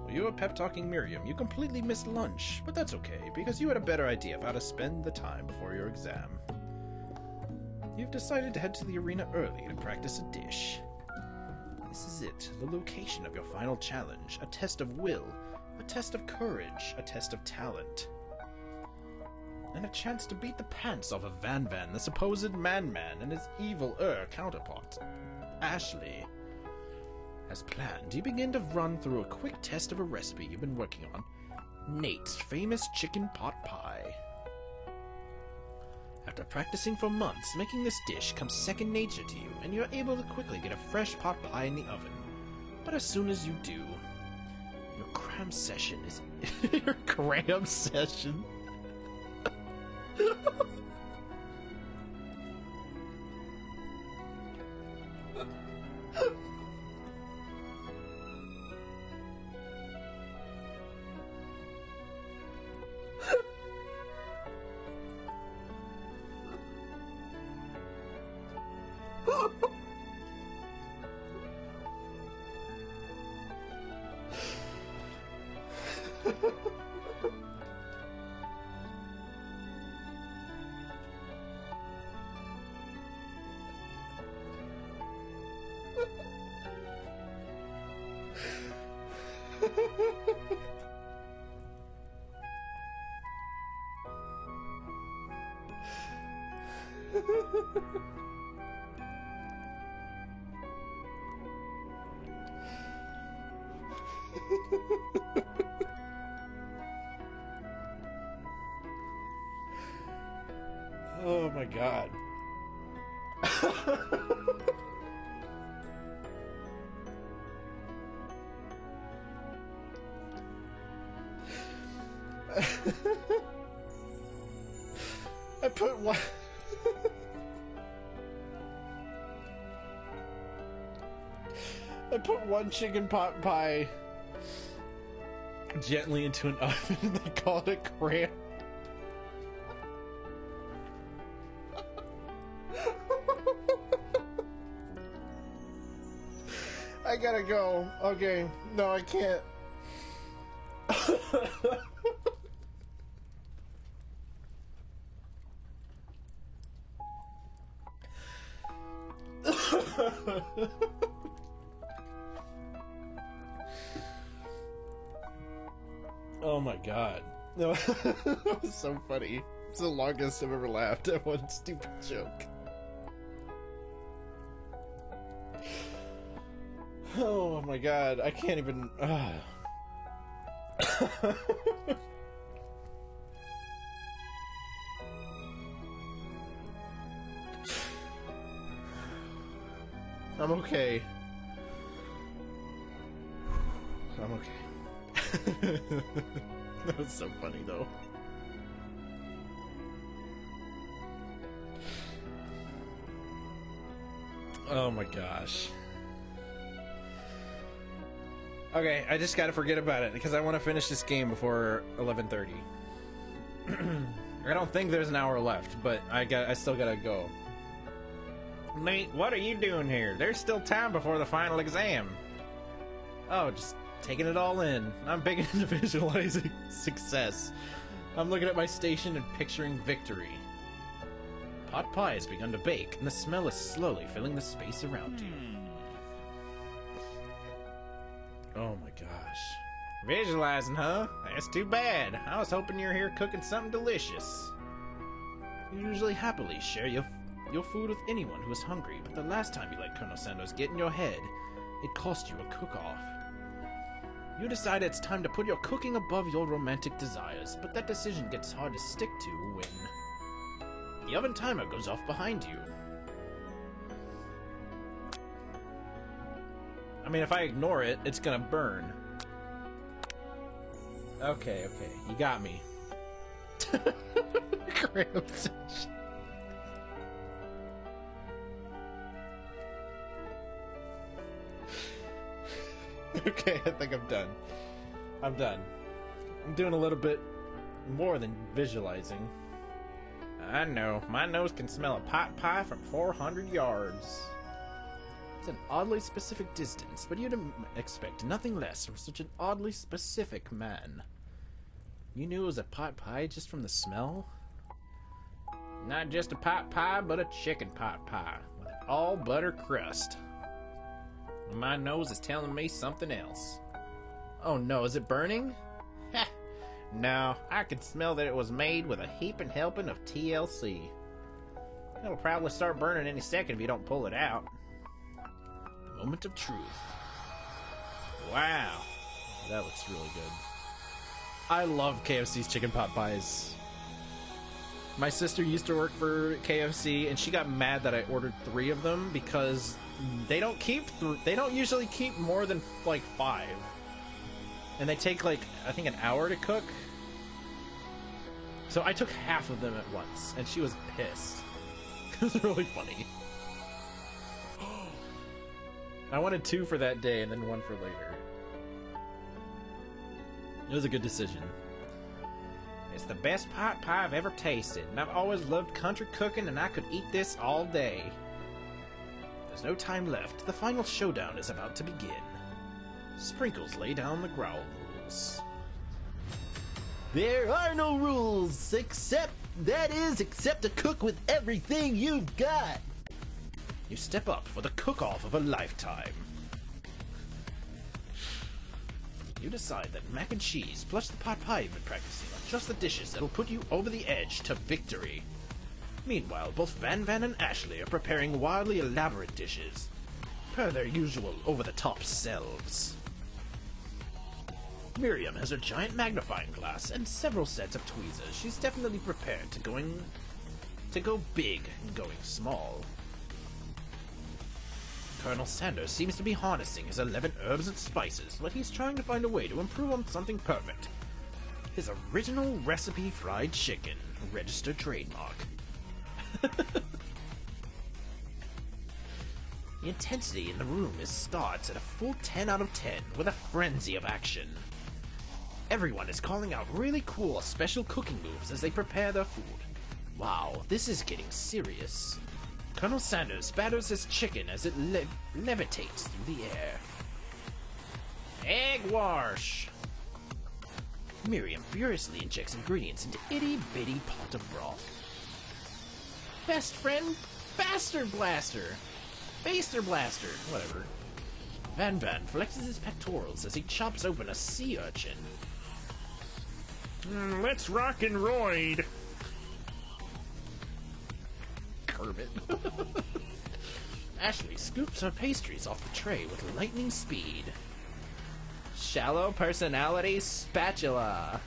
While you were pep-talking Miriam, you completely missed lunch, but that's okay, because you had a better idea of how to spend the time before your exam. You've decided to head to the arena early to practice a dish. This is it, the location of your final challenge, a test of will, a test of courage, a test of talent. And a chance to beat the pants off of Van Van, the supposed Man-Man, and his evil counterpart, Ashley. As planned, you begin to run through a quick test of a recipe you've been working on, Nate's famous chicken pot pie. After practicing for months, making this dish comes second nature to you, and you're able to quickly get a fresh pot pie in the oven. But as soon as you do, your cram session is... your cram session? Oh my god. I put one. I put one chicken pot pie gently into an oven and they called it cram. I gotta go. Okay. No, I can't. Oh my god. No, that was so funny. It's the longest I've ever laughed at one stupid joke. Oh my god, I can't even. I'm okay. I'm okay. That was so funny though. Oh my gosh. Okay, I just gotta forget about it because I want to finish this game before 11:30. I don't think there's an hour left, but I still gotta go. Nate, what are you doing here? There's still time before the final exam. Oh, just taking it all in. I'm big into visualizing success. I'm looking at my station and picturing victory. Pot pie has begun to bake, and the smell is slowly filling the space around you. Oh my gosh. Visualizing, huh? That's too bad. I was hoping you were here cooking something delicious. You usually happily share your food with anyone who is hungry, but the last time you let Colonel Sanders get in your head, it cost you a cook-off. You decide it's time to put your cooking above your romantic desires, but that decision gets hard to stick to when the oven timer goes off behind you. I mean, if I ignore it, it's gonna burn. Okay, you got me. Cramps. Okay, I think I'm done. I'm done. I'm doing a little bit more than visualizing. I know. My nose can smell a pot pie from 400 yards. It's an oddly specific distance, but you'd expect nothing less from such an oddly specific man. You knew it was a pot pie just from the smell? Not just a pot pie, but a chicken pot pie with an all butter crust. My nose is telling me something else. Oh no, is it burning? Ha! No, I can smell that it was made with a heaping helping of TLC. It'll probably start burning any second if you don't pull it out. Moment of truth. Wow. That looks really good. I love KFC's chicken pot pies. My sister used to work for KFC, and she got mad that I ordered 3 of them because they don't usually keep more than like 5, and they take like I think an hour to cook. So I took half of them at once, and she was pissed. It was really funny. I wanted 2 for that day, and then 1 for later. It was a good decision. It's the best pot pie I've ever tasted, and I've always loved country cooking, and I could eat this all day. There's no time left. The final showdown is about to begin. Sprinkles lay down the ground rules. There are no rules, except to cook with everything you've got. You step up for the cook-off of a lifetime. You decide that mac and cheese plus the pot pie you've been practicing are just the dishes that'll put you over the edge to victory. Meanwhile, both Van Van and Ashley are preparing wildly elaborate dishes, per their usual over-the-top selves. Miriam has her giant magnifying glass and several sets of tweezers. She's definitely prepared to go big and going small. Colonel Sanders seems to be harnessing his 11 herbs and spices, but he's trying to find a way to improve on something perfect. His original recipe fried chicken, registered trademark. The intensity in the room starts at a full 10 out of 10 with a frenzy of action. Everyone is calling out really cool special cooking moves as they prepare their food. Wow, this is getting serious. Colonel Sanders batters his chicken as it levitates through the air. Egg wash! Miriam furiously injects ingredients into itty-bitty pot of broth. Best friend, Baster Blaster! Baster Blaster, whatever. Van Van flexes his pectorals as he chops open a sea urchin. Let's rock and roid. Kermit. Ashley scoops her pastries off the tray with lightning speed. Shallow personality spatula.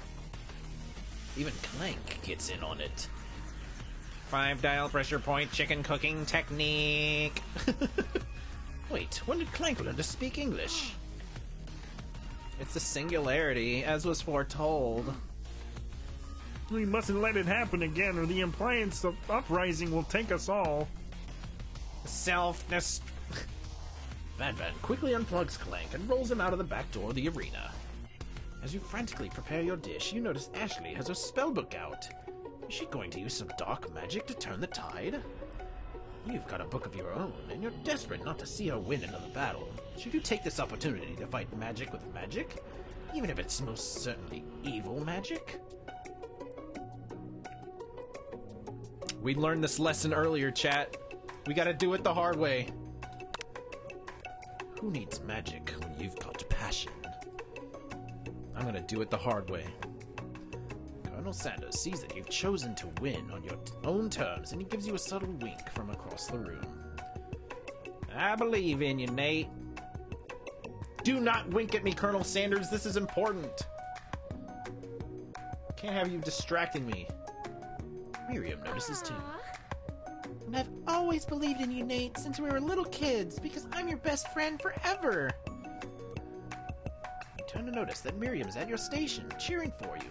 Even Clank gets in on it. 5-dial pressure point chicken cooking technique. Wait, when did Clank learn to speak English? It's a singularity, as was foretold. We mustn't let it happen again, or the appliance uprising will take us all. Self-dest... Van Van quickly unplugs Clank and rolls him out of the back door of the arena. As you frantically prepare your dish, you notice Ashley has her spellbook out. Is she going to use some dark magic to turn the tide? You've got a book of your own, and you're desperate not to see her win another battle. Should you take this opportunity to fight magic with magic? Even if it's most certainly evil magic? We learned this lesson earlier, chat. We gotta do it the hard way. Who needs magic when you've got passion? I'm gonna do it the hard way. Colonel Sanders sees that you've chosen to win on your own terms, and he gives you a subtle wink from across the room. I believe in you, Nate. Do not wink at me, Colonel Sanders. This is important. Can't have you distracting me. Miriam notices too. And I've always believed in you, Nate, since we were little kids, because I'm your best friend forever. You turn to notice that Miriam's at your station, cheering for you.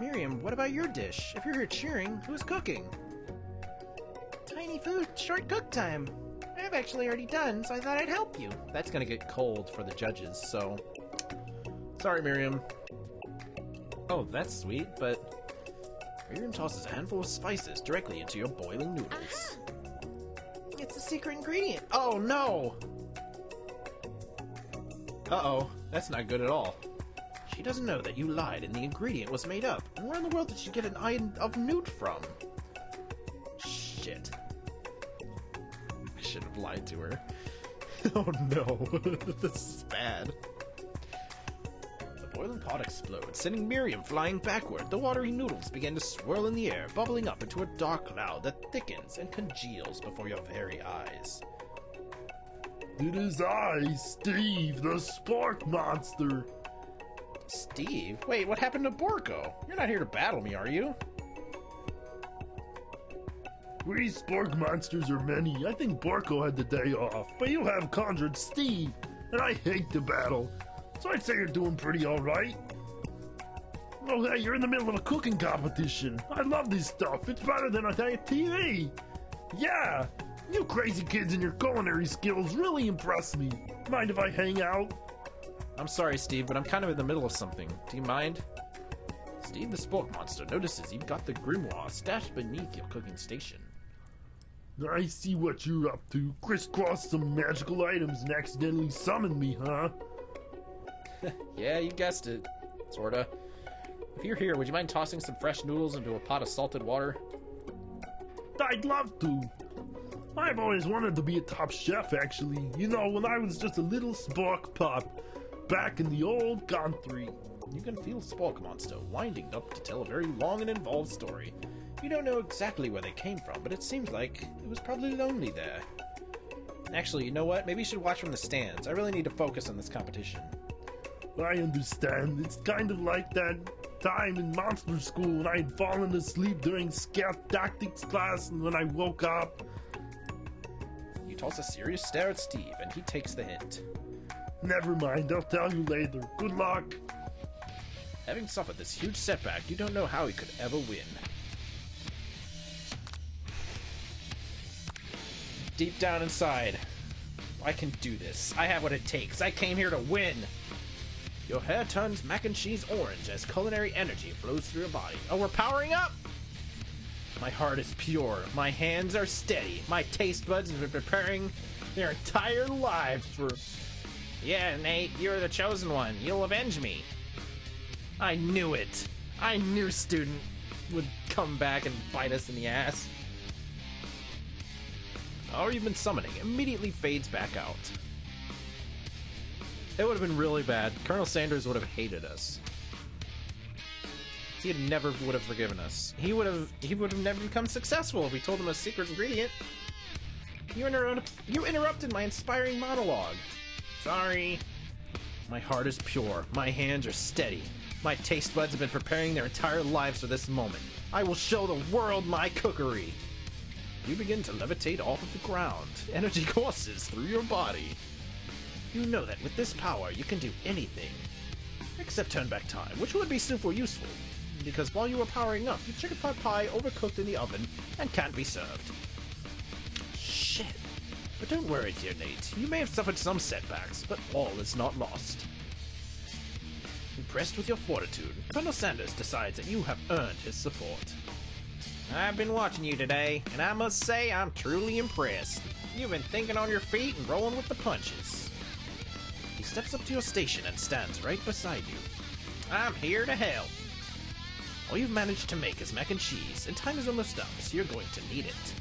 Miriam, what about your dish? If you're here cheering, who's cooking? Tiny food, short cook time. I've actually already done, so I thought I'd help you. That's gonna get cold for the judges, so... Sorry, Miriam. Oh, that's sweet, but... Miriam tosses a handful of spices directly into your boiling noodles. It's a secret ingredient. Oh, no! Uh-oh, that's not good at all. She doesn't know that you lied and the ingredient was made up. And where in the world did she get an item of newt from? Shit. I should have lied to her. Oh no, this is bad. The boiling pot explodes, sending Miriam flying backward. The watery noodles begin to swirl in the air, bubbling up into a dark cloud that thickens and congeals before your very eyes. It is I, Steve, the Spark Monster. Steve? Wait, what happened to Borko? You're not here to battle me, are you? We Spark Monsters are many. I think Borko had the day off, but you have conjured Steve, and I hate the battle. So I'd say you're doing pretty alright. Oh, hey, you're in the middle of a cooking competition. I love this stuff. It's better than on TV. Yeah, you crazy kids and your culinary skills really impress me. Mind if I hang out? I'm sorry, Steve, but I'm kind of in the middle of something. Do you mind? Steve the Spork Monster notices you've got the grimoire stashed beneath your cooking station. I see what you're up to. Crisscross some magical items and accidentally summon me, huh? Yeah, you guessed it. Sorta. If you're here, would you mind tossing some fresh noodles into a pot of salted water? I'd love to. I've always wanted to be a top chef, actually. You know, when I was just a little Spork pup. Back in the old country. You can feel Spork Monster winding up to tell a very long and involved story. You don't know exactly where they came from, but it seems like it was probably lonely there. Actually, you know what? Maybe you should watch from the stands. I really need to focus on this competition. I understand. It's kind of like that time in monster school when I had fallen asleep during scout tactics class, and when I woke up. You toss a serious stare at Steve, and he takes the hint. Never mind, I'll tell you later. Good luck. Having suffered this huge setback, you don't know how he could ever win. Deep down inside, I can do this. I have what it takes. I came here to win. Your hair turns mac and cheese orange as culinary energy flows through your body. Oh, we're powering up! My heart is pure. My hands are steady. My taste buds have been preparing their entire lives for... Yeah, Nate, you're the chosen one. You'll avenge me. I knew it. I knew Student would come back and bite us in the ass. The power you've been summoning immediately fades back out. It would have been really bad. Colonel Sanders would have hated us. He never would have forgiven us. He would have never become successful if we told him a secret ingredient. You interrupted my inspiring monologue. Sorry. My heart is pure. My hands are steady. My taste buds have been preparing their entire lives for this moment. I will show the world my cookery. You begin to levitate off of the ground. Energy courses through your body. You know that with this power, you can do anything. Except turn back time, which would be super useful. Because while you were powering up, your chicken pot pie overcooked in the oven and can't be served. Shit. But don't worry, dear Nate. You may have suffered some setbacks, but all is not lost. Impressed with your fortitude, Colonel Sanders decides that you have earned his support. I've been watching you today, and I must say I'm truly impressed. You've been thinking on your feet and rolling with the punches. He steps up to your station and stands right beside you. I'm here to help. All you've managed to make is mac and cheese, and time is almost up, so you're going to need it.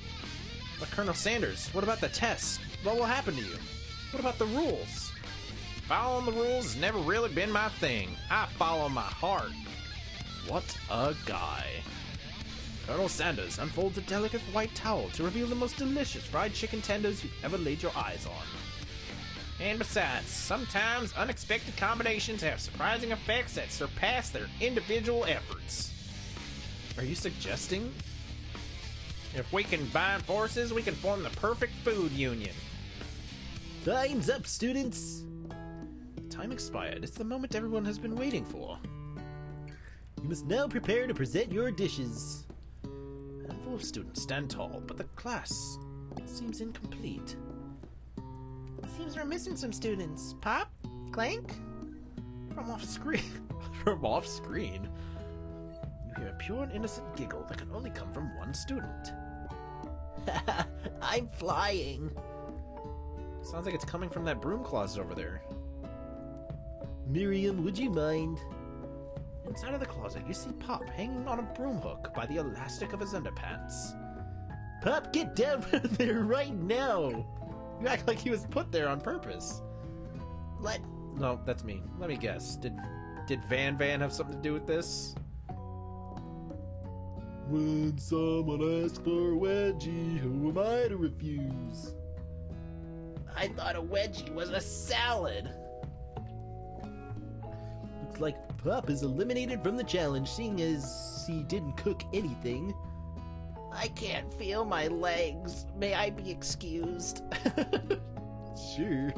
But Colonel Sanders, what about the test? What will happen to you? What about the rules? Following the rules has never really been my thing. I follow my heart. What a guy. Colonel Sanders unfolds a delicate white towel to reveal the most delicious fried chicken tenders you've ever laid your eyes on. And besides, sometimes unexpected combinations have surprising effects that surpass their individual efforts. Are you suggesting? If we combine forces, we can form the perfect food union. Time's up, students! Time expired. It's the moment everyone has been waiting for. You must now prepare to present your dishes. A handful of students stand tall, but the class seems incomplete. Seems we're missing some students. Pop? Clank? From off screen. From off screen? You hear a pure and innocent giggle that can only come from one student. I'm flying. Sounds like it's coming from that broom closet over there. Miriam, would you mind? Inside of the closet, you see Pop hanging on a broom hook by the elastic of his underpants. Pop, get down from there right now! You act like he was put there on purpose. Let... No, that's me. Let me guess. Did Van have something to do with this? When someone asks for a wedgie, who am I to refuse? I thought a wedgie was a salad. Looks like Pop is eliminated from the challenge, seeing as he didn't cook anything. I can't feel my legs. May I be excused? Sure.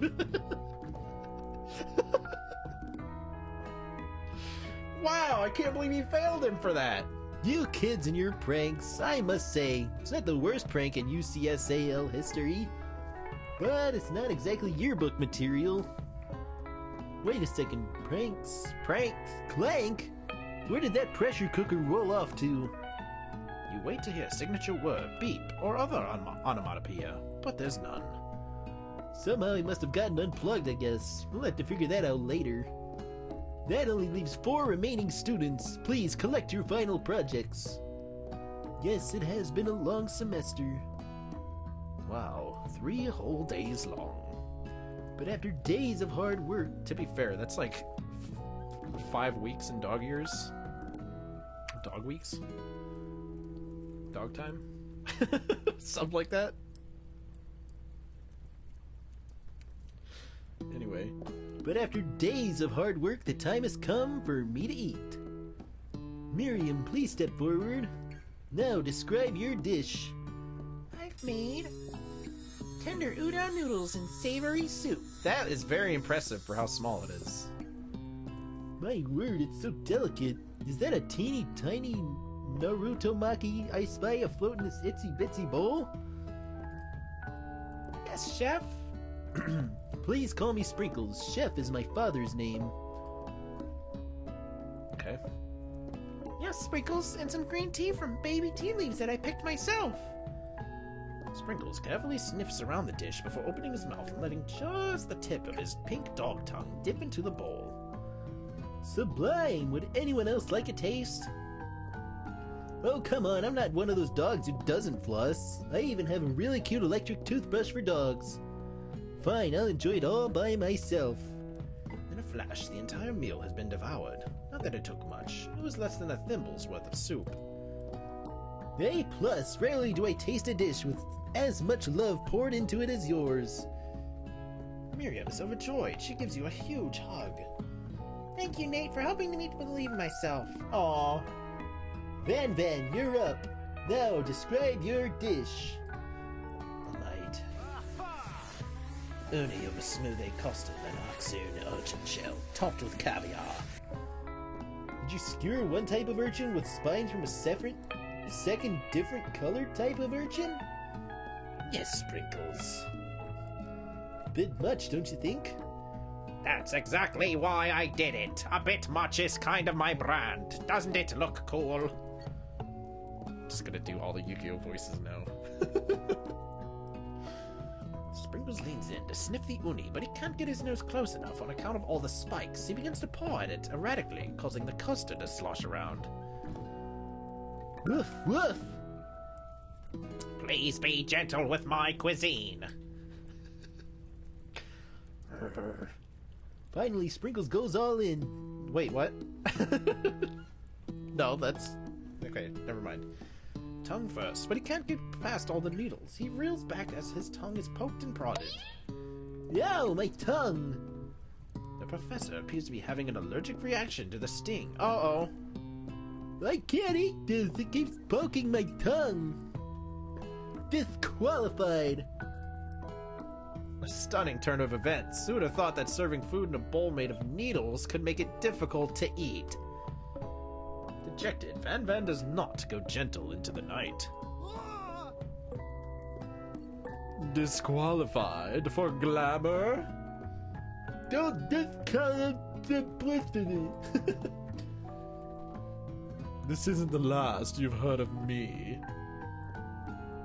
Wow, I can't believe he failed him for that. You kids and your pranks, I must say, it's not the worst prank in UCSAL history. But it's not exactly yearbook material. Wait a second, pranks? Clank? Where did that pressure cooker roll off to? You wait to hear a signature word, beep, or other onomatopoeia, but there's none. Somehow he must have gotten unplugged, I guess. We'll have to figure that out later. That only leaves 4 remaining students. Please collect your final projects. Yes, it has been a long semester. Wow, 3 whole days long. But after days of hard work... To be fair, that's like 5 weeks in dog years. Dog weeks? Dog time? Something like that? Anyway. But after days of hard work, the time has come for me to eat. Miriam, please step forward. Now describe your dish. I've made tender udon noodles and savory soup. That is very impressive for how small it is. My word, it's so delicate. Is that a teeny tiny Naruto Maki I spy afloat in this itsy bitsy bowl? Yes, chef. Please call me Sprinkles. Chef is my father's name. Okay. Yes, Sprinkles, and some green tea from baby tea leaves that I picked myself. Sprinkles carefully sniffs around the dish before opening his mouth and letting just the tip of his pink dog tongue dip into the bowl. Sublime! Would anyone else like a taste? Oh, come on, I'm not one of those dogs who doesn't floss. I even have a really cute electric toothbrush for dogs. Fine, I'll enjoy it all by myself. In a flash, the entire meal has been devoured. Not that it took much. It was less than a thimble's worth of soup. A+, rarely do I taste a dish with as much love poured into it as yours. Miriam is overjoyed. She gives you a huge hug. Thank you, Nate, for helping me to believe in myself. Aww. Van, you're up. Now describe your dish. Alright. Uni of a smooth custard and oxune urchin shell, topped with caviar. Did you skewer one type of urchin with spines from a second different colored type of urchin? Yes, Sprinkles. Bit much, don't you think? That's exactly why I did it. A bit much is kind of my brand. Doesn't it look cool? Just gonna do all the Yu-Gi-Oh voices now. Sprinkles leans in to sniff the uni, but he can't get his nose close enough on account of all the spikes. He begins to paw at it erratically, causing the custard to slosh around. Woof, woof! Please be gentle with my cuisine. Finally, Sprinkles goes all in. Wait, what? No, that's... Okay, never mind. Tongue first, but he can't get past all the needles. He reels back as his tongue is poked and prodded. Yow, my tongue! The professor appears to be having an allergic reaction to the sting. Uh-oh. I can't eat this, it keeps poking my tongue. Disqualified. A stunning turn of events. Who would have thought that serving food in a bowl made of needles could make it difficult to eat? Dejected, Van does not go gentle into the night. Disqualified for glamour? Don't discount simplicity. This isn't the last you've heard of me.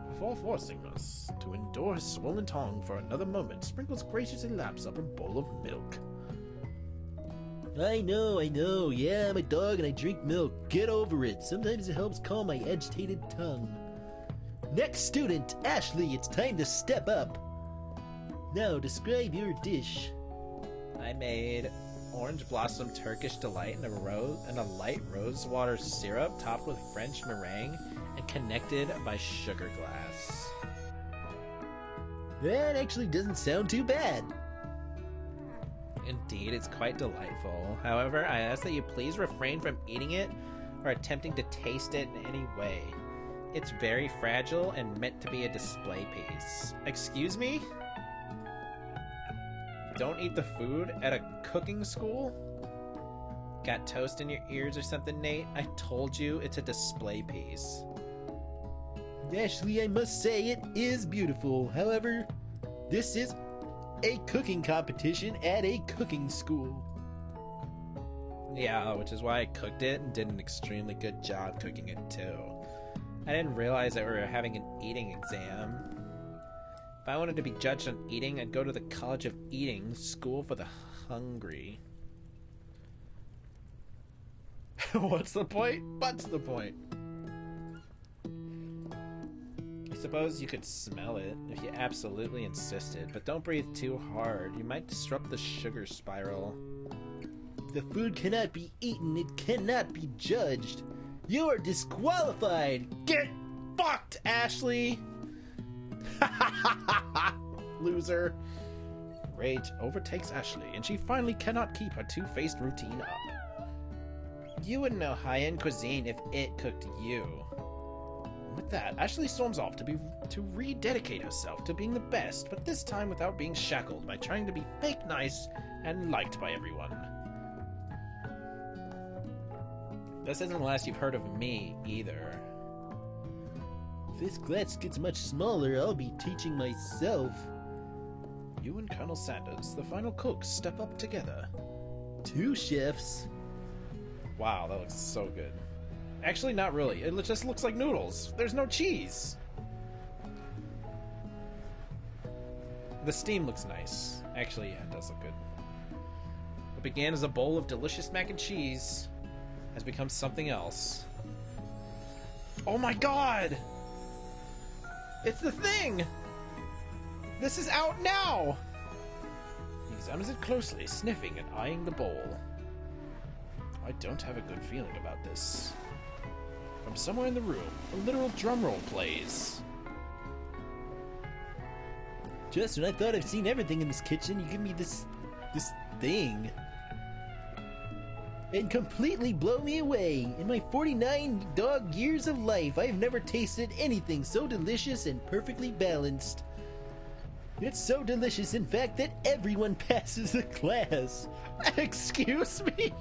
Before forcing us to endure his swollen tongue for another moment, Sprinkles graciously laps up a bowl of milk. I know, yeah, I'm a dog and I drink milk. Get over it. Sometimes it helps calm my agitated tongue. Next student, Ashley, it's time to step up. Now, describe your dish. I made orange blossom Turkish delight and a light rose water syrup topped with French meringue and connected by sugar glass. That actually doesn't sound too bad. Indeed, it's quite delightful. However, I ask that you please refrain from eating it or attempting to taste it in any way. It's very fragile and meant to be a display piece. Excuse me? Don't eat the food at a cooking school? Got toast in your ears or something, Nate? I told you it's a display piece. Ashley, I must say it is beautiful. However, this is a cooking competition at a cooking school. Yeah, which is why I cooked it and did an extremely good job cooking it too. I didn't realize that we were having an eating exam. If I wanted to be judged on eating, I'd go to the College of Eating, School for the Hungry. What's the point? What's the point? I suppose you could smell it if you absolutely insisted, but don't breathe too hard. You might disrupt the sugar spiral. If the food cannot be eaten, it cannot be judged. You are disqualified. Get fucked, Ashley! Loser. Rage overtakes Ashley, and she finally cannot keep her two-faced routine up. You wouldn't know high-end cuisine if it cooked you. With that, Ashley storms off to rededicate herself to being the best, but this time without being shackled by trying to be fake nice and liked by everyone. This isn't the last you've heard of me, either. If this class gets much smaller, I'll be teaching myself. You and Colonel Sanders, the final cooks, step up together. 2 chefs. Wow, that looks so good. Actually, not really. It just looks like noodles. There's no cheese. The steam looks nice. Actually, yeah, it does look good. What began as a bowl of delicious mac and cheese has become something else. Oh my god! It's the thing! This is out now! He examines it closely, sniffing and eyeing the bowl. I don't have a good feeling about this. From somewhere in the room, a literal drum roll plays. Just when I thought I've seen everything in this kitchen, you give me this thing. And completely blow me away. In my 49 dog years of life, I have never tasted anything so delicious and perfectly balanced. It's so delicious, in fact, that everyone passes the class. Excuse me?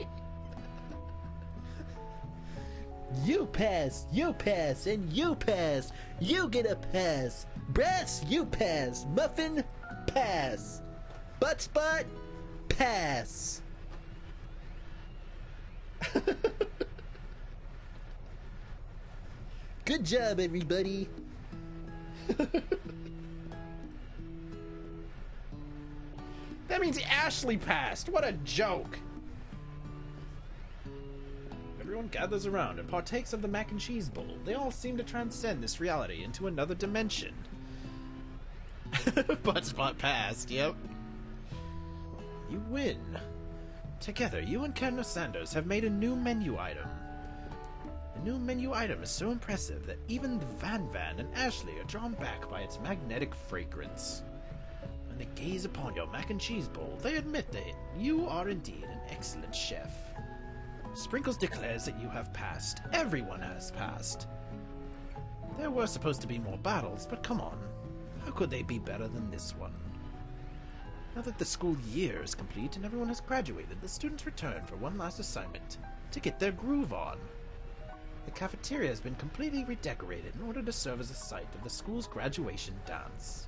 You pass, and you pass. You get a pass. Brass, you pass. Muffin, pass. Butt spot, pass. Good job, everybody. That means Ashley passed. What a joke. Everyone gathers around and partakes of the mac and cheese bowl. They all seem to transcend this reality into another dimension. Butt spot passed, yep. You win. Together, you and Colonel Sanders have made a new menu item. The new menu item is so impressive that even Van and Ashley are drawn back by its magnetic fragrance. When they gaze upon your mac and cheese bowl, they admit that you are indeed an excellent chef. Sprinkles declares that you have passed. Everyone has passed. There were supposed to be more battles, but come on. How could they be better than this one? Now that the school year is complete and everyone has graduated, the students return for one last assignment, to get their groove on. The cafeteria has been completely redecorated in order to serve as a site of the school's graduation dance.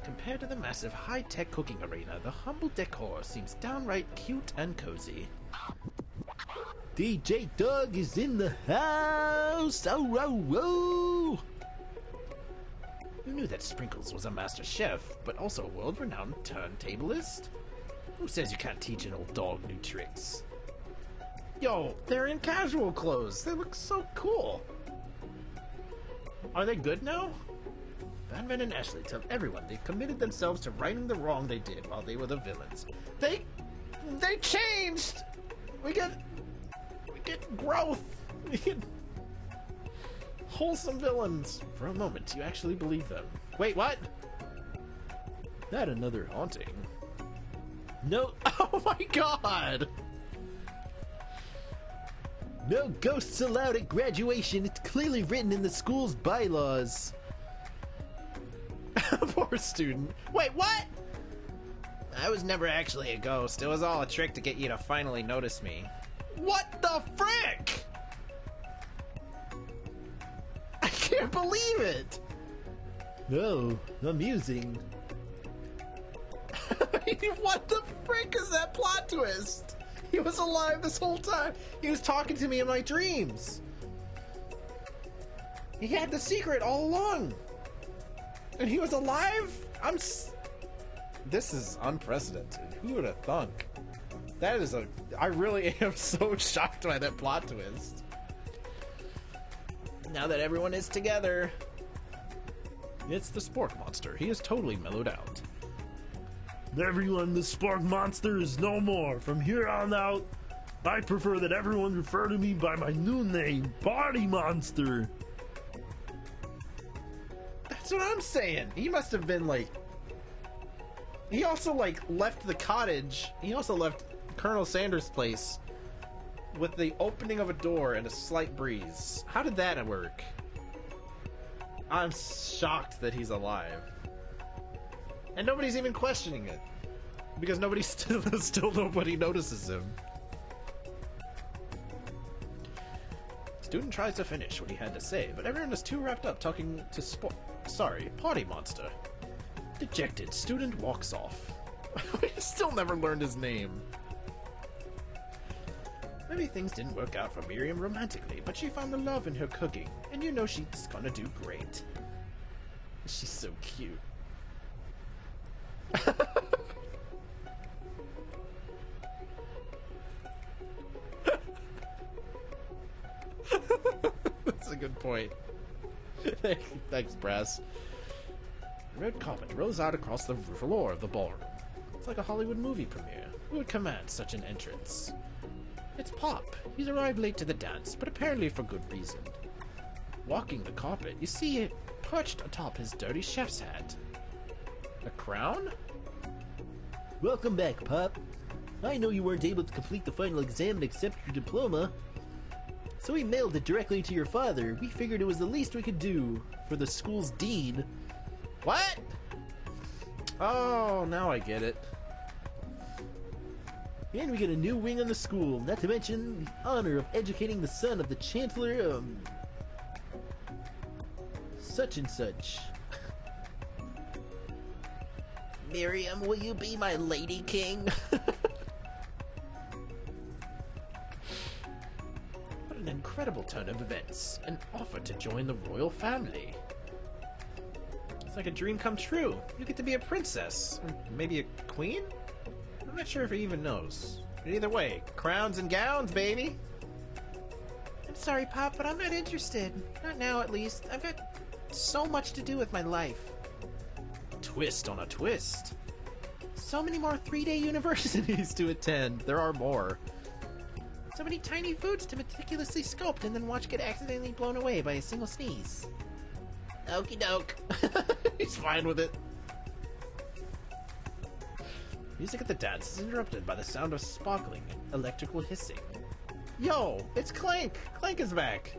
Compared to the massive high-tech cooking arena, the humble decor seems downright cute and cozy. DJ Doug is in the house! Oh, oh, oh! Who knew that Sprinkles was a master chef, but also a world-renowned turntablist? Who says you can't teach an old dog new tricks? Yo, they're in casual clothes. They look so cool. Are they good now? Van and Ashley tell everyone they've committed themselves to righting the wrong they did while they were the villains. They changed! We get growth! We get wholesome villains! For a moment, you actually believe them. Wait, what? Not another haunting. No. Oh my god! No ghosts allowed at graduation. It's clearly written in the school's bylaws. Poor student. Wait, what? I was never actually a ghost. It was all a trick to get you to finally notice me. What the frick? I can't believe it! Oh, amusing. What the frick is that plot twist? He was alive this whole time. He was talking to me in my dreams. He had the secret all along. And he was alive? This is unprecedented. Who would have thunk? That is I really am so shocked by that plot twist. Now that everyone is together. It's the Spork Monster. He is totally mellowed out. Everyone, the Spork Monster is no more. From here on out, I prefer that everyone refer to me by my new name, Body Monster. That's what I'm saying. He must have been like. He also like left the cottage. He also left Colonel Sanders' place with the opening of a door and a slight breeze. How did that work? I'm shocked that he's alive. And nobody's even questioning it. Because nobody still nobody notices him. Student tries to finish what he had to say, but everyone is too wrapped up talking to Potty Monster. Dejected, student walks off. We still never learned his name. Maybe things didn't work out for Miriam romantically, but she found the love in her cooking, and you know she's gonna do great. She's so cute. That's a good point. Thanks, Brass. The red carpet rolls out across the floor of the ballroom. It's like a Hollywood movie premiere. Who would command such an entrance? It's Pop. He's arrived late to the dance, but apparently for good reason. Walking the carpet, you see it perched atop his dirty chef's hat. A crown? Welcome back, Pop. I know you weren't able to complete the final exam and accept your diploma, so we mailed it directly to your father. We figured it was the least we could do for the school's dean. What? Oh, now I get it. And we get a new wing on the school, not to mention the honor of educating the son of the Chancellor, such and such. Miriam, will you be my lady king? What an incredible turn of events. An offer to join the royal family. It's like a dream come true. You get to be a princess. Or maybe a queen? I'm not sure if he even knows. But either way, crowns and gowns, baby! I'm sorry, Pop, but I'm not interested. Not now, at least. I've got so much to do with my life. Twist on a twist. So many more 3-day Universities to attend. There are more. So many tiny foods to meticulously sculpt and then watch get accidentally blown away by a single sneeze. Okie doke. He's fine with it. Music at the dance is interrupted by the sound of sparkling and electrical hissing. Yo, it's Clank! Clank is back!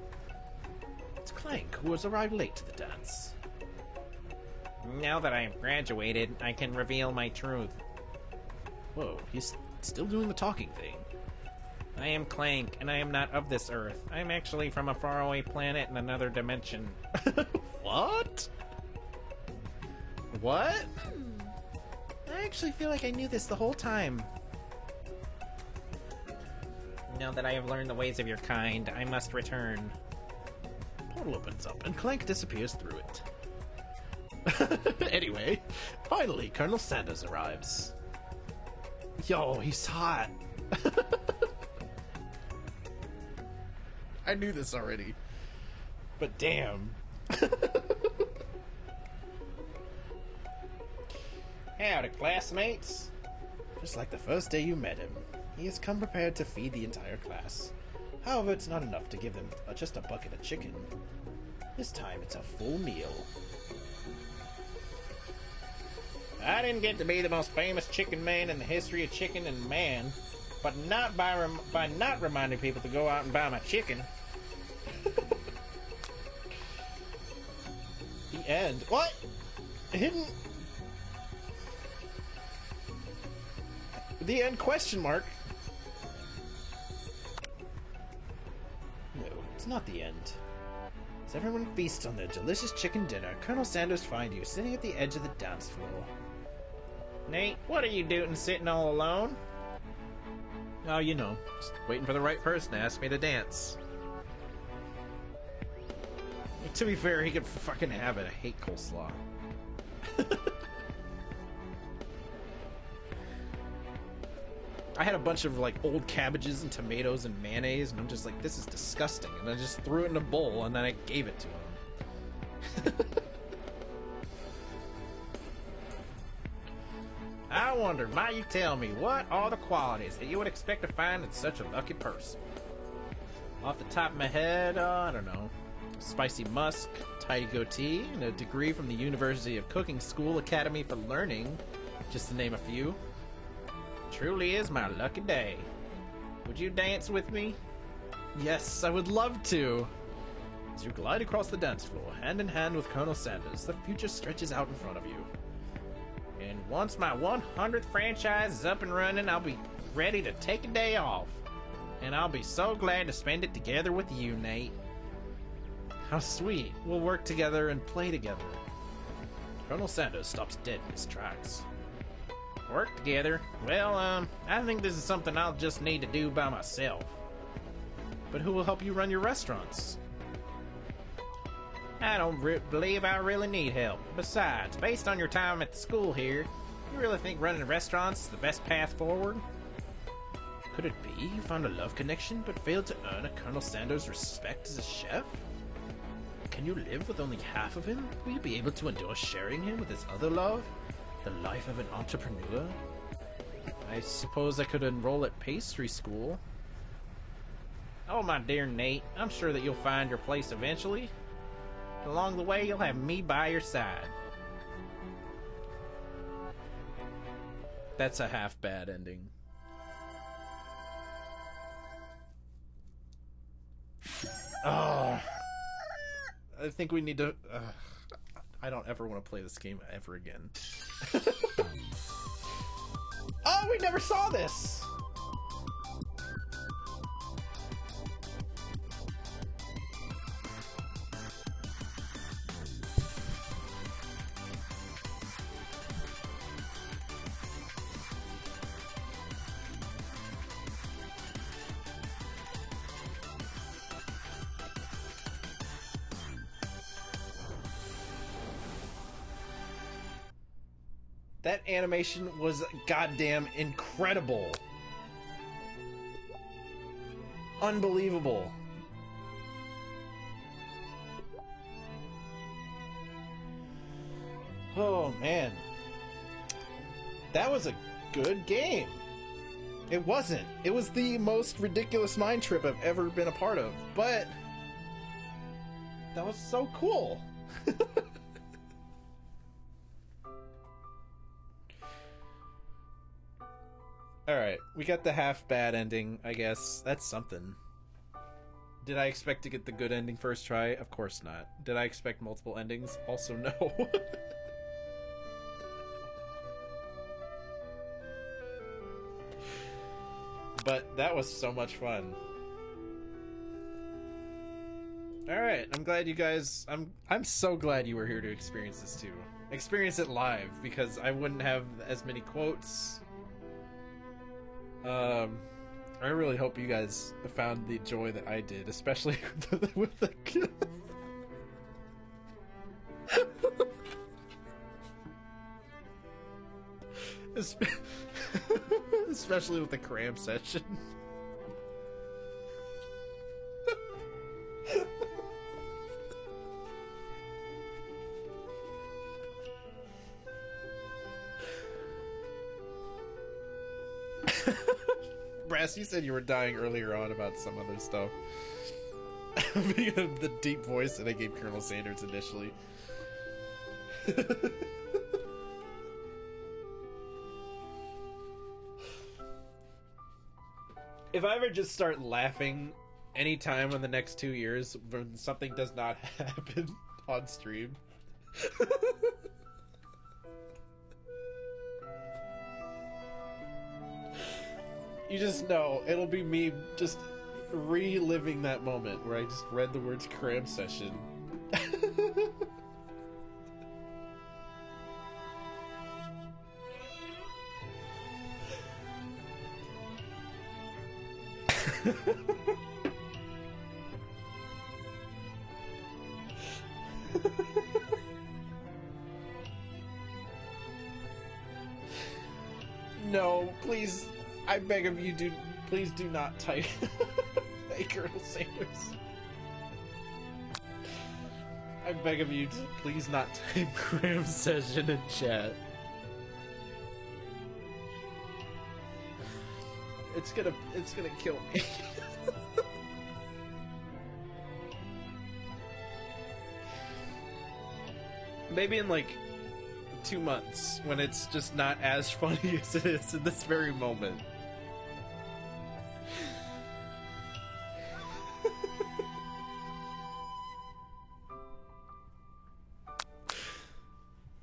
It's Clank, who has arrived late to the dance. Now that I have graduated, I can reveal my truth. Whoa, he's still doing the talking thing. I am Clank, and I am not of this earth. I am actually from a faraway planet in another dimension. What? What? I actually feel like I knew this the whole time. Now that I have learned the ways of your kind, I must return. Portal opens up, and Clank disappears through it. Anyway, finally, Colonel Sanders arrives. Yo, he's hot. I knew this already. But damn. Howdy, classmates. Just like the first day you met him, he has come prepared to feed the entire class. However, it's not enough to give them just a bucket of chicken. This time, it's a full meal. I didn't get to be the most famous chicken man in the history of chicken and man, but not by not reminding people to go out and buy my chicken. The end. What? Hidden. The end question mark. No, it's not the end. As everyone feasts on their delicious chicken dinner, Colonel Sanders finds you sitting at the edge of the dance floor. Nate, what are you doing sitting all alone? Oh, you know, just waiting for the right person to ask me to dance. To be fair, he could fucking have it. I hate coleslaw. I had a bunch of like old cabbages and tomatoes and mayonnaise, and I'm just like, this is disgusting. And I just threw it in a bowl, and then I gave it to him. I wonder, might you tell me what are the qualities that you would expect to find in such a lucky person? Off the top of my head, I don't know. spicy musk, tidy goatee, and a degree from the University of Cooking School Academy for Learning, just to name a few. Truly is my lucky day. Would you dance with me? Yes, I would love to. As you glide across the dance floor, hand in hand with Colonel Sanders, the future stretches out in front of you. And once my 100th franchise is up and running, I'll be ready to take a day off. And I'll be so glad to spend it together with you, Nate. How sweet. We'll work together and play together. Colonel Sanders stops dead in his tracks. Work together? Well, I think this is something I'll just need to do by myself. But who will help you run your restaurants? I don't believe I really need help. Besides, based on your time at the school here, you really think running restaurants is the best path forward? Could it be you found a love connection but failed to earn a Colonel Sanders' respect as a chef? Can you live with only half of him? Will you be able to endure sharing him with his other love? The life of an entrepreneur? I suppose I could enroll at pastry school. Oh, my dear Nate, I'm sure that you'll find your place eventually. Along the way, you'll have me by your side. That's a half-bad ending. Oh, I think we need to... I don't ever want to play this game ever again. Oh, we never saw this! That animation was goddamn incredible. Unbelievable. Oh man. That was a good game. It wasn't. It was the most ridiculous mind trip I've ever been a part of, but that was so cool. Alright, we got the half-bad ending, I guess. That's something. Did I expect to get the good ending first try? Of course not. Did I expect multiple endings? Also no. But that was so much fun. Alright, I'm glad you guys... I'm so glad you were here to experience this too. Experience it live, because I wouldn't have as many quotes... I really hope you guys found the joy that I did, especially with the especially with the cram session. Brass, you said you were dying earlier on about some other stuff. Because of the deep voice that I gave Colonel Sanders initially. If I ever just start laughing anytime in the next 2 years when something does not happen on stream... You just know, it'll be me just reliving that moment where I just read the words cram session. No, please. I beg of you, please do not type Hey Colonel Sanders. I beg of you to please not type cram session in chat. It's gonna kill me. Maybe in like 2 months when it's just not as funny as it is in this very moment.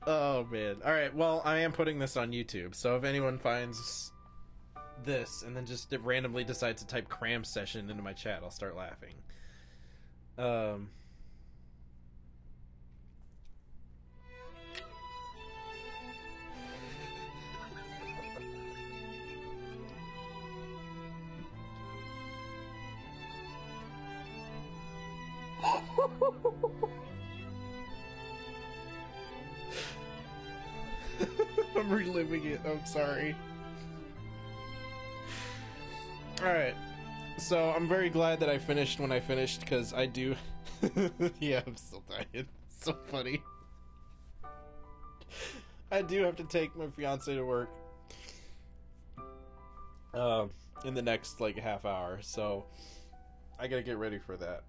Oh man. Alright, well, I am putting this on YouTube, so if anyone finds this and then just randomly decides to type cram session into my chat, I'll start laughing. I'm reliving it. I'm sorry. Alright. So, I'm very glad that I finished when I finished, because I do... yeah, I'm still dying. So funny. I do have to take my fiance to work. In the next, like, half hour, so... I gotta get ready for that.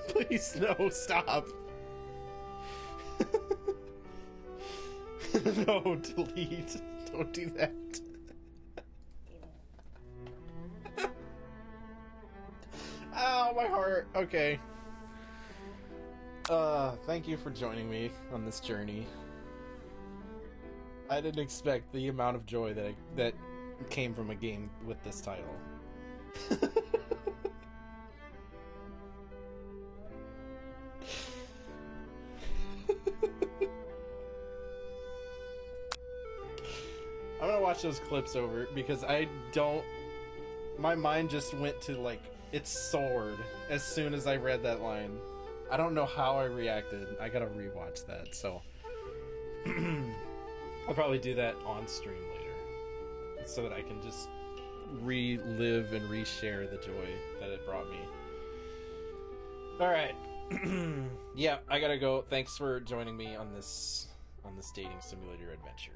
Please, no, stop. No, delete. Don't do that. Ow, my heart. Okay. Thank you for joining me on this journey. I didn't expect the amount of joy that came from a game with this title. I'm gonna watch those clips over because my mind just went to like it soared as soon as I read that line. I don't know how I reacted. I gotta rewatch that, so I'll probably do that on stream later so that I can just relive and reshare the joy that it brought me. Alright. Yeah, I gotta go. Thanks for joining me on this dating simulator adventure.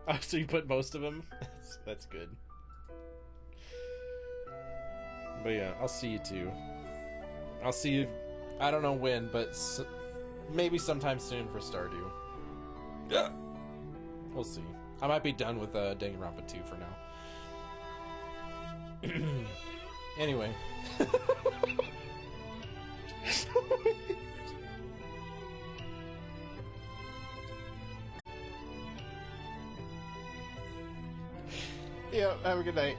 Oh, so you put most of them? That's good. But yeah, I'll see you too. I'll see you, I don't know when, but maybe sometime soon for Stardew. Yeah. We'll see. I might be done with Danganronpa 2 for now. Anyway. Yeah, have a good night.